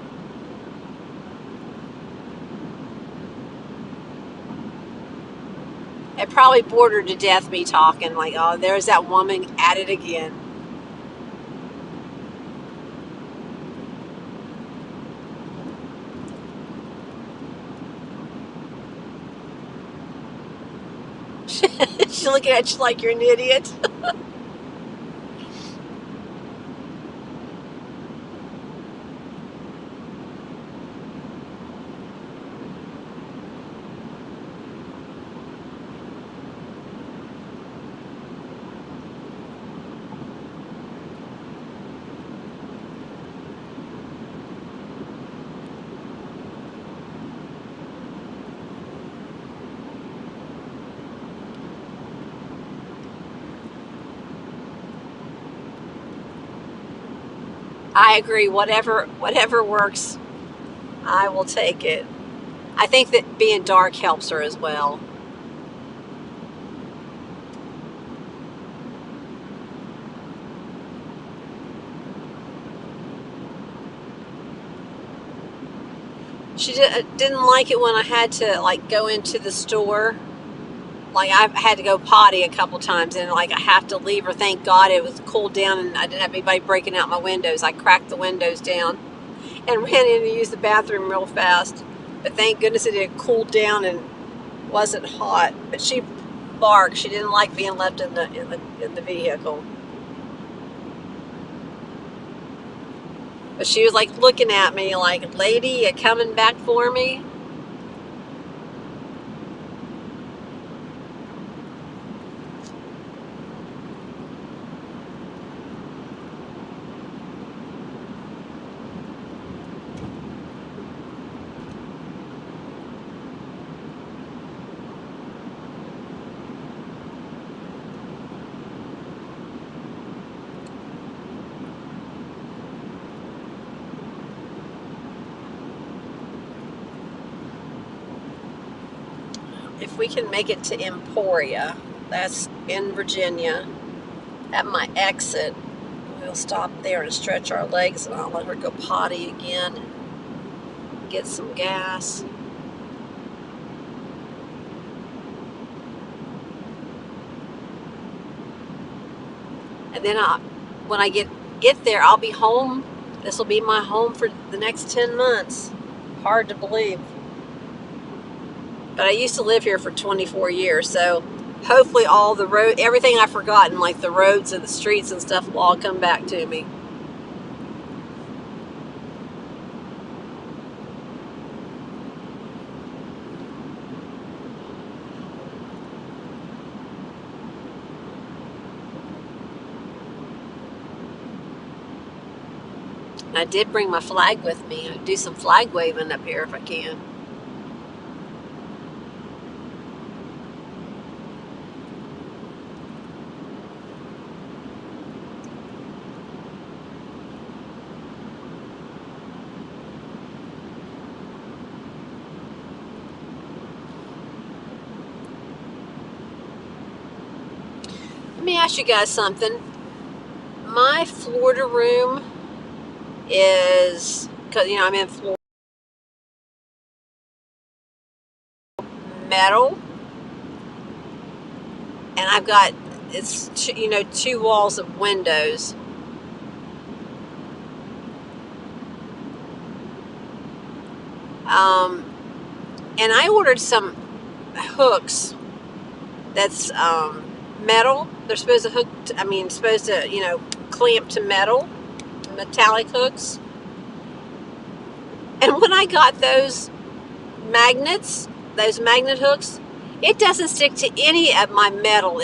Speaker 1: It probably bored her to death me talking, like, oh, there's that woman at it again. She's looking at you like you're an idiot. I agree. Whatever works, I will take it. I think that being dark helps her as well. She didn't like it when I had to like go into the store. Like I had to go potty a couple times, and like I have to leave her. Thank God it was cooled down, and I didn't have anybody breaking out my windows. I cracked the windows down and ran in to use the bathroom real fast. But thank goodness it had cooled down and wasn't hot. But she barked. She didn't like being left in the vehicle. But she was like looking at me like, lady, you coming back for me? If we can make it to Emporia, that's in Virginia, at my exit, we'll stop there and stretch our legs, and I'll let her go potty again and get some gas. And then when I get there, I'll be home. This will be my home for the next 10 months. Hard to believe. But I used to live here for 24 years, so hopefully all the everything I've forgotten, like the roads and the streets and stuff, will all come back to me. And I did bring my flag with me. I'll do some flag waving up here if I can. Let me ask you guys something. My Florida room is, because I'm in Florida, metal, and I've got it's two walls of windows. And I ordered some hooks that's metal. They're supposed to clamp to metal, metallic hooks. And when I got those magnets, those magnet hooks, it doesn't stick to any of my metal.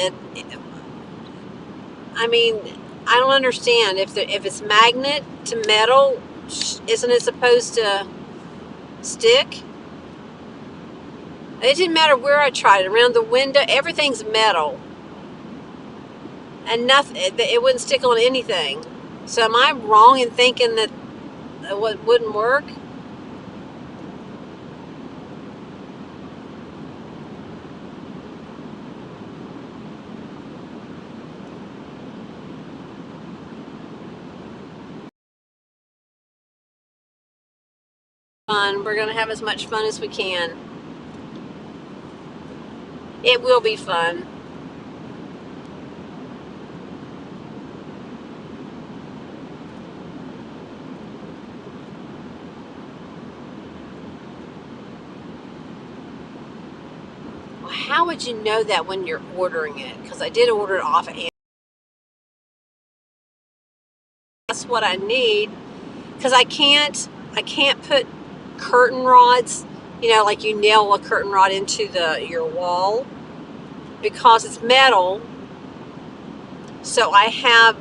Speaker 1: I don't understand. If it's magnet to metal, isn't it supposed to stick? It didn't matter where I tried. Around the window, everything's metal. And nothing, it wouldn't stick on anything. So am I wrong in thinking that it wouldn't work? Fun. We're going to have as much fun as we can. It will be fun. Well, how would you know that when you're ordering it? Because I did order it off Amazon. That's what I need. Because I can't put curtain rods, like you nail a curtain rod into your wall, because it's metal. So I have,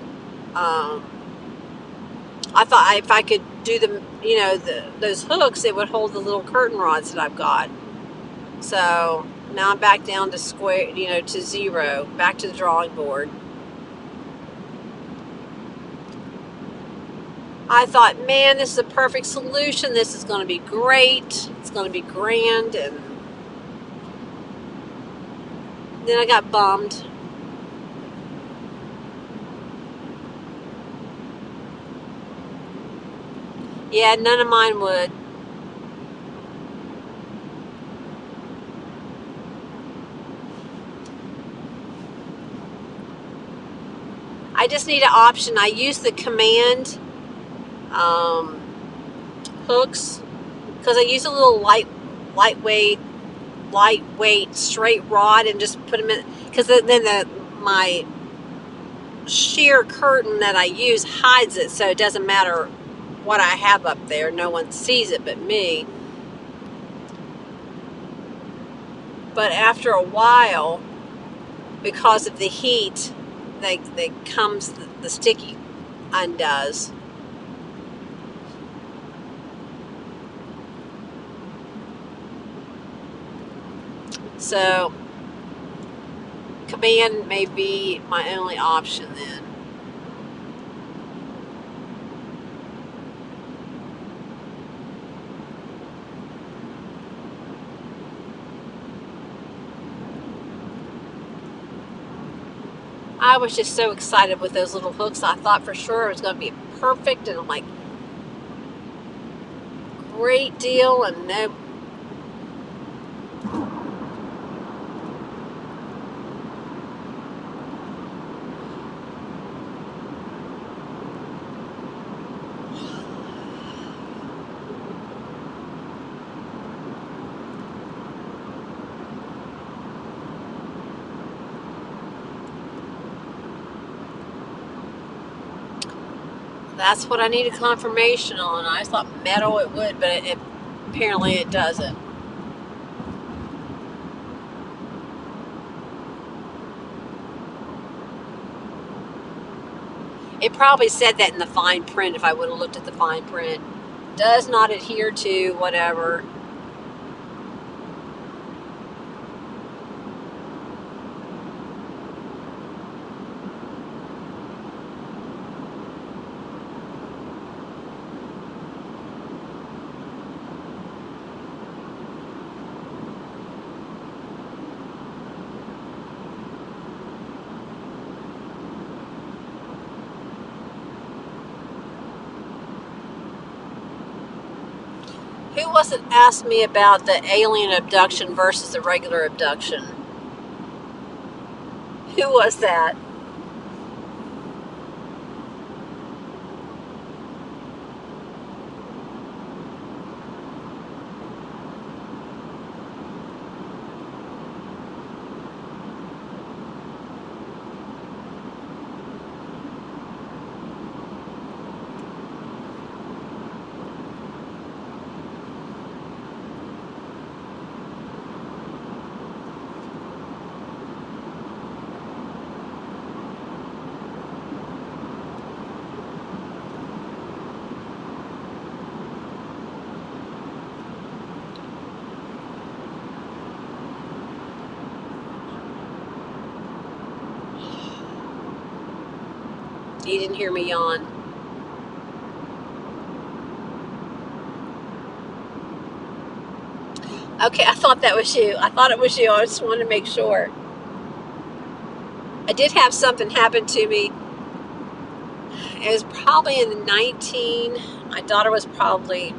Speaker 1: I thought if I could do those hooks, it would hold the little curtain rods that I've got. So now I'm back down to square, to zero, back to the drawing board. I thought, man, this is a perfect solution. This is going to be great. It's going to be grand. And then I got bummed. Yeah, none of mine would. I just need an option. I use the command hooks because I use a little lightweight straight rod and just put them in, because then my sheer curtain that I use hides it, so it doesn't matter what I have up there. No one sees it but me. But after a while, because of the heat, the sticky undoes. So command may be my only option then. I was just so excited with those little hooks. I thought for sure it was going to be perfect, and I'm like, great deal, and no. That's what I needed confirmation on. I thought metal it would, but apparently it doesn't. It probably said that in the fine print if I would have looked at the fine print. Does not adhere to whatever. Who was it asked me about the alien abduction versus the regular abduction? Who was that? He didn't hear me yawn. Okay, I thought that was you. I thought it was you. I just wanted to make sure. I did have something happen to me. It was probably in the my daughter was probably,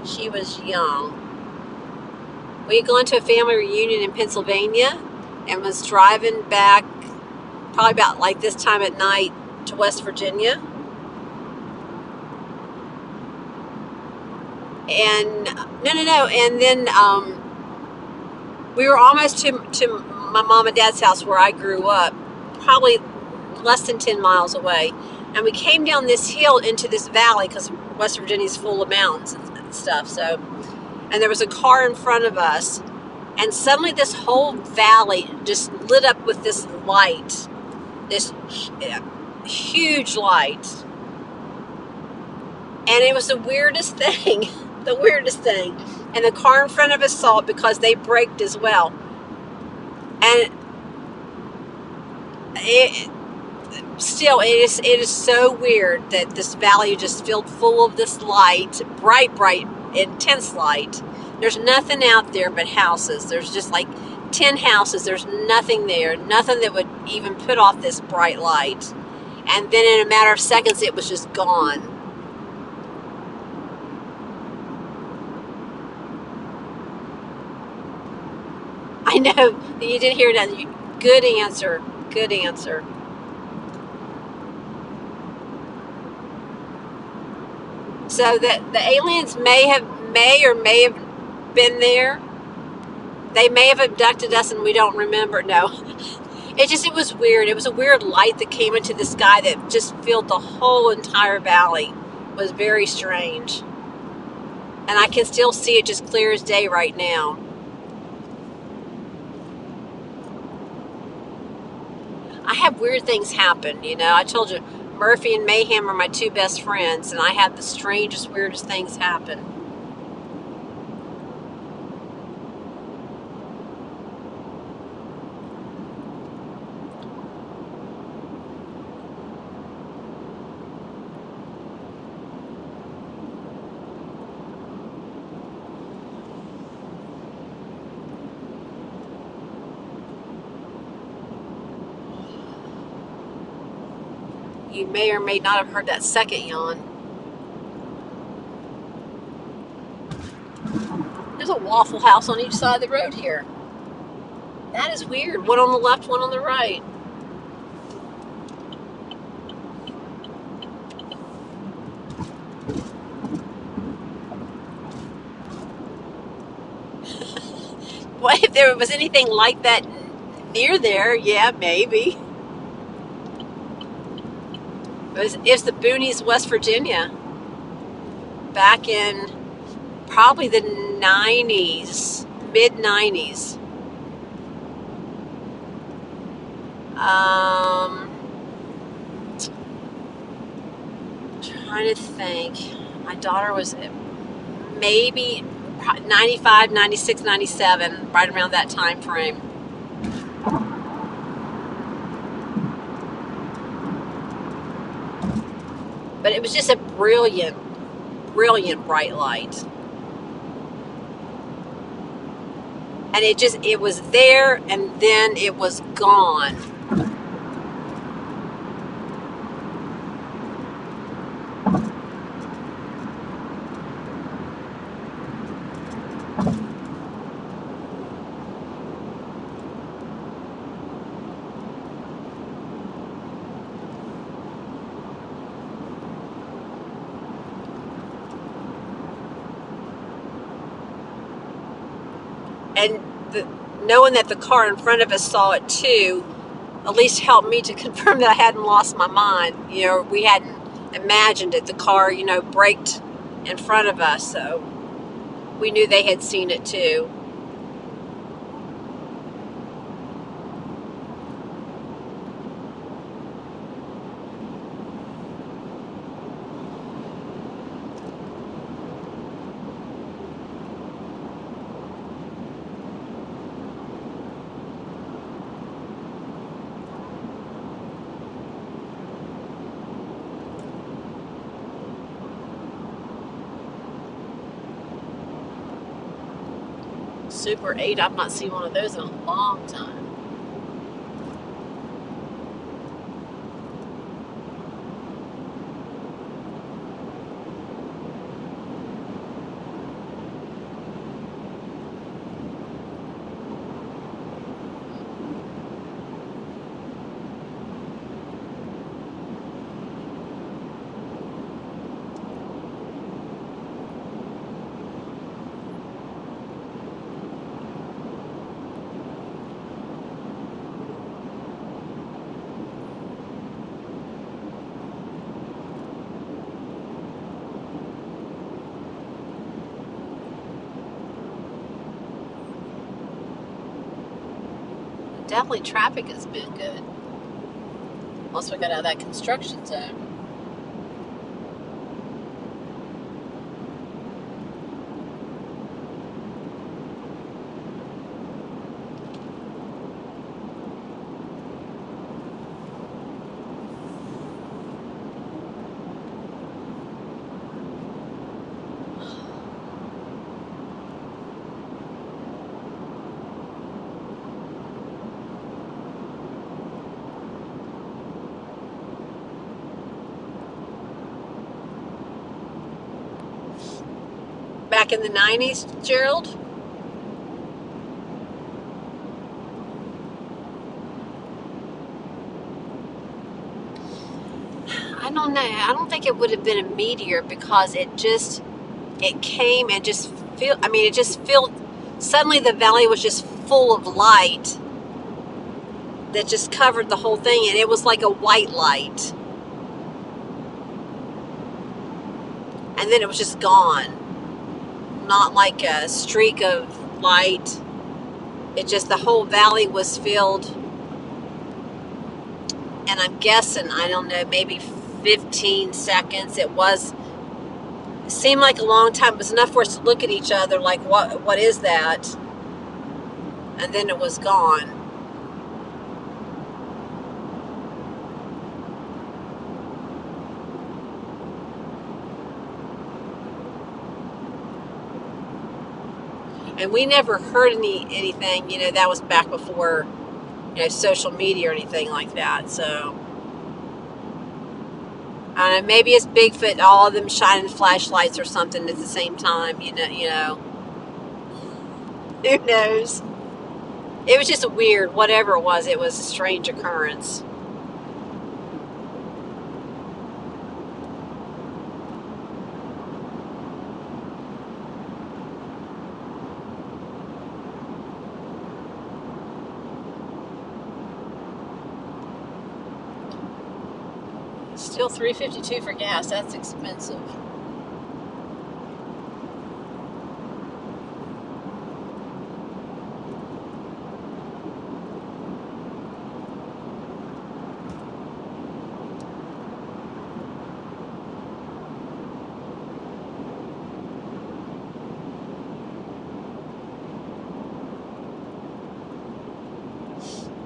Speaker 1: she was young. We had gone to a family reunion in Pennsylvania and was driving back probably about like this time at night to West Virginia. And no. And then we were almost to my mom and dad's house where I grew up, probably less than 10 miles away. And we came down this hill into this valley because West Virginia's full of mountains and stuff. So, and there was a car in front of us. And suddenly this whole valley just lit up with this light, this huge light. And it was the weirdest thing, the weirdest thing. And the car in front of us saw it because they braked as well. And it is so weird that this valley just filled full of this light, bright, intense light. There's nothing out there but houses. There's just like 10 houses. There's nothing there, nothing that would even put off this bright light. And then in a matter of seconds, it was just gone. I know, you didn't hear that. Good answer. Good answer. So that the aliens may or may have been there. They may have abducted us and we don't remember. No. It was weird. It was a weird light that came into the sky that just filled the whole entire valley. It was very strange. And I can still see it just clear as day right now. I have weird things happen, you know. I told you, Murphy and Mayhem are my two best friends, and I have the strangest, weirdest things happen. You may or may not have heard that second yawn. There's a Waffle House on each side of the road here. That is weird. One on the left, one on the right. What if there was anything like that near there? Yeah, maybe. It's the boonies, West Virginia. Back in probably the 90s, mid-90s. Trying to think. My daughter was maybe 95, 96, 97, right around that time frame. But it was just a brilliant bright light. And it was there and then it was gone. And knowing that the car in front of us saw it too, at least helped me to confirm that I hadn't lost my mind. You know, we hadn't imagined it. The car, you know, braked in front of us, so we knew they had seen it too. Super 8. I've not seen one of those in a long time. Definitely traffic has been good. Once we got out of that construction zone. Back in the 90s, Gerald? I don't know. I don't think it would have been a meteor because it came and just it just filled, suddenly the valley was just full of light that just covered the whole thing, and it was like a white light. And then it was just gone. Not like a streak of light. It just, the whole valley was filled. And I'm guessing, I don't know, maybe 15 seconds. It seemed like a long time. It was enough for us to look at each other like, what is that? And then it was gone. And we never heard anything, that was back before, social media or anything like that. So, I don't know, maybe it's Bigfoot, all of them shining flashlights or something at the same time, Who knows? It was just weird, whatever it was a strange occurrence. Still $3.52 for gas. That's expensive.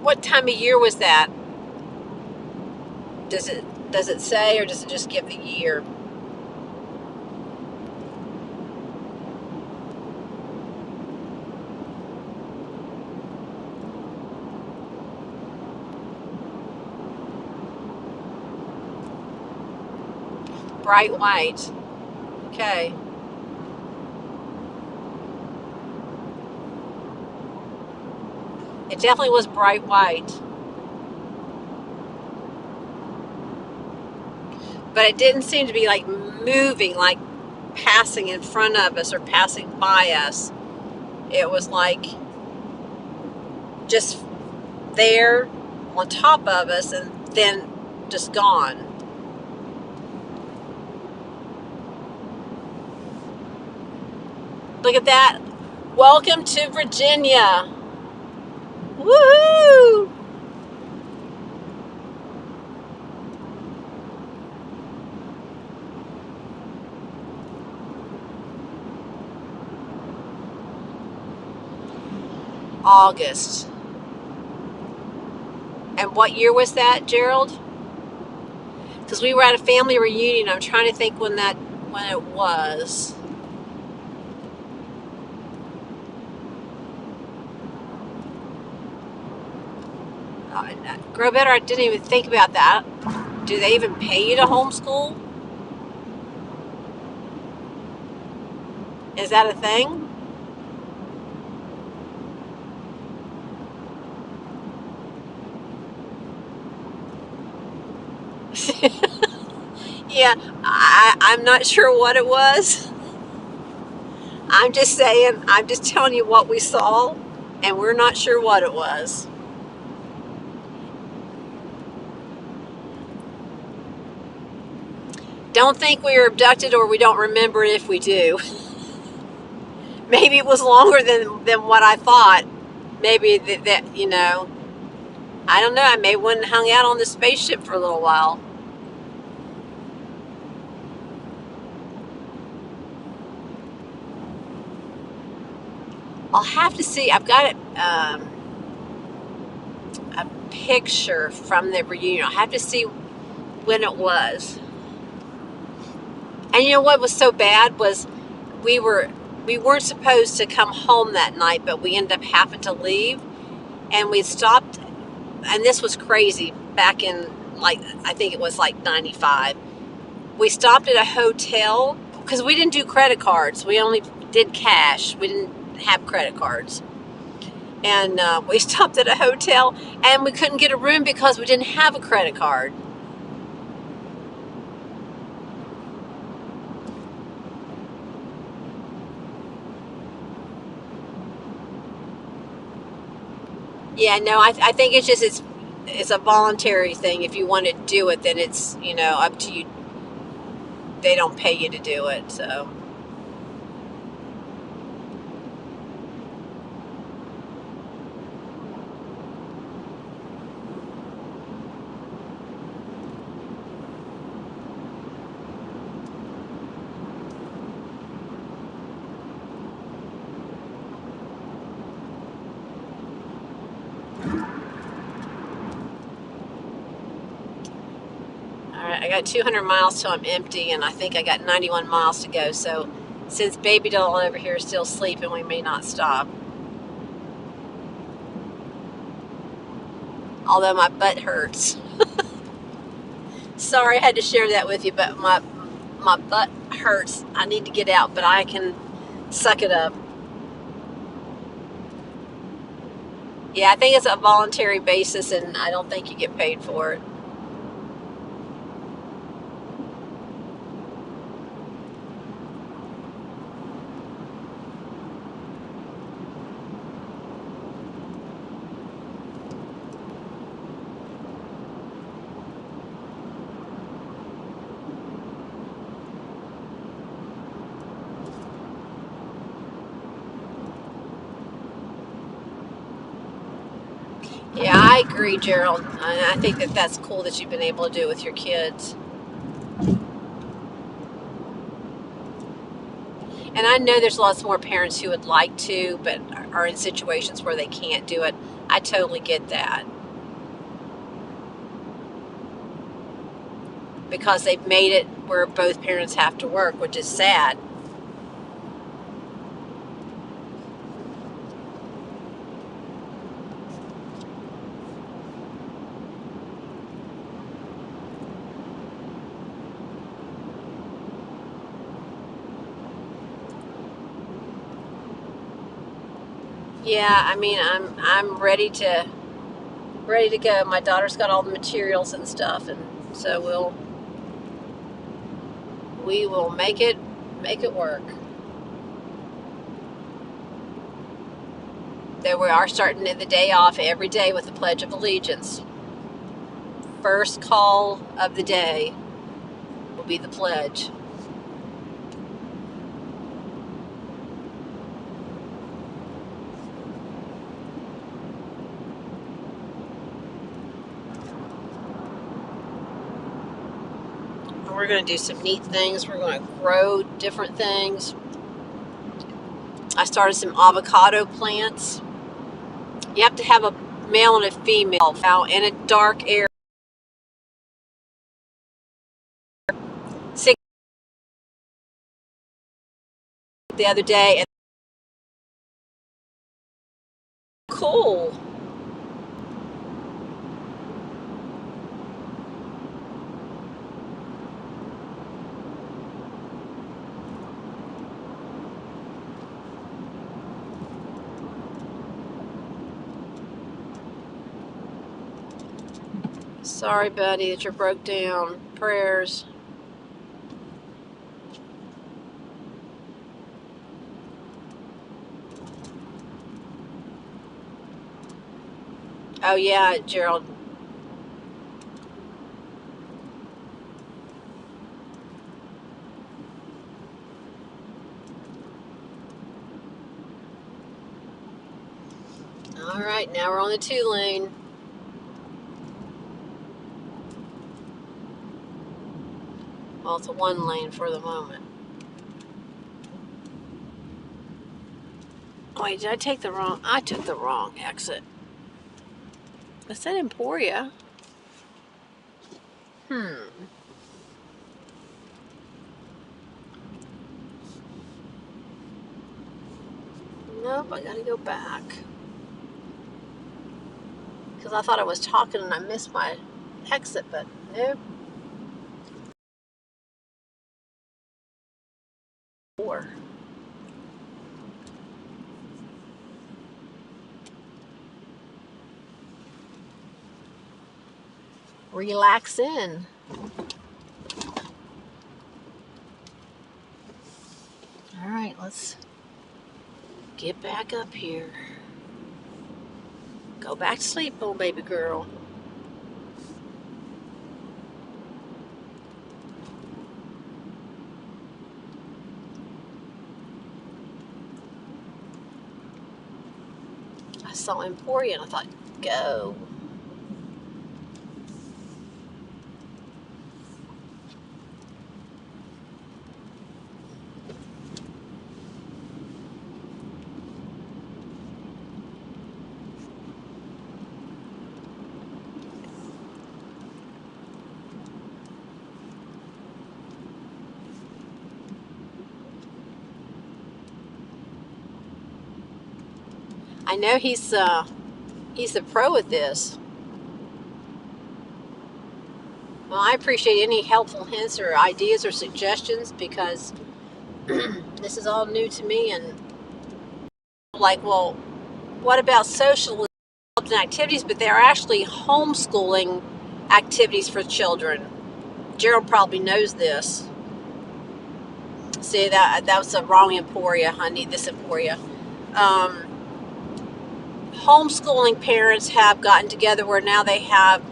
Speaker 1: What time of year was that? Does it say, or does it just give the year? Bright white. Okay. It definitely was bright white. But it didn't seem to be like moving, like passing in front of us or passing by us. It was like just there on top of us and then just gone. Look at that. Welcome to Virginia. Woohoo! August. And what year was that, Gerald? Because we were at a family reunion. I'm trying to think when it was. Grow Better, I didn't even think about that. Do they even pay you to homeschool? Is that a thing? Yeah, I'm not sure what it was. I'm just saying, I'm just telling you what we saw, and we're not sure what it was. Don't think we were abducted or we don't remember it if we do. Maybe it was longer than what I thought. Maybe that, I don't know. I may went and hung out on the spaceship for a little while. I'll have to see. I've got a picture from the reunion. I'll have to see when it was. And you know what was so bad was we were we weren't supposed to come home that night, but we ended up having to leave, and we stopped. And this was crazy back in, like, I think it was like 95. We stopped at a hotel because we didn't do credit cards. We only did cash. We didn't have credit cards. And we stopped at a hotel and we couldn't get a room because we didn't have a credit card. Yeah, no, I think it's just it's a voluntary thing. If you want to do it, then it's up to you. They don't pay you to do it, so. All right, I got 200 miles till I'm empty, and I think I got 91 miles to go. So, since baby doll over here is still sleeping, we may not stop. Although my butt hurts. Sorry, I had to share that with you, but my butt hurts. I need to get out, but I can suck it up. Yeah, I think it's a voluntary basis, and I don't think you get paid for it. Yeah, I agree, Gerald. I think that that's cool that you've been able to do it with your kids. And I know there's lots more parents who would like to, but are in situations where they can't do it. I totally get that. Because they've made it where both parents have to work, which is sad. Yeah, I mean, I'm ready to go. My daughter's got all the materials and stuff, and so we will make it work. There we are, starting the day off every day with the Pledge of Allegiance. First call of the day will be the pledge. And we're going to do some neat things. We're going to grow different things. I started some avocado plants. You have to have a male and a female out in a dark area. Sick the other day, and cool. Sorry, buddy, that you're broke down. Prayers. Oh, yeah, Gerald. All right, now we're on the 2-lane. Well, it's a 1-lane for the moment. Wait, did I take the wrong? I took the wrong exit. Is that Emporia? Nope, I gotta go back. Because I thought I was talking and I missed my exit, but nope. Relax in. All right, let's get back up here. Go back to sleep, little baby girl. I saw Emporia and I thought, go. I know he's a pro at this. Well, I appreciate any helpful hints or ideas or suggestions because this is all new to me. And like, well, what about social and activities? But they're actually homeschooling activities for children. Gerald probably knows this. See, that was the wrong Emporia. I need this Emporia. Homeschooling parents have gotten together where now they have,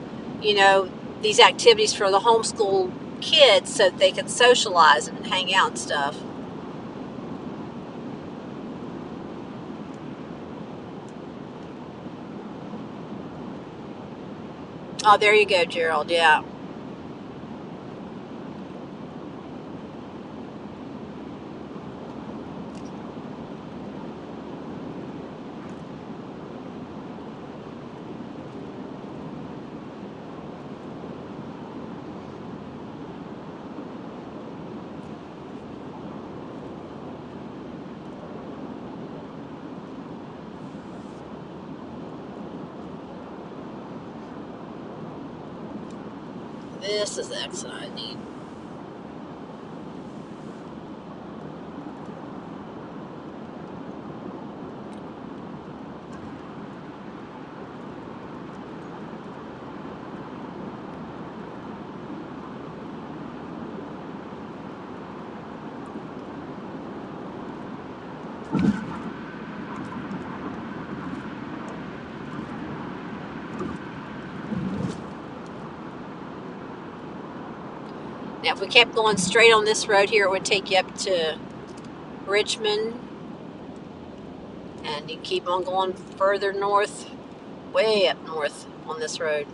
Speaker 1: these activities for the homeschool kids so that they can socialize and hang out and stuff. Oh, there you go, Gerald. Yeah. This is the exit I need. Now, if we kept going straight on this road here, it would take you up to Richmond. And you keep on going further north, way up north on this road.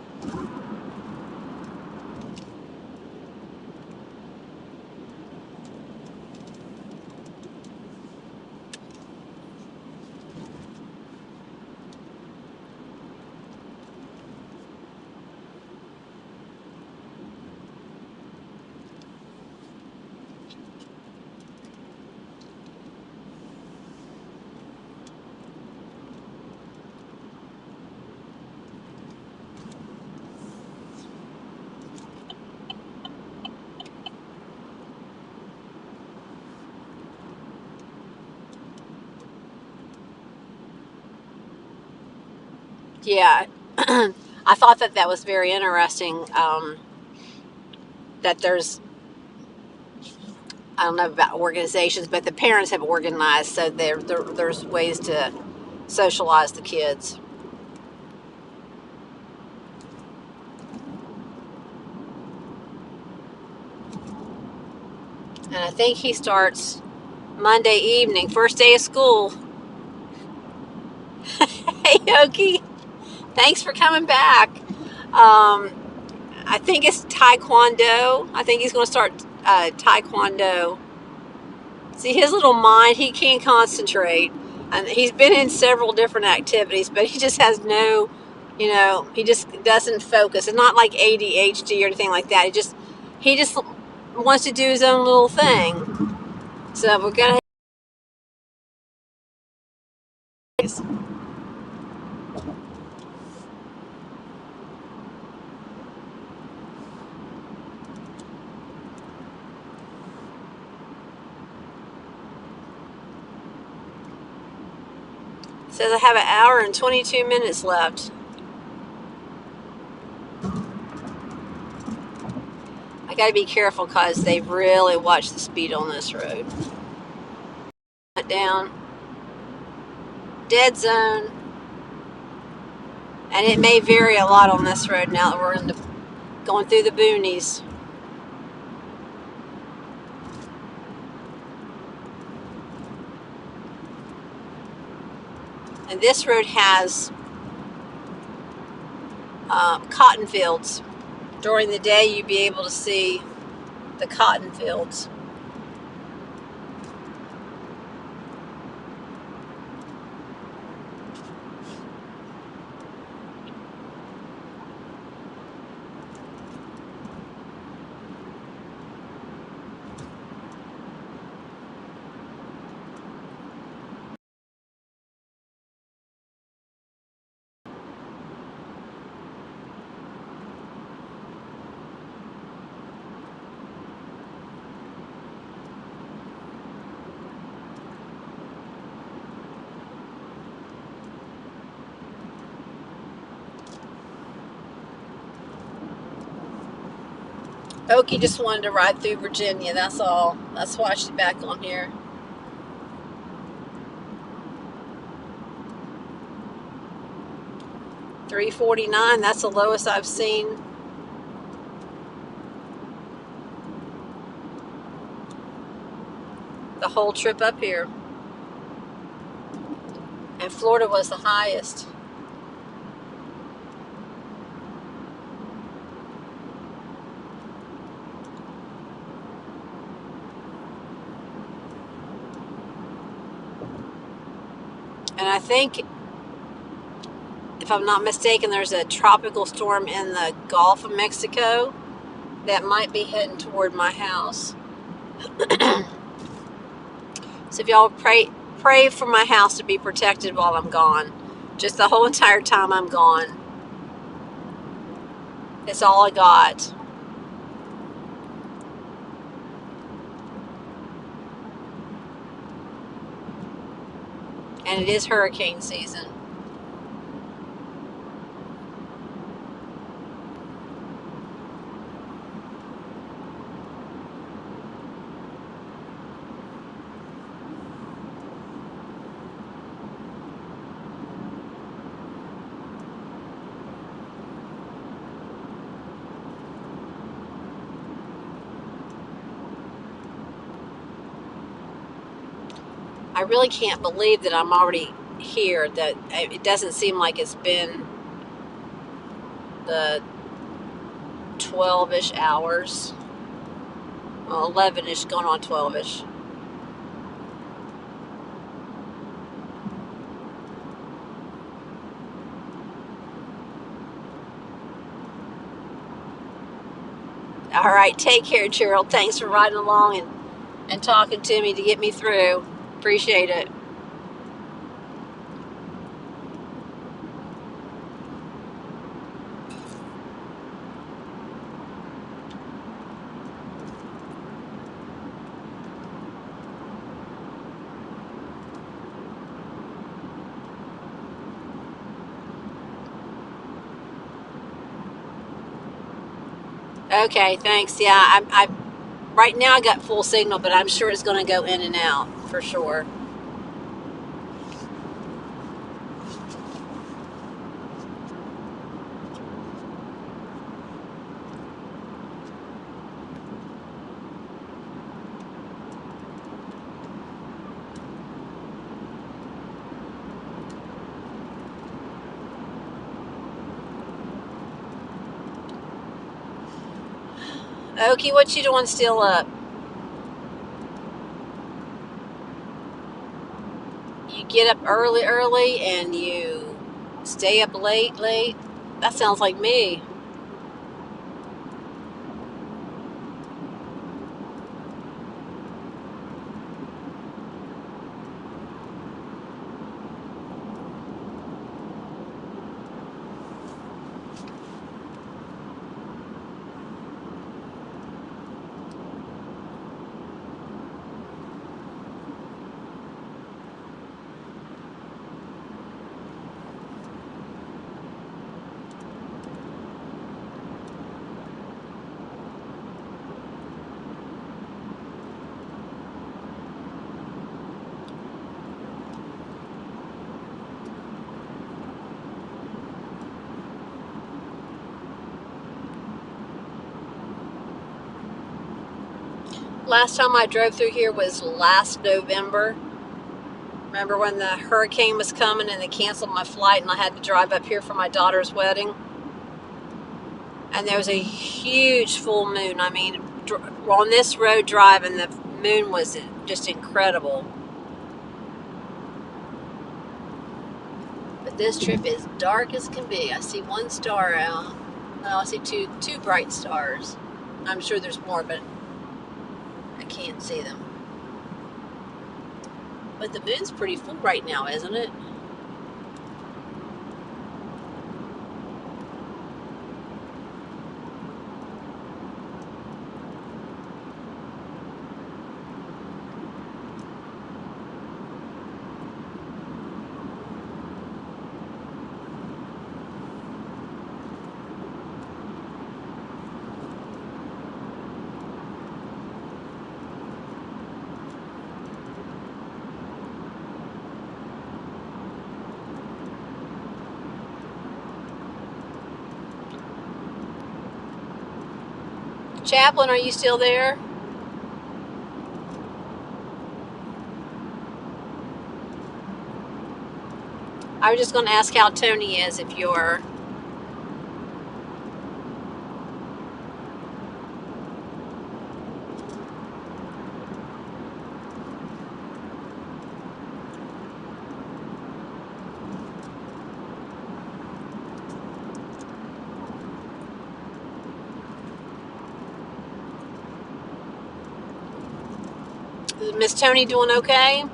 Speaker 1: Yeah, I thought that that was very interesting, that there's, I don't know about organizations, but the parents have organized so there's ways to socialize the kids. And I think he starts Monday evening, first day of school. Hey, Yogi, thanks for coming back. I think it's Taekwondo. I think he's going to start Taekwondo. See, his little mind, he can't concentrate. And he's been in several different activities, but he just has no, he just doesn't focus. It's not like ADHD or anything like that. He just wants to do his own little thing. So we're going to. Says I have an hour and 22 minutes left. I got to be careful because they really watch the speed on this road. Down. Dead zone. And it may vary a lot on this road now that we're going through the boonies. And this road has cotton fields. During the day, you'd be able to see the cotton fields. Okie just wanted to ride through Virginia, that's all. That's why she's back on here. $3.49, that's the lowest I've seen. The whole trip up here. And Florida was the highest. And I think, if I'm not mistaken, there's a tropical storm in the Gulf of Mexico that might be heading toward my house. So if y'all pray for my house to be protected while I'm gone. Just the whole entire time I'm gone. It's all I got. And it is hurricane season. I really can't believe that I'm already here. That it doesn't seem like it's been the 12-ish hours. Well, 11-ish, going on 12-ish. All right, take care, Gerald. Thanks for riding along and talking to me to get me through. Appreciate it. Okay, thanks. Yeah, I right now I got full signal, but I'm sure it's going to go in and out for sure. Okie, what you doing still up? You get up early and you stay up late? That sounds like me. Last time I drove through here was last November. Remember when the hurricane was coming and they canceled my flight and I had to drive up here for my daughter's wedding? And there was a huge full moon. I mean, on this road driving, the moon was just incredible. But this trip is dark as can be. I see one star out. Well, I see two bright stars. I'm sure there's more, but I can't see them. But the moon's pretty full right now, isn't it? Chaplain, are you still there? I was just going to ask how Tony is, if you're... Is Miss Tony doing okay?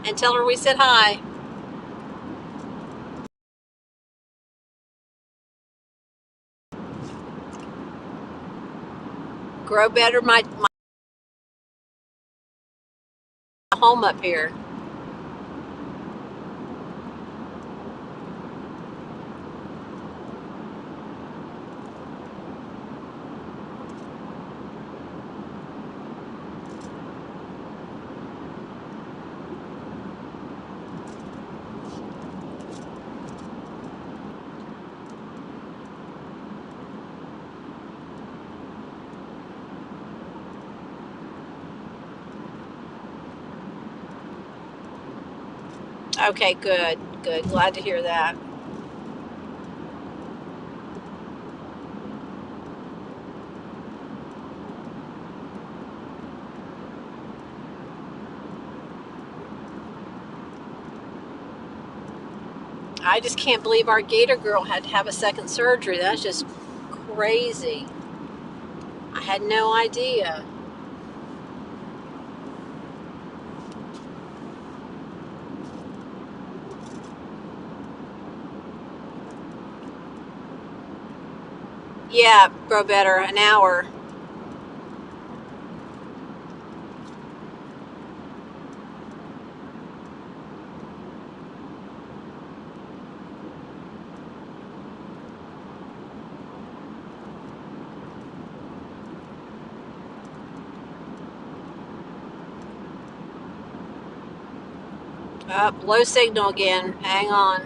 Speaker 1: And tell her we said hi. Grow better, my home up here. Okay, good. Glad to hear that. I just can't believe our Gator girl had to have a second surgery. That's just crazy. I had no idea. Yeah, grow better, an hour. Up, low signal again. Hang on.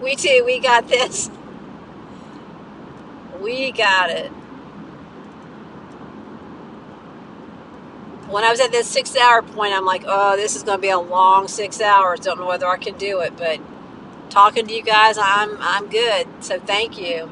Speaker 1: We too. We got this. We got it. When I was at this 6 hour point, I'm like, oh, this is going to be a long 6 hours. Don't know whether I can do it, but talking to you guys, I'm good. So thank you.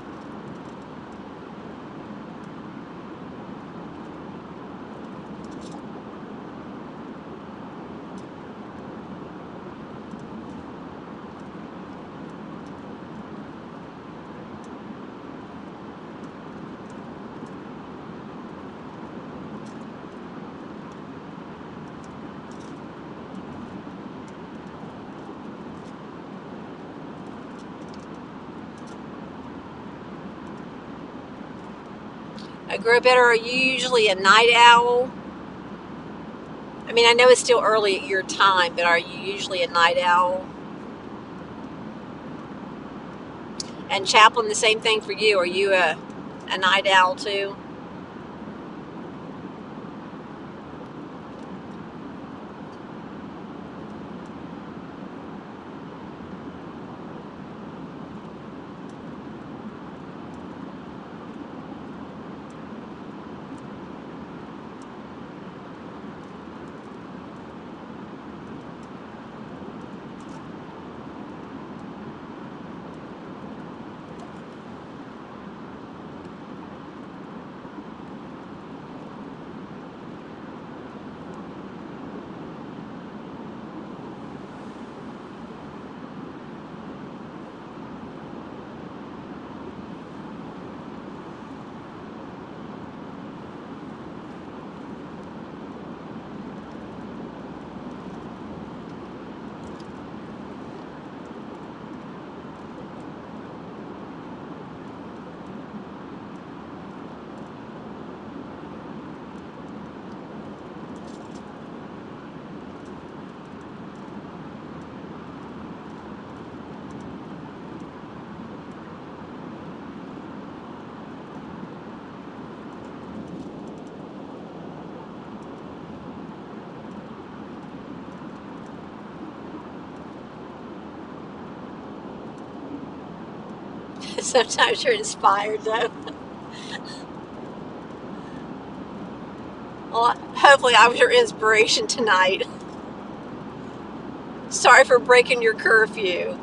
Speaker 1: I grow better. Are you usually a night owl? I mean, I know it's still early at your time, but are you usually a night owl? And Chaplain, the same thing for you. Are you a night owl too? Sometimes you're inspired though. Well, hopefully I was your inspiration tonight. Sorry for breaking your curfew.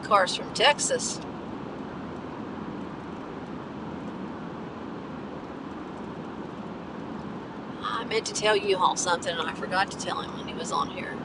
Speaker 1: car's from Texas. I meant to tell you all something, and I forgot to tell him when he was on here.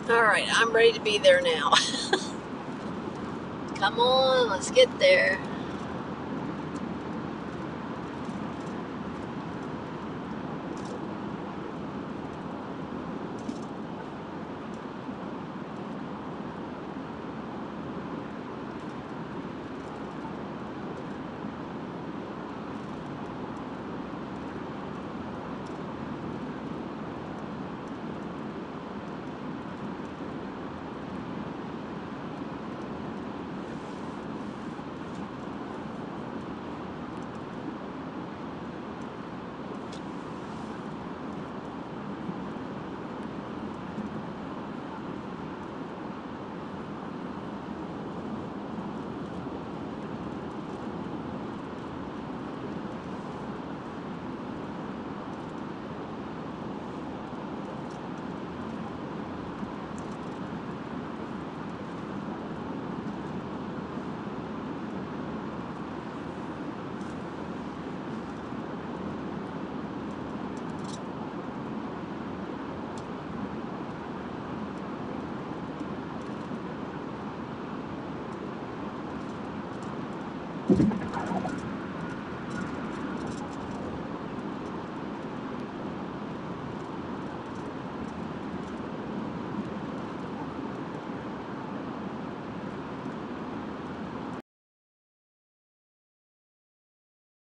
Speaker 1: Alright, I'm ready to be there now. Come on, let's get there.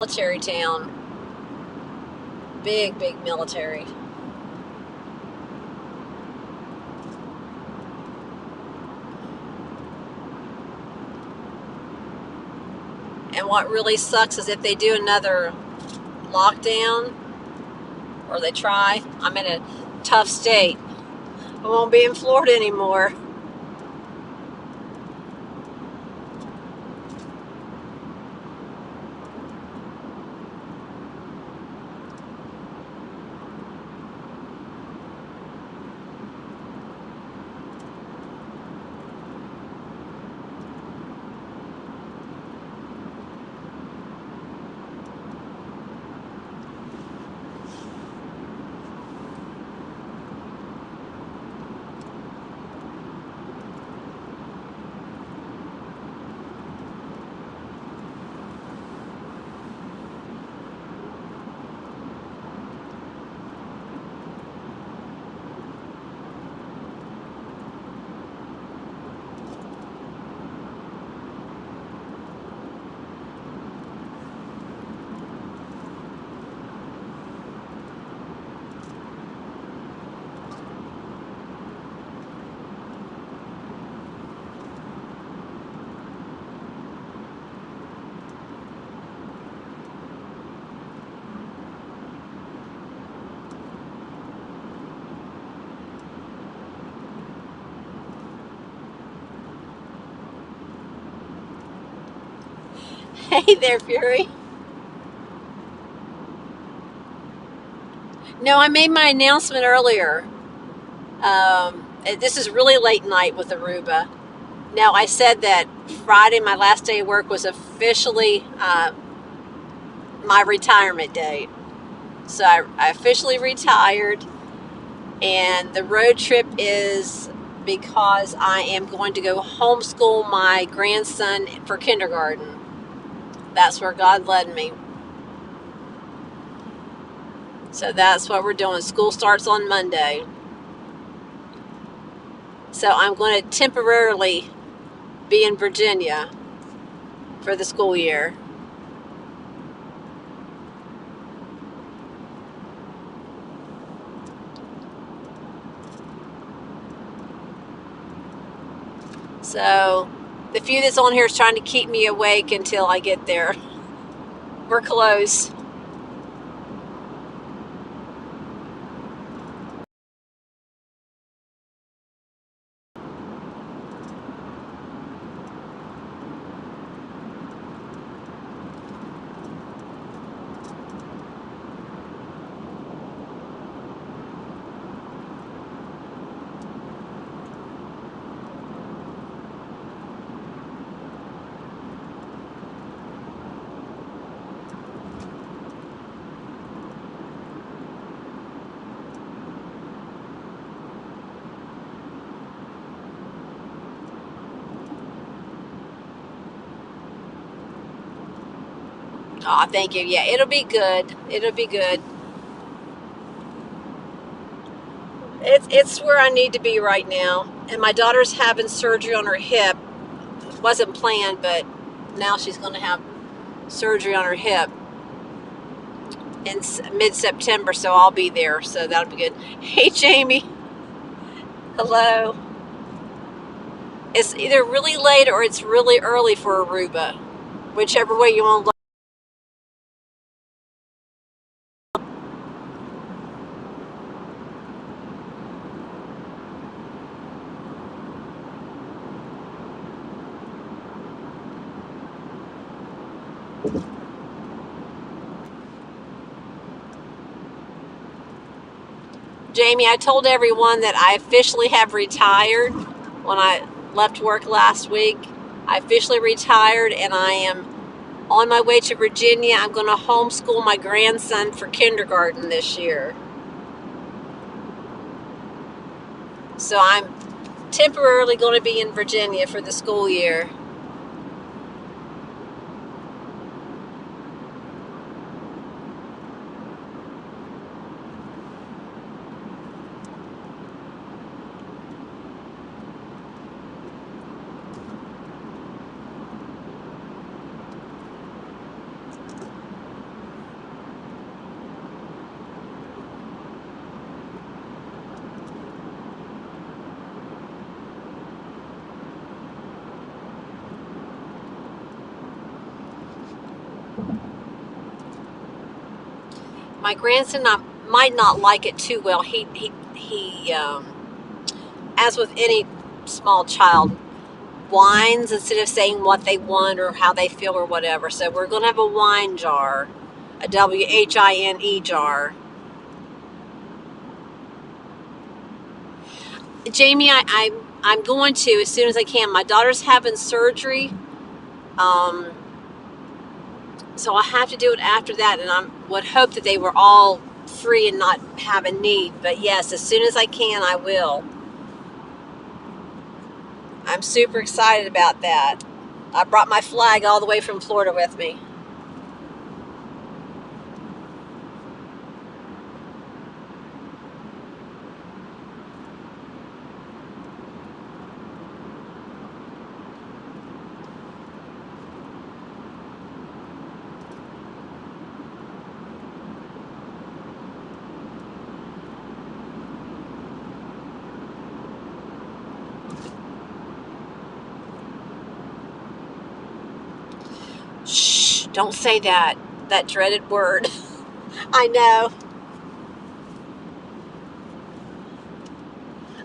Speaker 1: Military town. Big, big military. And what really sucks is if they do another lockdown, or they try, I'm in a tough state. I won't be in Florida anymore. Hey there, Fury. No, I made my announcement earlier. This is really late night with Aruba. Now, I said that Friday, my last day of work, was officially my retirement date. So I officially retired, and the road trip is because I am going to go homeschool my grandson for kindergarten. That's where God led me. So that's what we're doing. School starts on Monday. So I'm going to temporarily be in Virginia for the school year. So the few that's on here is trying to keep me awake until I get there. We're close. Oh, thank you. Yeah, it'll be good. It'll be good. It's where I need to be right now. And my daughter's having surgery on her hip. It wasn't planned, but now she's going to have surgery on her hip in mid-September, so I'll be there. So that'll be good. Hey, Jamie. Hello. It's either really late or it's really early for Aruba. Whichever way you want to look. Jamie, I told everyone that I officially have retired when I left work last week. I officially retired and I am on my way to Virginia. I'm going to homeschool my grandson for kindergarten this year. So I'm temporarily going to be in Virginia for the school year. My grandson might not like it too well. He as with any small child, whines instead of saying what they want or how they feel or whatever. So we're going to have a wine jar, a WHINE jar. Jamie, I'm going to as soon as I can. My daughter's having surgery, so I have to do it after that, and I would hope that they were all free and not have a need. But yes, as soon as I can, I will. I'm super excited about that. I brought my flag all the way from Florida with me. Shh, don't say that dreaded word. I know.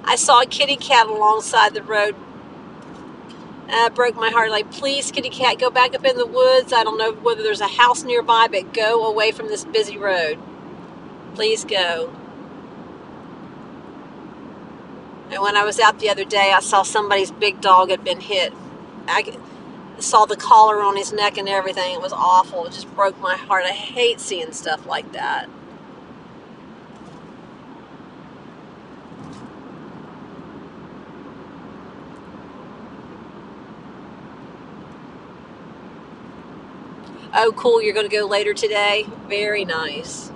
Speaker 1: I saw a kitty cat alongside the road. Broke my heart. Like, please, kitty cat, go back up in the woods. I don't know whether there's a house nearby, but go away from this busy road. Please go. And when I was out the other day, I saw somebody's big dog had been hit. I saw the collar on his neck and everything. It was awful. It just broke my heart. I hate seeing stuff like that. Oh, cool. You're going to go later today? Very nice.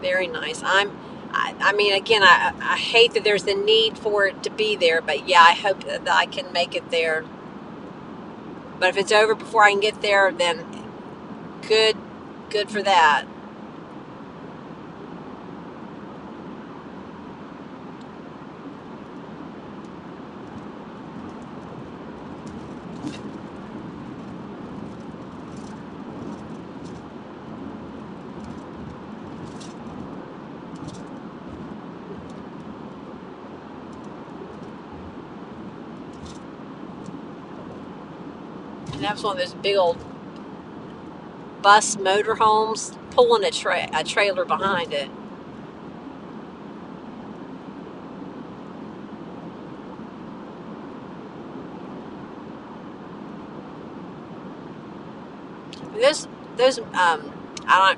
Speaker 1: Very nice. I mean, again, I hate that there's the need for it to be there, but yeah, I hope that I can make it there. But if it's over before I can get there, then good for that. And that was one of those big old bus motorhomes pulling a trailer behind it. Those I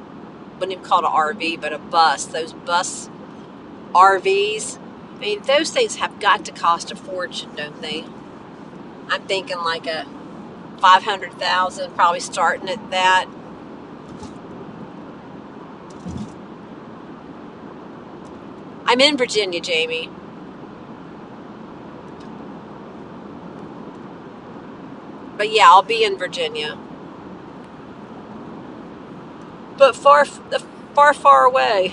Speaker 1: wouldn't even call it an RV, but a bus. Those bus RVs. I mean, those things have got to cost a fortune, don't they? I'm thinking like a 500,000, probably starting at that. I'm in Virginia, Jamie. But yeah, I'll be in Virginia. But far away.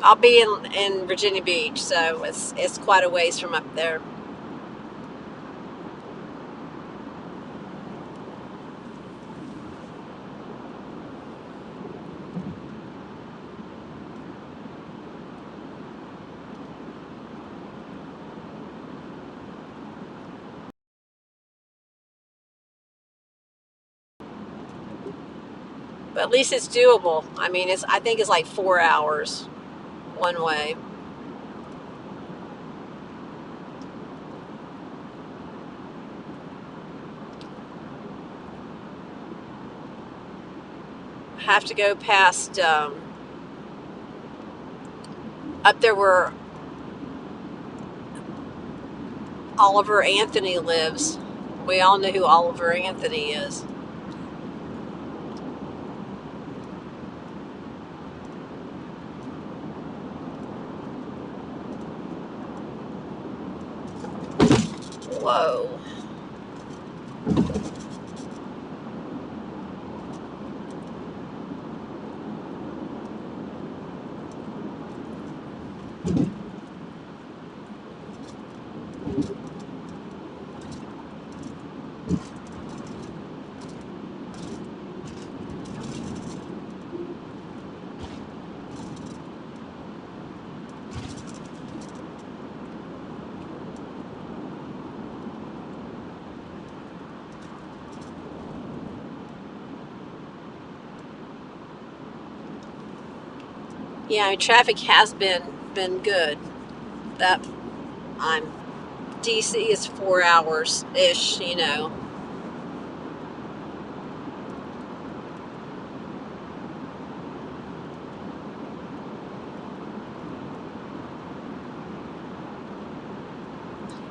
Speaker 1: I'll be in Virginia Beach, so it's quite a ways from up there. But at least it's doable. I mean, I think it's like 4 hours one way. I have to go past up there where Oliver Anthony lives. We all know who Oliver Anthony is. Whoa. Yeah, I mean, traffic has been good. That I'm DC is 4 hours ish, you know.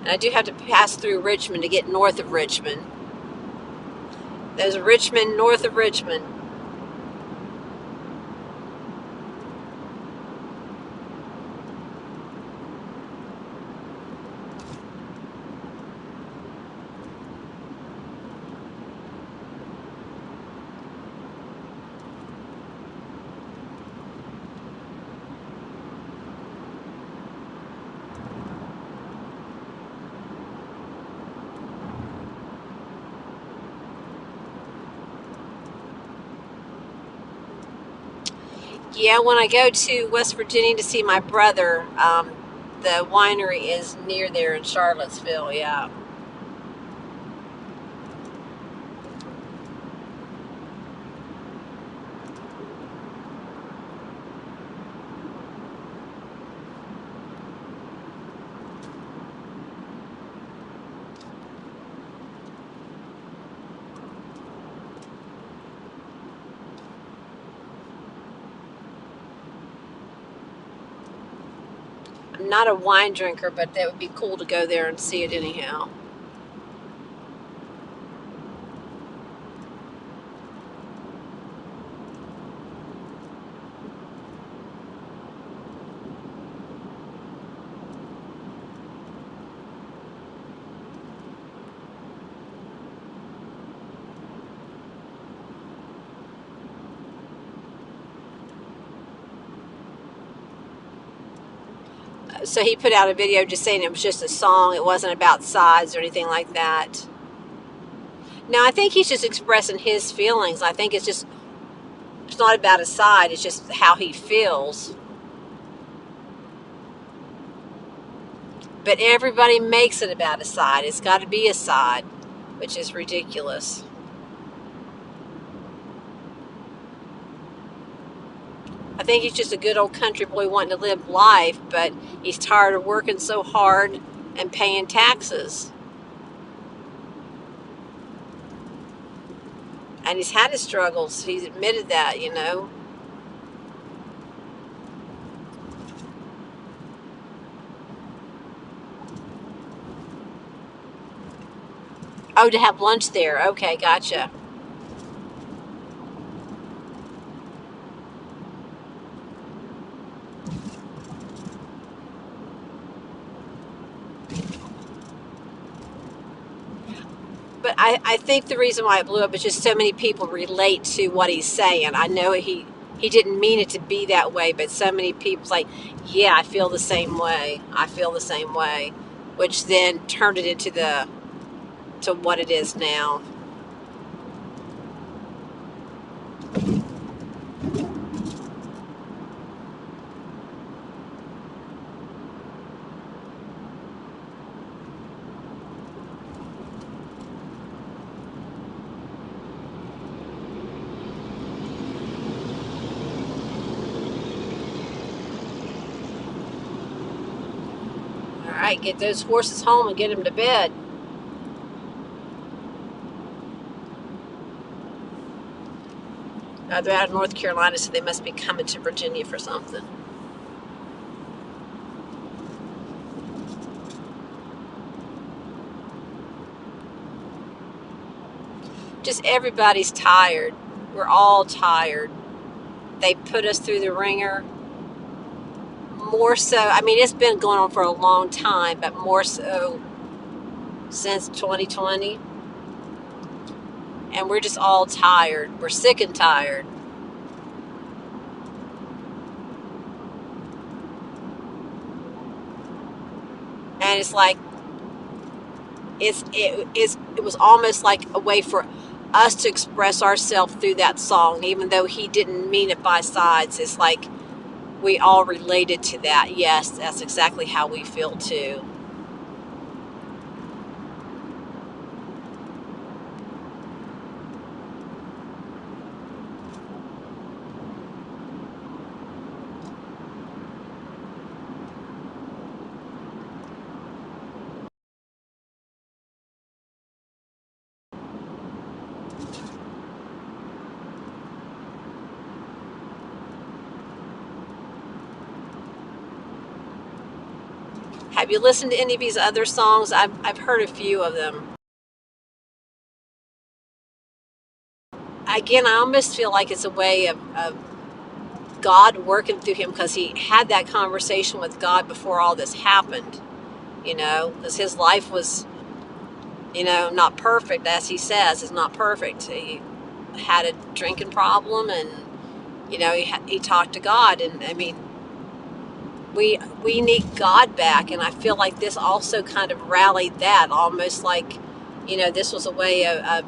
Speaker 1: And I do have to pass through Richmond to get north of Richmond. There's Richmond north of Richmond. Yeah, when I go to West Virginia to see my brother, the winery is near there in Charlottesville. Yeah. I'm not a wine drinker, but that would be cool to go there and see it anyhow. So he put out a video just saying it was just a song. It wasn't about sides or anything like that. Now, I think he's just expressing his feelings. I think it's not about a side. It's just how he feels. But everybody makes it about a side. It's got to be a side, which is ridiculous. I think he's just a good old country boy wanting to live life, but he's tired of working so hard and paying taxes. And he's had his struggles. He's admitted that, you know. Oh, to have lunch there. Okay, gotcha. But I think the reason why it blew up is just so many people relate to what he's saying. I know he didn't mean it to be that way, but so many people's like, yeah, I feel the same way. I feel the same way, which then turned it into to what it is now. All right, get those horses home and get them to bed. They're out of North Carolina, so they must be coming to Virginia for something. Just everybody's tired. We're all tired. They put us through the ringer. More so, I mean, it's been going on for a long time, but more so since 2020. And we're just all tired. We're sick and tired. And it's like, it was almost like a way for us to express ourselves through that song, even though he didn't mean it by sides. It's like we all related to that. Yes, that's exactly how we feel too. Have you listened to any of his other songs? I've heard a few of them. Again, I almost feel like it's a way of God working through him, because he had that conversation with God before all this happened, you know, because his life was, you know, not perfect. As he says, it's not perfect. He had a drinking problem, and, you know, he talked to God. And I mean, we need God back, and I feel like this also kind of rallied that, almost like, you know, this was a way of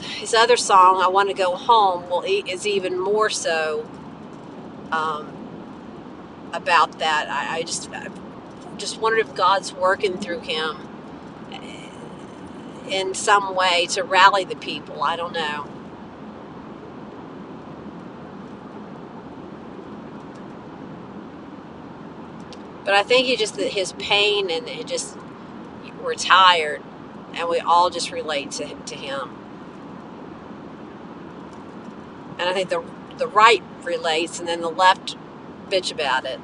Speaker 1: his other song, I Want to Go Home, well, is even more so about that. I just wondered if God's working through him in some way to rally the people. I don't know. But I think his pain, and it just, we're tired, and we all just relate to him. And I think the right relates, and then the left bitch about it.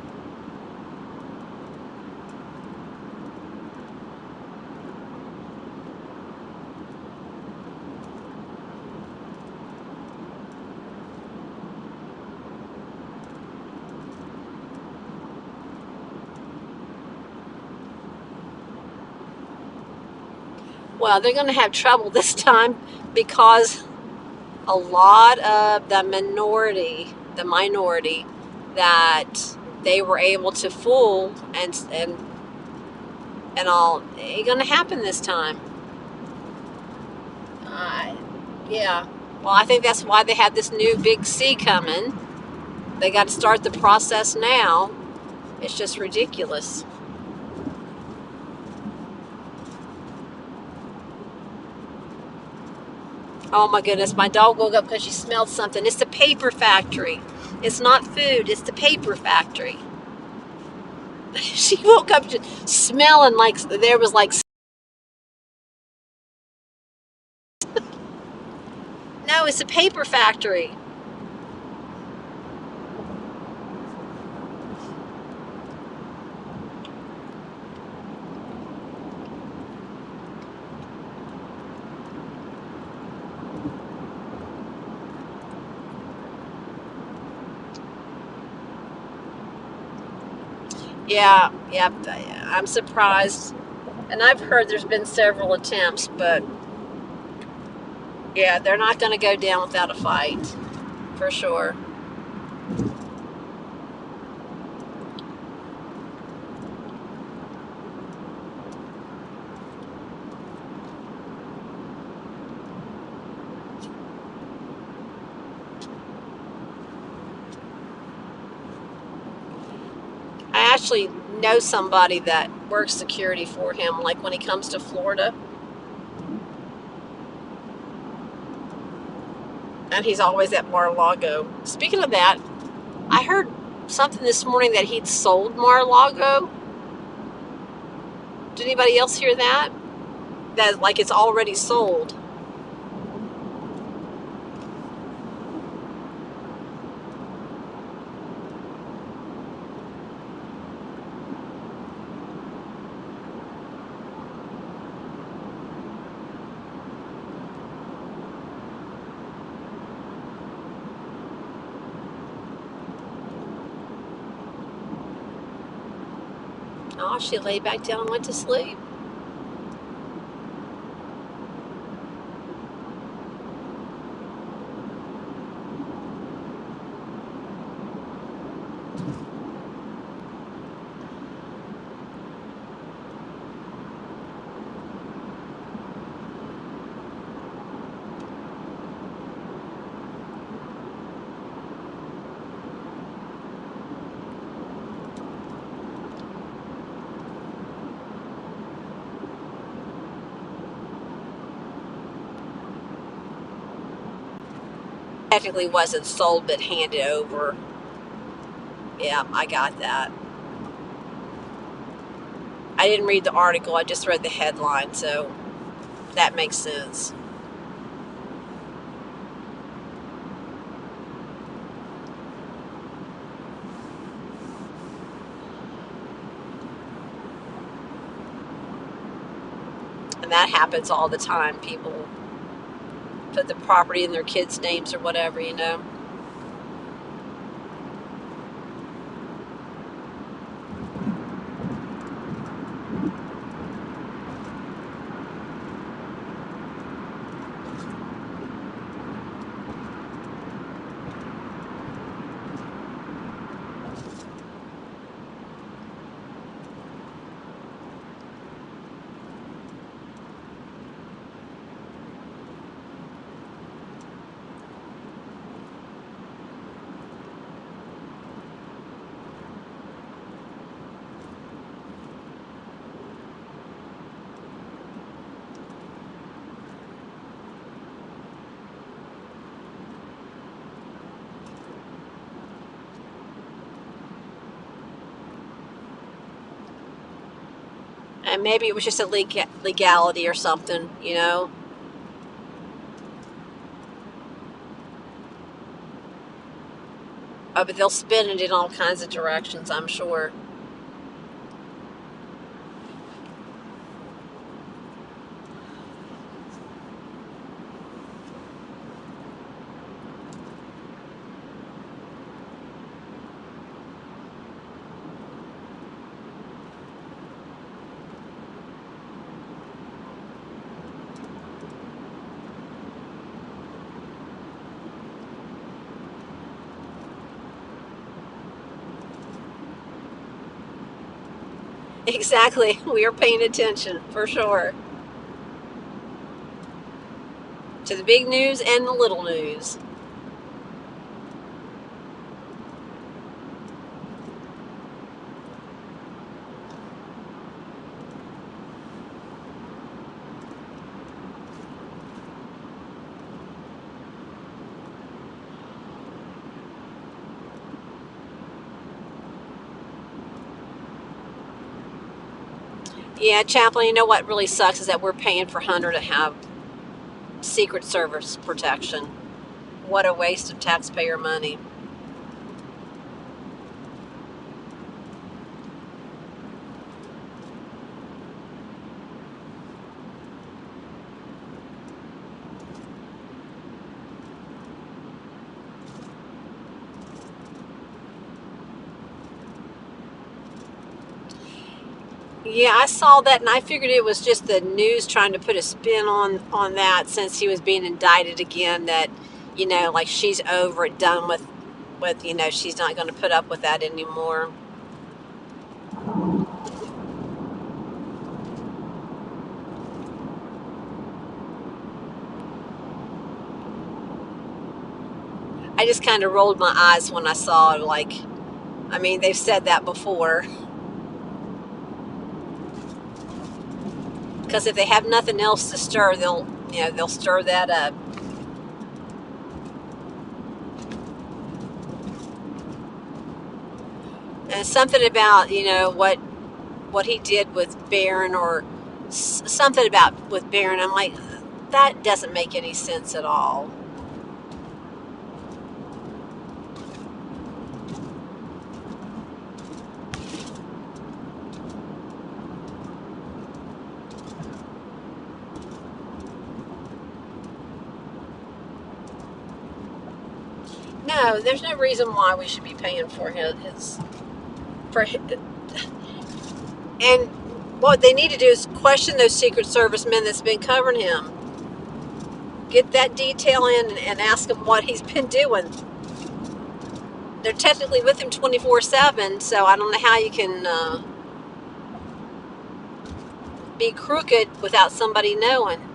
Speaker 1: Well, they're going to have trouble this time, because a lot of the minority that they were able to fool and all. Ain't gonna happen this time. Yeah. Well, I think that's why they have this new big C coming. They got to start the process now. It's just ridiculous. Oh my goodness, my dog woke up because she smelled something. It's the paper factory. It's not food, it's the paper factory. She woke up just smelling like there was like, no, it's a paper factory. Yeah, yeah, I'm surprised. And I've heard there's been several attempts, but yeah, they're not going to go down without a fight, for sure. I actually know somebody that works security for him, like when he comes to Florida. And he's always at Mar-a-Lago. Speaking of that, I heard something this morning that he'd sold Mar-a-Lago. Did anybody else hear that? That like it's already sold. Oh, she laid back down and went to sleep. Technically wasn't sold, but handed over. Yeah, I got that. I didn't read the article, I just read the headline, so that makes sense. And that happens all the time. People put the property in their kids' names or whatever, you know. And maybe it was just a legality or something, you know. Oh, but they'll spin it in all kinds of directions, I'm sure. Exactly. We are paying attention for sure to the big news and the little news. Yeah, Chaplain, you know what really sucks is that we're paying for Hunter to have Secret Service protection. What a waste of taxpayer money. Yeah, I saw that, and I figured it was just the news trying to put a spin on that since he was being indicted again. That, like she's over it, done with she's not going to put up with that anymore. I just kind of rolled my eyes when I saw it. Like, I mean, they've said that before. Because if they have nothing else to stir, they'll stir that up. And something about what he did with Barron, or something about with Barron. I'm like, that doesn't make any sense at all. No, there's no reason why we should be paying for his for his, and what they need to do is question those Secret Service men that's been covering him. Get that detail in and ask him what he's been doing. They're technically with him 24/7, so I don't know how you can be crooked without somebody knowing.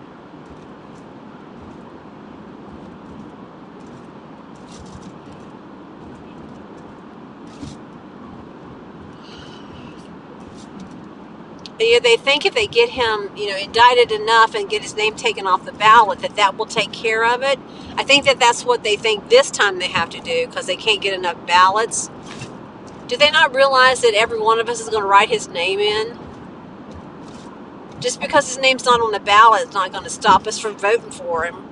Speaker 1: Yeah, they think if they get him, indicted enough and get his name taken off the ballot, that will take care of it. I think that's what they think this time they have to do because they can't get enough ballots. Do they not realize that every one of us is going to write his name in? Just because his name's not on the ballot is not going to stop us from voting for him.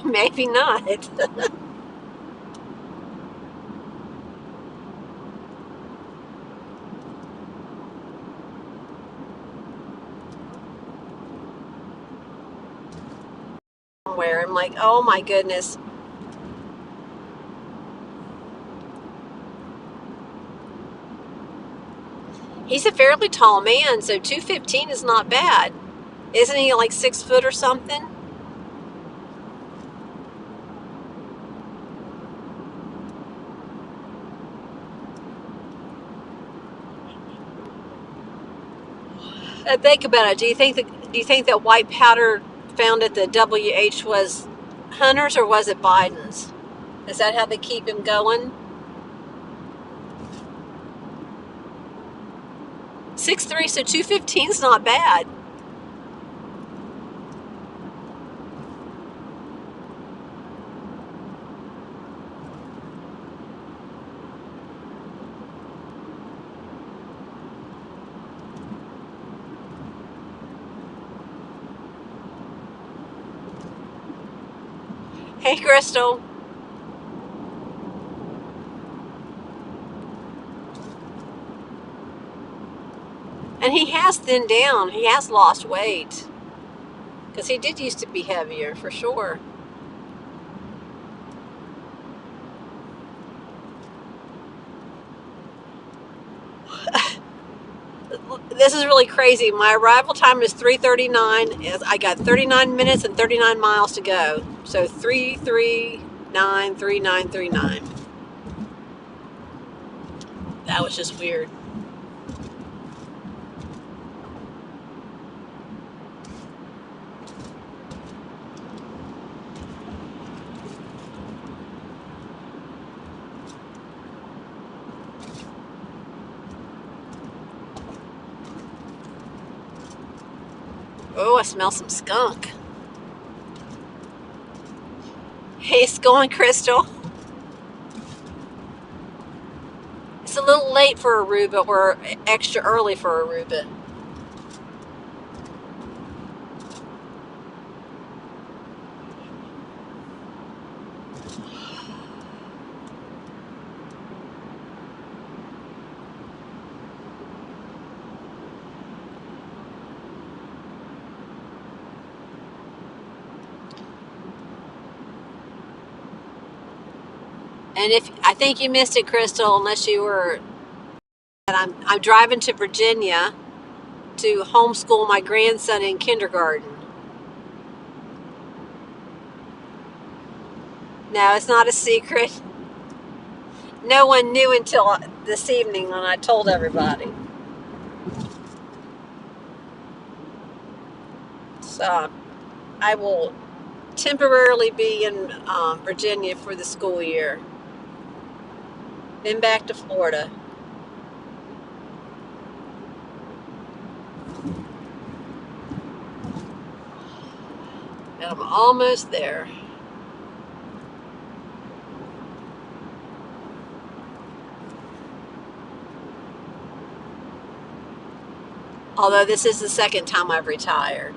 Speaker 1: Maybe not. Where I'm like, oh my goodness. He's a fairly tall man, so 215 is not bad. Isn't he like 6 foot or something? Think about it. Do you think that white powder found at the WH was Hunter's or was it Biden's? Is that how they keep him going? 6'3", so 215 is not bad. Hey, Crystal. And he has thinned down. He has lost weight. Because he did used to be heavier, for sure. this is really crazy. My arrival time is 3:39. I got 39 minutes and 39 miles to go. So 3:39:39:39. That was just weird. Oh, I smell some skunk. Hey, it's going, Crystal. It's a little late for Aruba. We're extra early for Aruba. And if I think you missed it, Crystal, unless you were, I'm driving to Virginia to homeschool my grandson in kindergarten. No, it's not a secret. No one knew until this evening when I told everybody. So I will temporarily be in Virginia for the school year. Then back to Florida. And I'm almost there. Although this is the second time I've retired.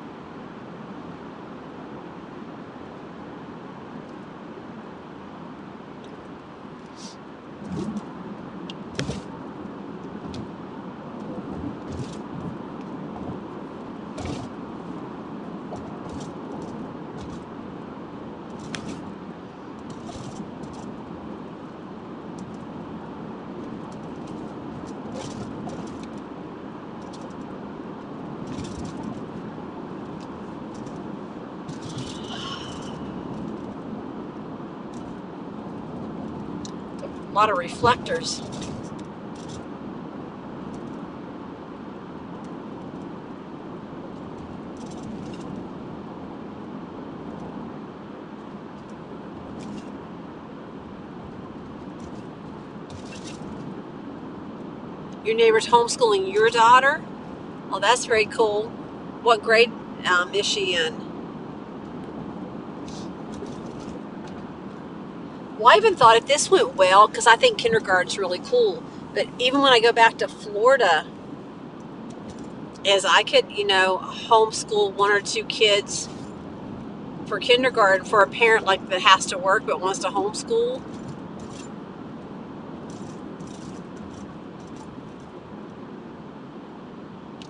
Speaker 1: A lot of reflectors. Your neighbor's homeschooling your daughter? Oh, that's very cool. What grade is she in? Well, I even thought if this went well, because I think kindergarten's really cool, but even when I go back to Florida, is I could, homeschool one or two kids for kindergarten for a parent like that has to work but wants to homeschool.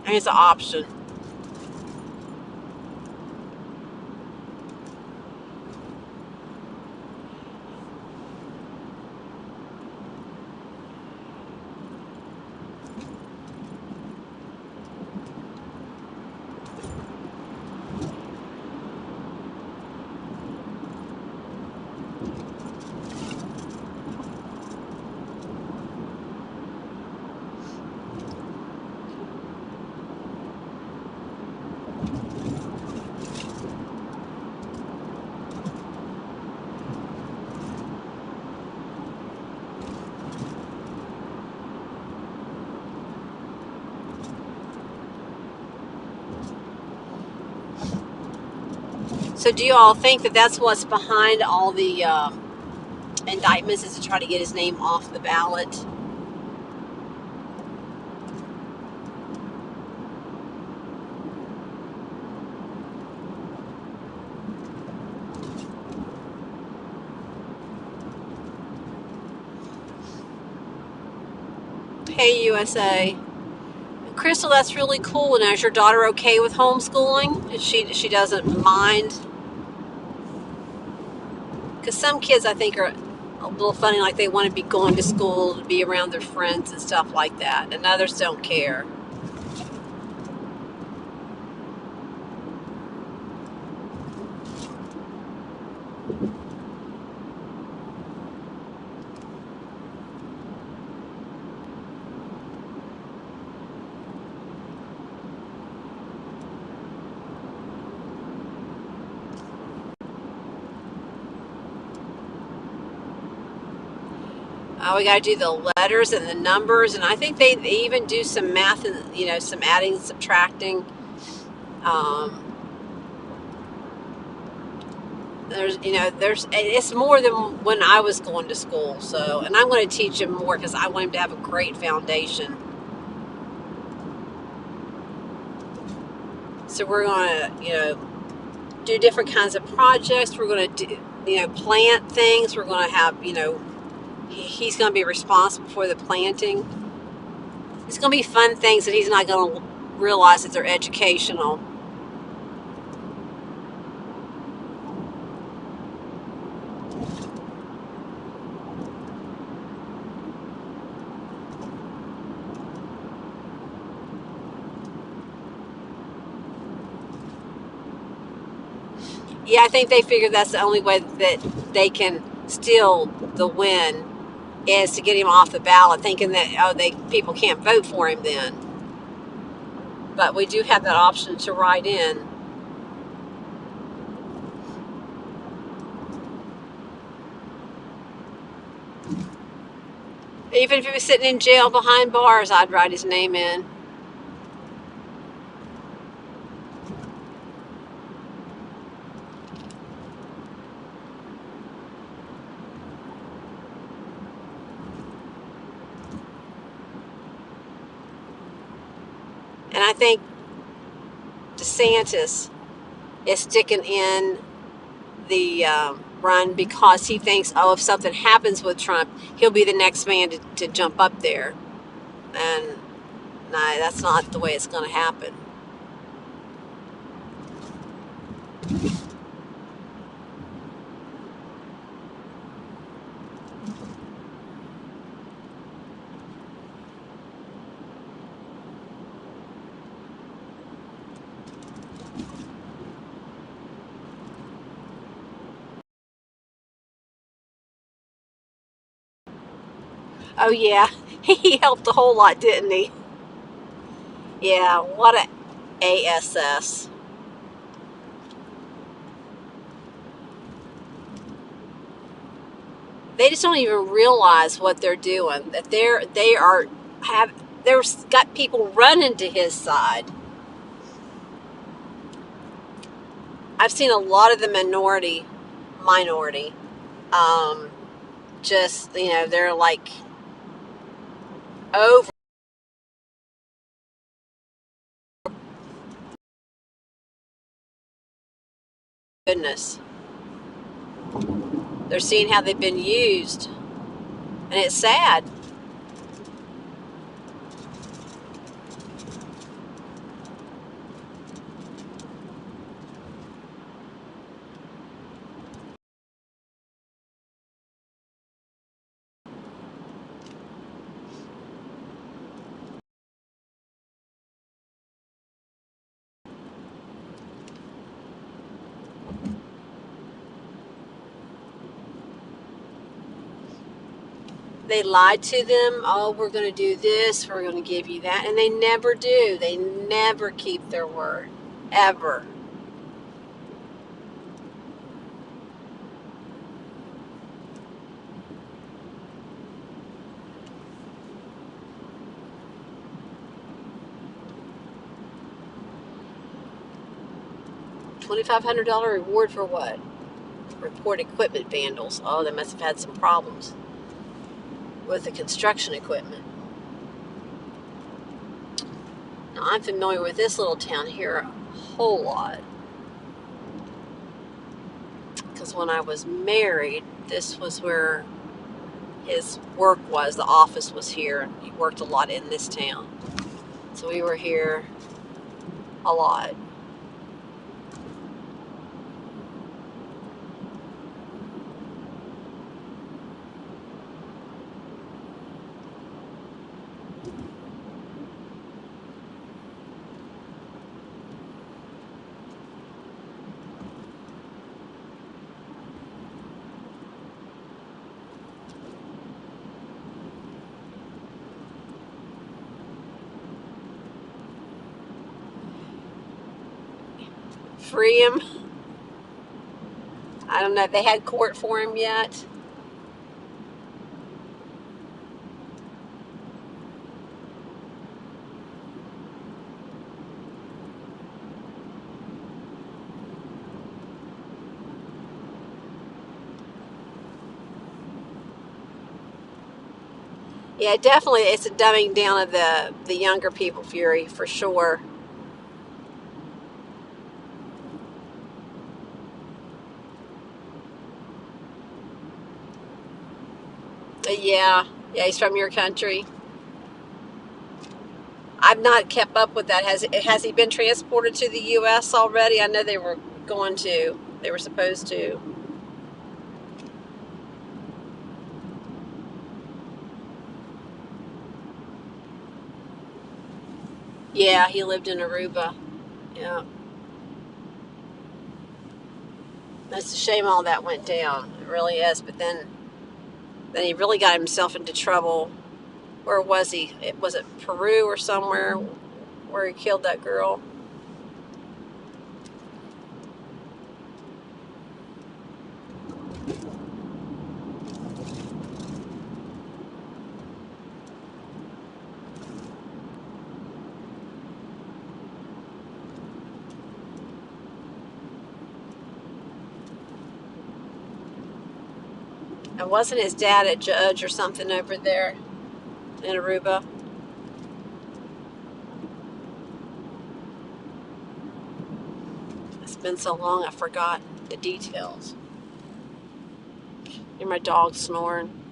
Speaker 1: And it's an option. So do you all think that that's what's behind all the indictments, is to try to get his name off the ballot? Hey, USA. Crystal, that's really cool. Now, is your daughter okay with homeschooling? She doesn't mind? Because some kids, I think, are a little funny, like they want to be going to school, to be around their friends and stuff like that, and others don't care. We got to do the letters and the numbers, and I think they even do some math and some adding, subtracting. Um, there's it's more than when I was going to school. So, and I'm going to teach him more because I want him to have a great foundation. So we're going to do different kinds of projects. We're going to do plant things. We're going to have he's going to be responsible for the planting. It's going to be fun things that he's not going to realize that they're educational. Yeah, I think they figure that's the only way that they can steal the win is to get him off the ballot, thinking that people can't vote for him then. But we do have that option to write in. Even if he was sitting in jail behind bars, I'd write his name in. And I think DeSantis is sticking in the run because he thinks, if something happens with Trump, he'll be the next man to jump up there. And no, that's not the way it's going to happen. Oh yeah, he helped a whole lot, didn't he? Yeah, what a ASS. They just don't even realize what they're doing. That there's got people running to his side. I've seen a lot of the minority, just they're like over goodness. They're seeing how they've been used, and it's sad. They lied to them. Oh, we're going to do this. We're going to give you that. And they never do. They never keep their word. Ever. $2,500 reward for what? Report equipment vandals. Oh, they must have had some problems with the construction equipment. Now, I'm familiar with this little town here a whole lot. Because when I was married, this was where his work was. The office was here. He worked a lot in this town. So we were here a lot. Free him. I don't know if they had court for him yet. Yeah, definitely, it's a dumbing down of the younger people, Fury, for sure. Yeah, yeah, he's from your country. I've not kept up with that. Has he been transported to the U.S. already? I know they were going to. They were supposed to. Yeah, he lived in Aruba. Yeah, that's a shame all that went down. It really is. But then he really got himself into trouble. Where was he? Was it Peru or somewhere where he killed that girl? And wasn't his dad a judge or something over there in Aruba? It's been so long, I forgot the details. Hear my dog snorting.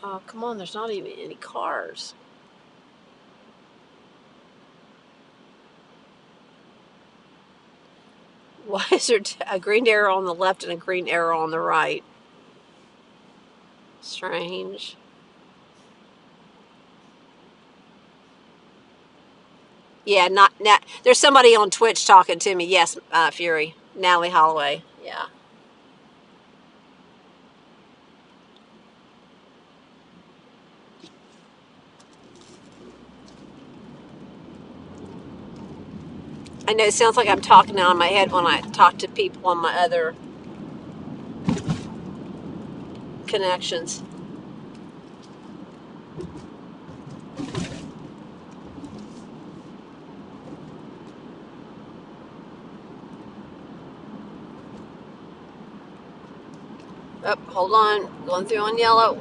Speaker 1: Oh, come on, there's not even any cars. Why is there a green arrow on the left and a green arrow on the right? Strange. Yeah, not. There's somebody on Twitch talking to me. Yes, Fury. Natalie Holloway. Yeah. I know it sounds like I'm talking out of my head when I talk to people on my other connections. Oh, hold on. Going through on yellow.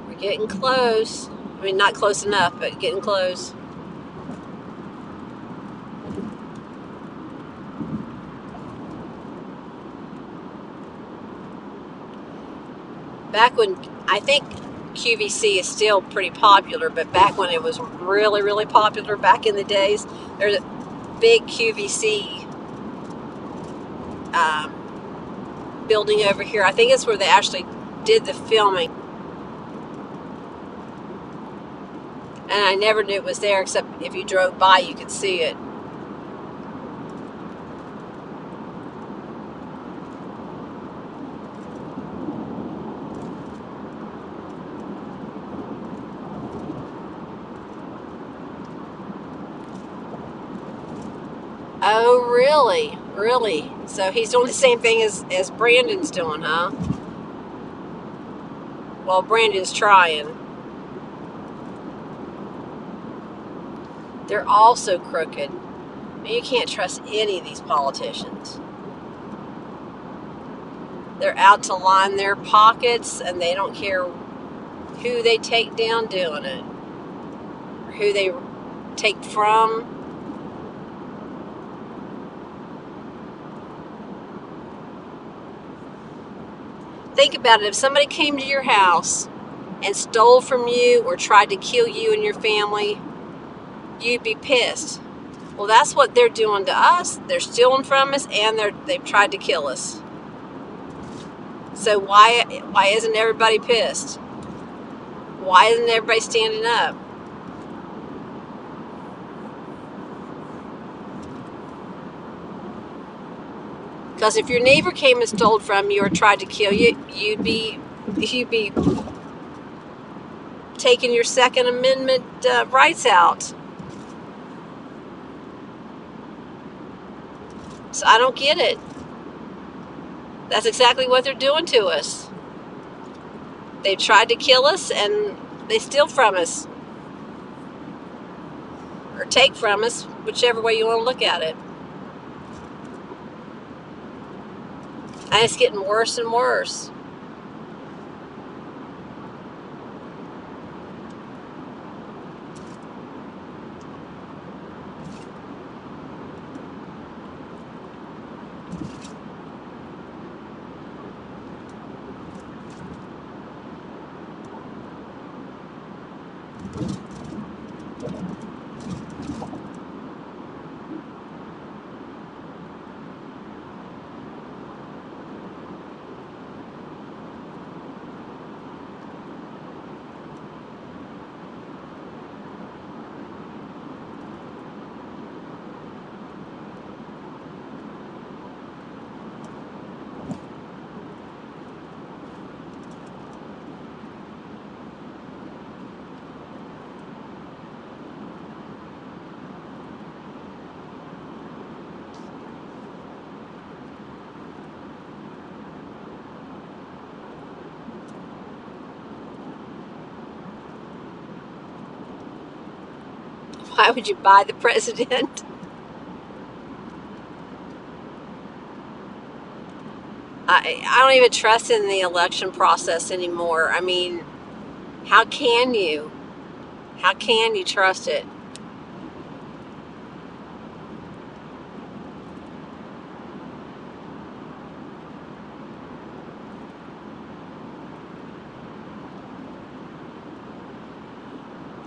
Speaker 1: We're getting close. I mean, not close enough, but getting close. Back when, I think QVC is still pretty popular, but back when it was really, really popular back in the days, there's a big QVC building over here. I think it's where they actually did the filming. And I never knew it was there, except if you drove by, you could see it. Oh, really? Really? So he's doing the same thing as Brandon's doing, huh? Well, Brandon's trying. They're all so crooked. You can't trust any of these politicians. They're out to line their pockets, and they don't care who they take down doing it, or who they take from. Think about it. If somebody came to your house and stole from you or tried to kill you and your family, you'd be pissed. Well, that's what they're doing to us. They're stealing from us, and they've tried to kill us. So why isn't everybody pissed? Why isn't everybody standing up? Because if your neighbor came and stole from you or tried to kill you, you'd be taking your Second Amendment rights out. So I don't get it. That's exactly what they're doing to us. They tried to kill us and they steal from us. Or take from us, whichever way you want to look at it. And it's getting worse and worse. Why would you buy the president? I don't even trust in the election process anymore. I mean, how can you? How can you trust it?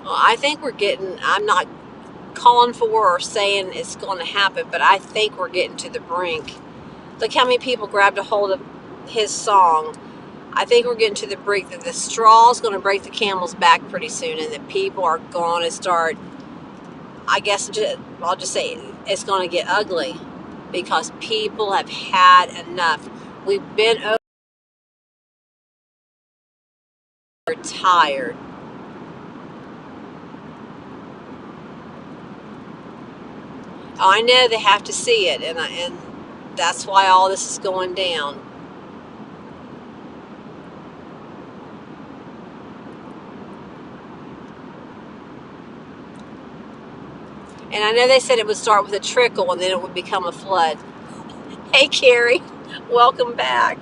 Speaker 1: Well, I think I'm not calling for or saying it's going to happen, but I think we're getting to the brink. Look how many people grabbed a hold of his song. I think we're getting to the brink that the straw is going to break the camel's back pretty soon, and that people are going to start, I guess I'll just say it's going to get ugly because people have had enough. We've been tired. Oh, I know they have to see it, and that's why all this is going down. And I know they said it would start with a trickle and then it would become a flood. Hey, Carrie, welcome back.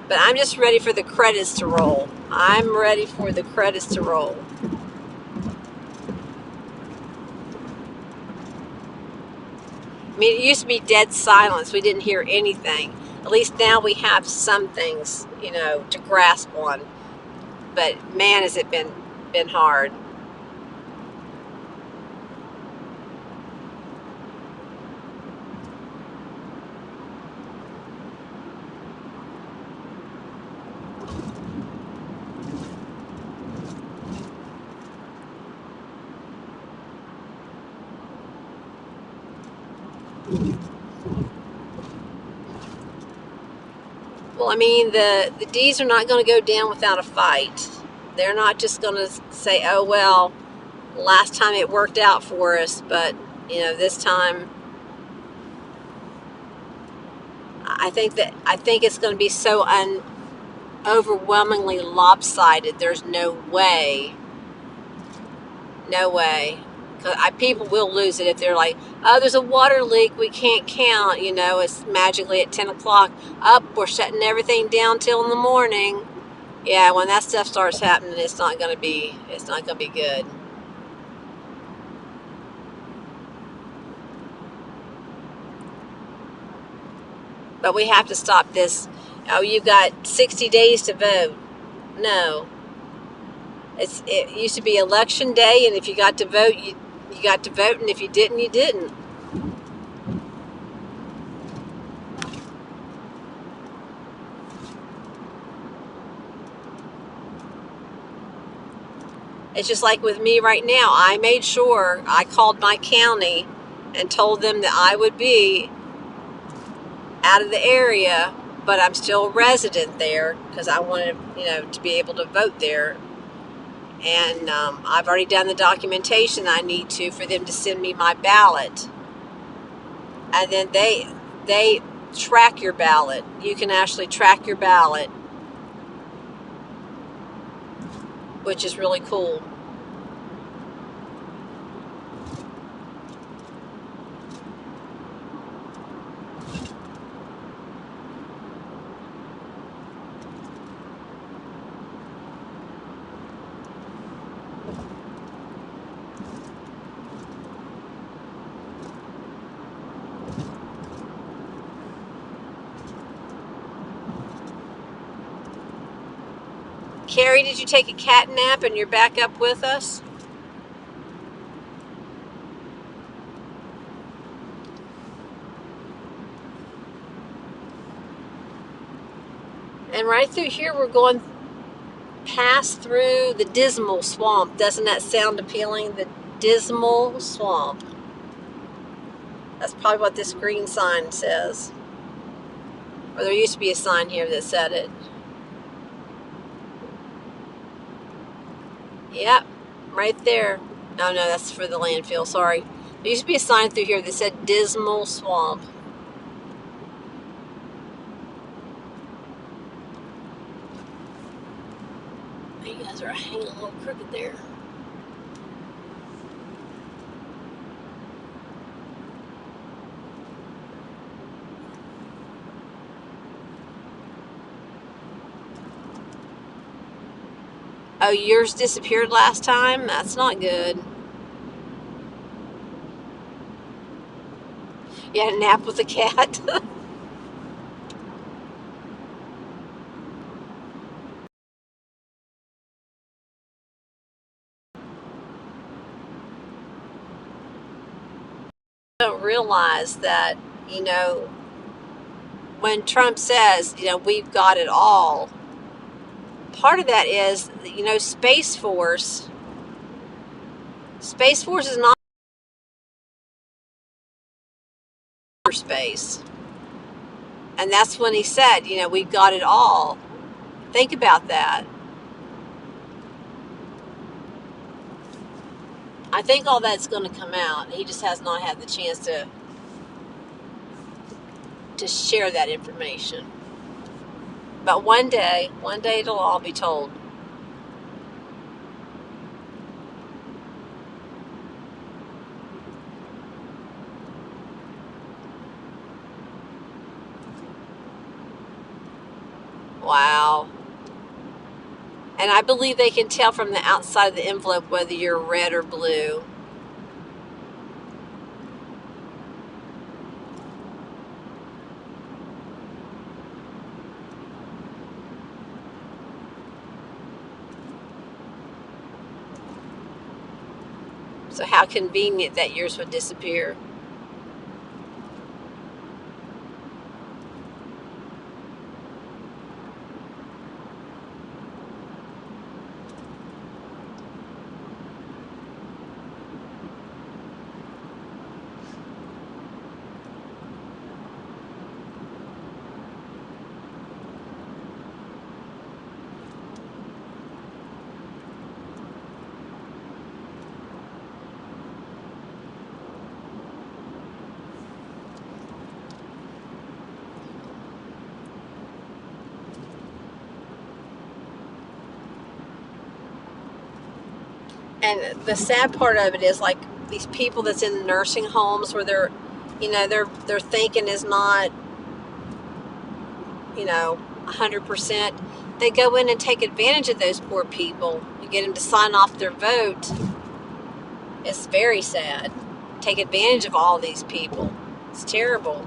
Speaker 1: But I'm just ready for the credits to roll. I'm ready for the credits to roll. I mean, it used to be dead silence. We didn't hear anything. At least now we have some things, to grasp on. But man, has it been hard. Well, I mean, the D's are not going to go down without a fight. They're not just going to say, oh, well, last time it worked out for us, but, this time I think it's going to be so overwhelmingly lopsided. There's no way. No way. People will lose it if they're like, oh, there's a water leak, we can't count, it's magically at 10 o'clock, up, we're shutting everything down till in the morning. Yeah, when that stuff starts happening, it's not going to be good. But we have to stop this. Oh, you've got 60 days to vote. No. It used to be election day, and if you got to vote, you got to vote, and if you didn't, you didn't. It's just like with me right now. I made sure I called my county and told them that I would be out of the area, but I'm still a resident there because I wanted, to be able to vote there. And I've already done the documentation I need to for them to send me my ballot. And then they track your ballot. You can actually track your ballot, which is really cool. Carrie, did you take a cat nap and you're back up with us? And right through here, we're going past through the Dismal Swamp. Doesn't that sound appealing? The Dismal Swamp. That's probably what this green sign says. Or there used to be a sign here that said it. Yep, right there. Oh no, that's for the landfill, sorry. There used to be a sign through here that said Dismal Swamp. You guys are hanging a little crooked there. Oh, yours disappeared last time? That's not good. You had a nap with a cat? Don't realize that, when Trump says, we've got it all, part of that is, Space Force. Space Force is not space. And that's when he said, we've got it all. Think about that. I think all that's going to come out. He just has not had the chance to share that information. But one day it'll all be told. Wow. And I believe they can tell from the outside of the envelope whether you're red or blue. So how convenient that yours would disappear. And the sad part of it is, like, these people that's in nursing homes where they're thinking is not, 100%. They go in and take advantage of those poor people and get them to sign off their vote. It's very sad. Take advantage of all these people. It's terrible.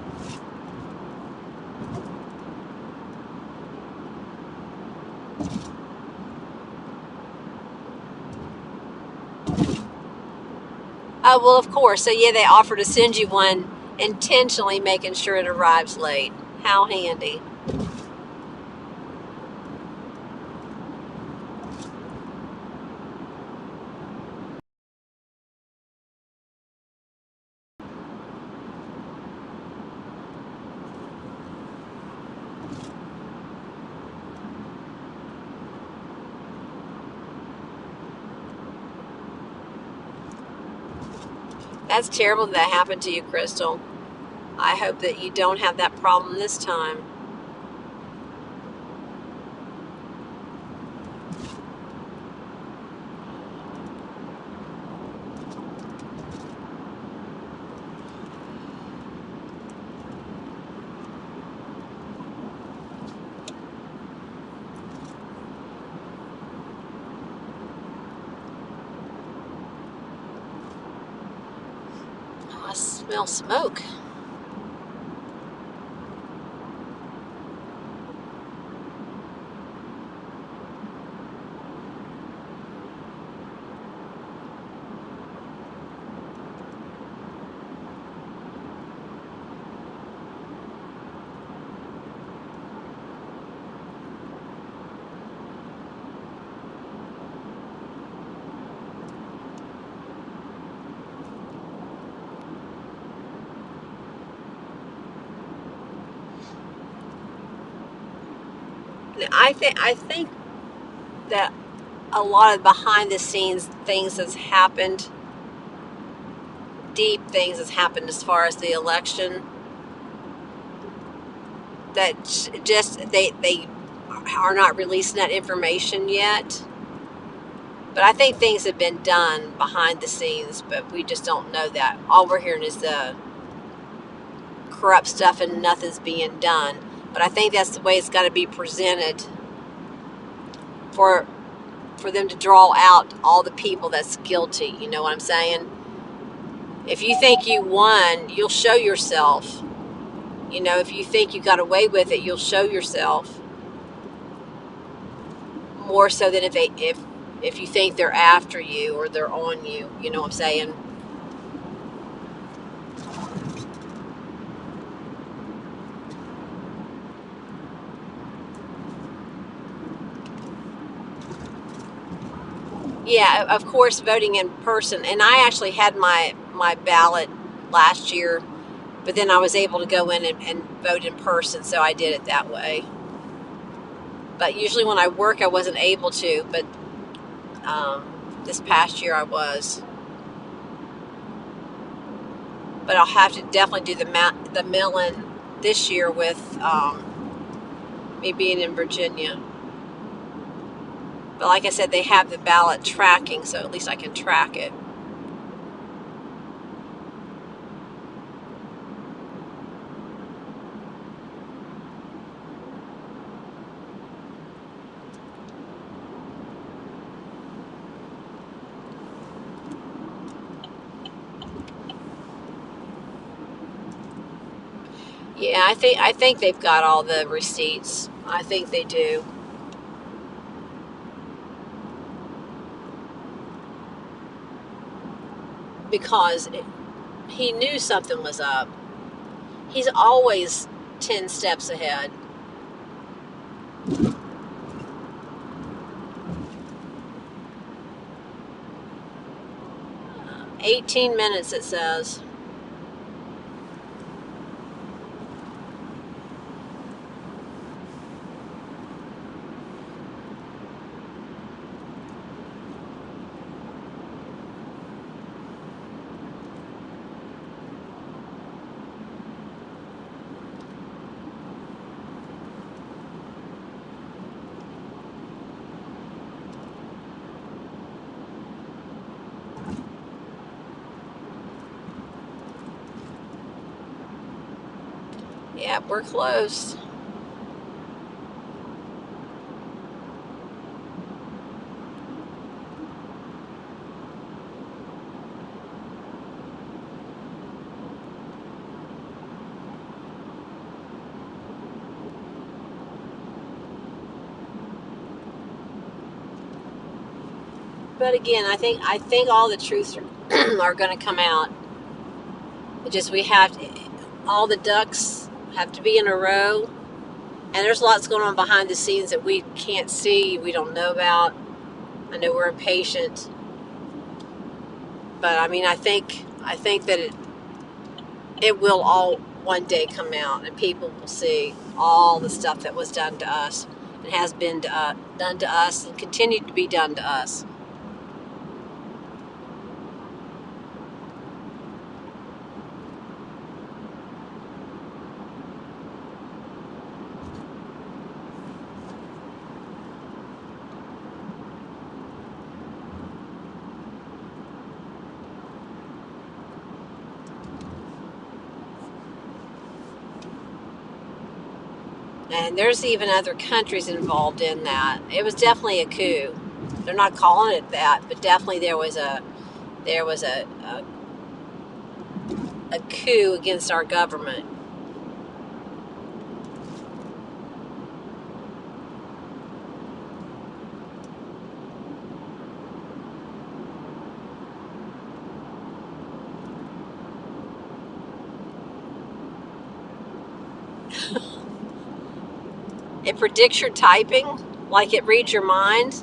Speaker 1: Oh, well, of course. So, yeah, they offer to send you one, intentionally making sure it arrives late. How handy. That's terrible that happened to you, Crystal. I hope that you don't have that problem this time. Oh, I smell smoke. I think that a lot of behind the scenes things that's happened, deep things that's happened as far as the election, that just they are not releasing that information yet. But I think things have been done behind the scenes, but we just don't know that. All we're hearing is the corrupt stuff and nothing's being done. But I think that's the way it's got to be presented for them to draw out all the people that's guilty. You know what I'm saying? If you think you won, you'll show yourself. You know, if you think you got away with it, you'll show yourself. More so than if you think they're after you or they're on you. You know what I'm saying? Yeah, of course, voting in person. And I actually had my ballot last year, but then I was able to go in and vote in person, so I did it that way. But usually when I work, I wasn't able to, but this past year I was. But I'll have to definitely do the mail-in this year with me being in Virginia. But like I said, they have the ballot tracking, so at least I can track it. Yeah, I think they've got all the receipts. I think they do. Because he knew something was up. He's always 10 steps ahead. 18 minutes, it says. Yeah, we're close. But again, I think all the truths are going to come out. It just we have to, all the ducks have to be in a row, and there's lots going on behind the scenes that we can't see, we don't know about. I know we're impatient, but I mean, I think that it will all one day come out, and people will see all the stuff that was done to us and has been done to us and continued to be done to us. And there's even other countries involved in that. It was definitely a coup. They're not calling it that, but definitely there was a coup against our government. It predicts your typing, like it reads your mind.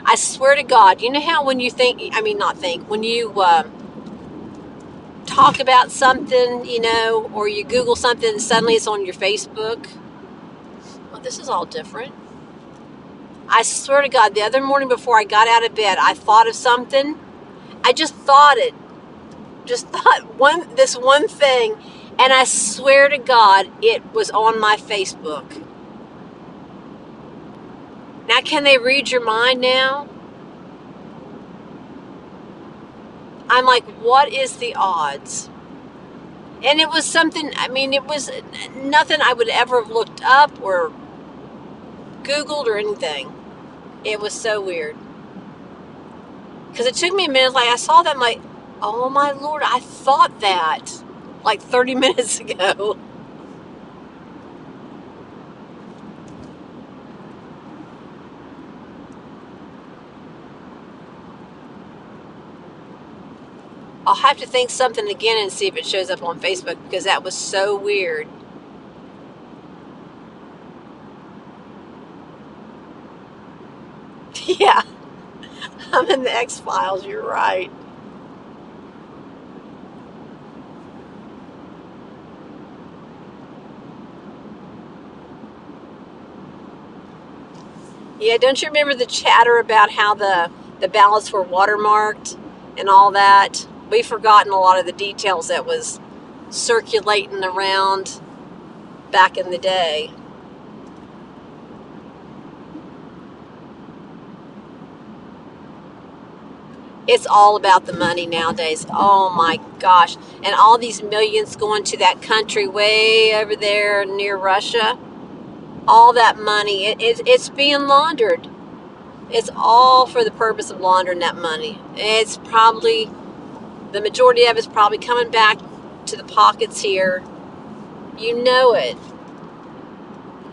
Speaker 1: I swear to God, you know how when you think, I mean, not think, when you talk about something, you know, or you Google something and suddenly it's on your Facebook? Well, this is all different. I swear to God, the other morning before I got out of bed, I thought of something. I just thought it. Just thought this one thing, and I swear to God, it was on my Facebook. Now, can they read your mind now? I'm like, what is the odds? And it was something, I mean, it was nothing I would ever have looked up or Googled or anything. It was so weird. Because it took me a minute, like, I saw that, I'm like, oh my Lord, I thought that like 30 minutes ago. I'll have to think something again and see if it shows up on Facebook because that was so weird. Yeah, I'm in the X-Files, you're right. Yeah, don't you remember the chatter about how the ballots were watermarked and all that? We've forgotten a lot of the details that was circulating around back in the day. It's all about the money nowadays. Oh my gosh. And all these millions going to that country way over there near Russia. All that money, it's being laundered. It's all for the purpose of laundering that money. It's probably, the majority of it's probably coming back to the pockets here. You know it.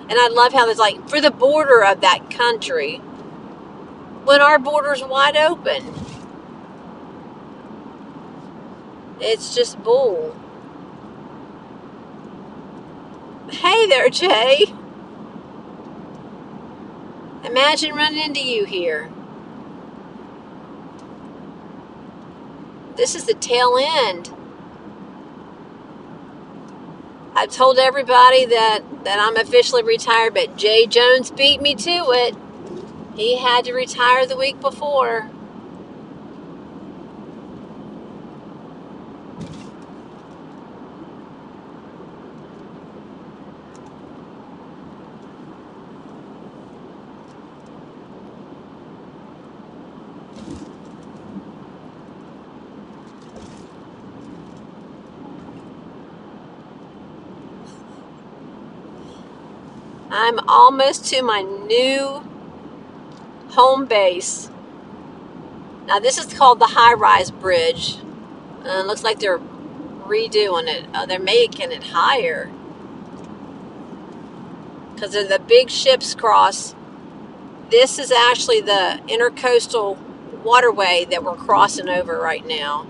Speaker 1: And I love how there's like, for the border of that country, when our border's wide open. It's just bull. Hey there, Jay. Imagine running into you here. This is the tail end. I've told everybody that I'm officially retired, but Jay Jones beat me to it. He had to retire the week before. I'm almost to my new home base. Now this is called the high-rise bridge. It looks like they're redoing it. They're making it higher. Because of the big ships cross. This is actually the intercoastal waterway that we're crossing over right now.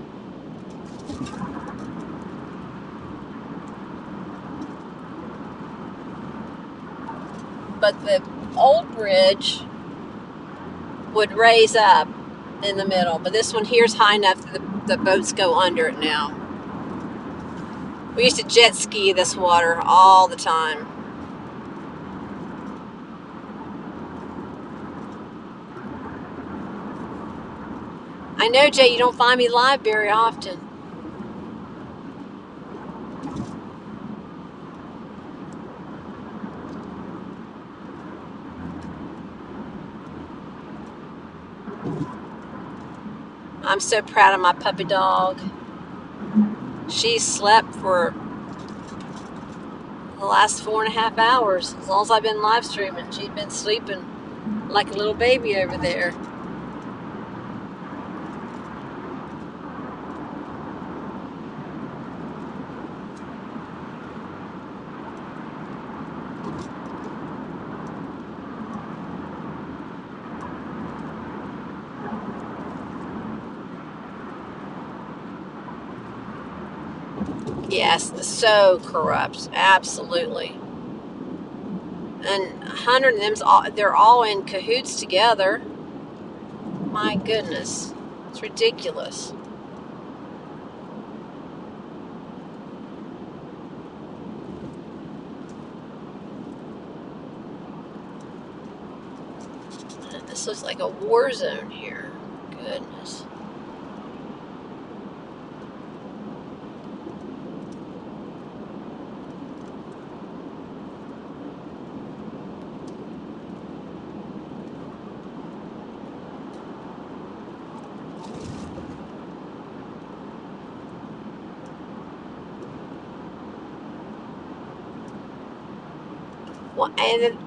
Speaker 1: But the old bridge would raise up in the middle. But this one here is high enough that the boats go under it now. We used to jet ski this water all the time. I know, Jay, you don't find me live very often. I'm so proud of my puppy dog. She slept for the last 4.5 hours. As long as I've been live streaming, she's been sleeping like a little baby over there. Yes, so corrupt, absolutely. And 100 of them, they're all in cahoots together. My goodness, it's ridiculous. This looks like a war zone here. Goodness. Well, and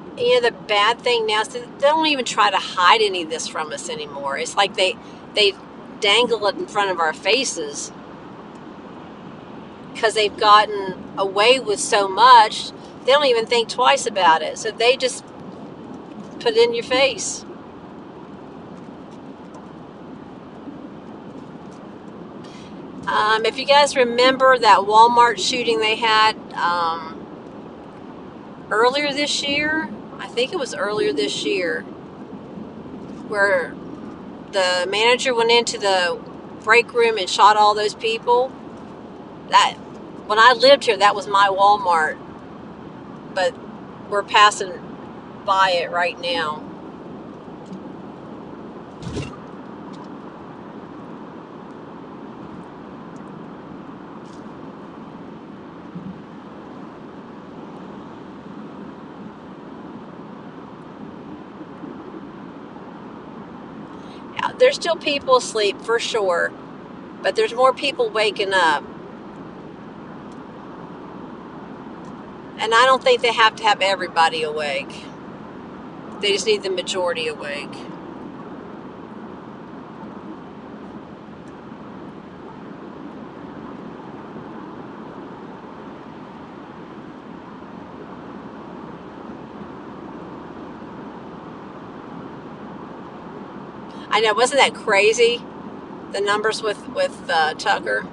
Speaker 1: the bad thing now is that they don't even try to hide any of this from us anymore. It's like they dangle it in front of our faces because they've gotten away with so much. They don't even think twice about it. So they just put it in your face. If you guys remember that Walmart shooting they had earlier this year, I think it was earlier this year, where the manager went into the break room and shot all those people. That, when I lived here, that was my Walmart, but we're passing by it right now. There's still people asleep for sure, but there's more people waking up. And I don't think they have to have everybody awake. They just need the majority awake. I know, wasn't that crazy? The numbers with Tucker.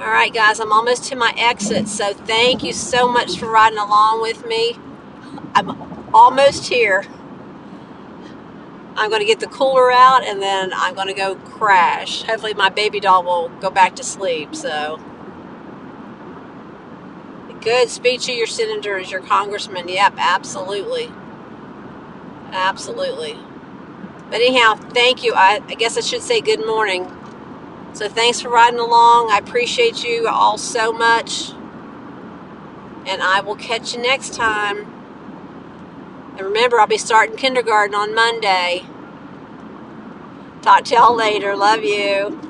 Speaker 1: All right, guys, I'm almost to my exit, so thank you so much for riding along with me. I'm almost here. I'm going to get the cooler out, and then I'm going to go crash. Hopefully my baby doll will go back to sleep. So, good. Speak to your senators, your congressman. Yep, absolutely. Absolutely. But anyhow, thank you. I guess I should say good morning. So thanks for riding along. I appreciate you all so much. And I will catch you next time. And remember, I'll be starting kindergarten on Monday. Talk to y'all later. Love you.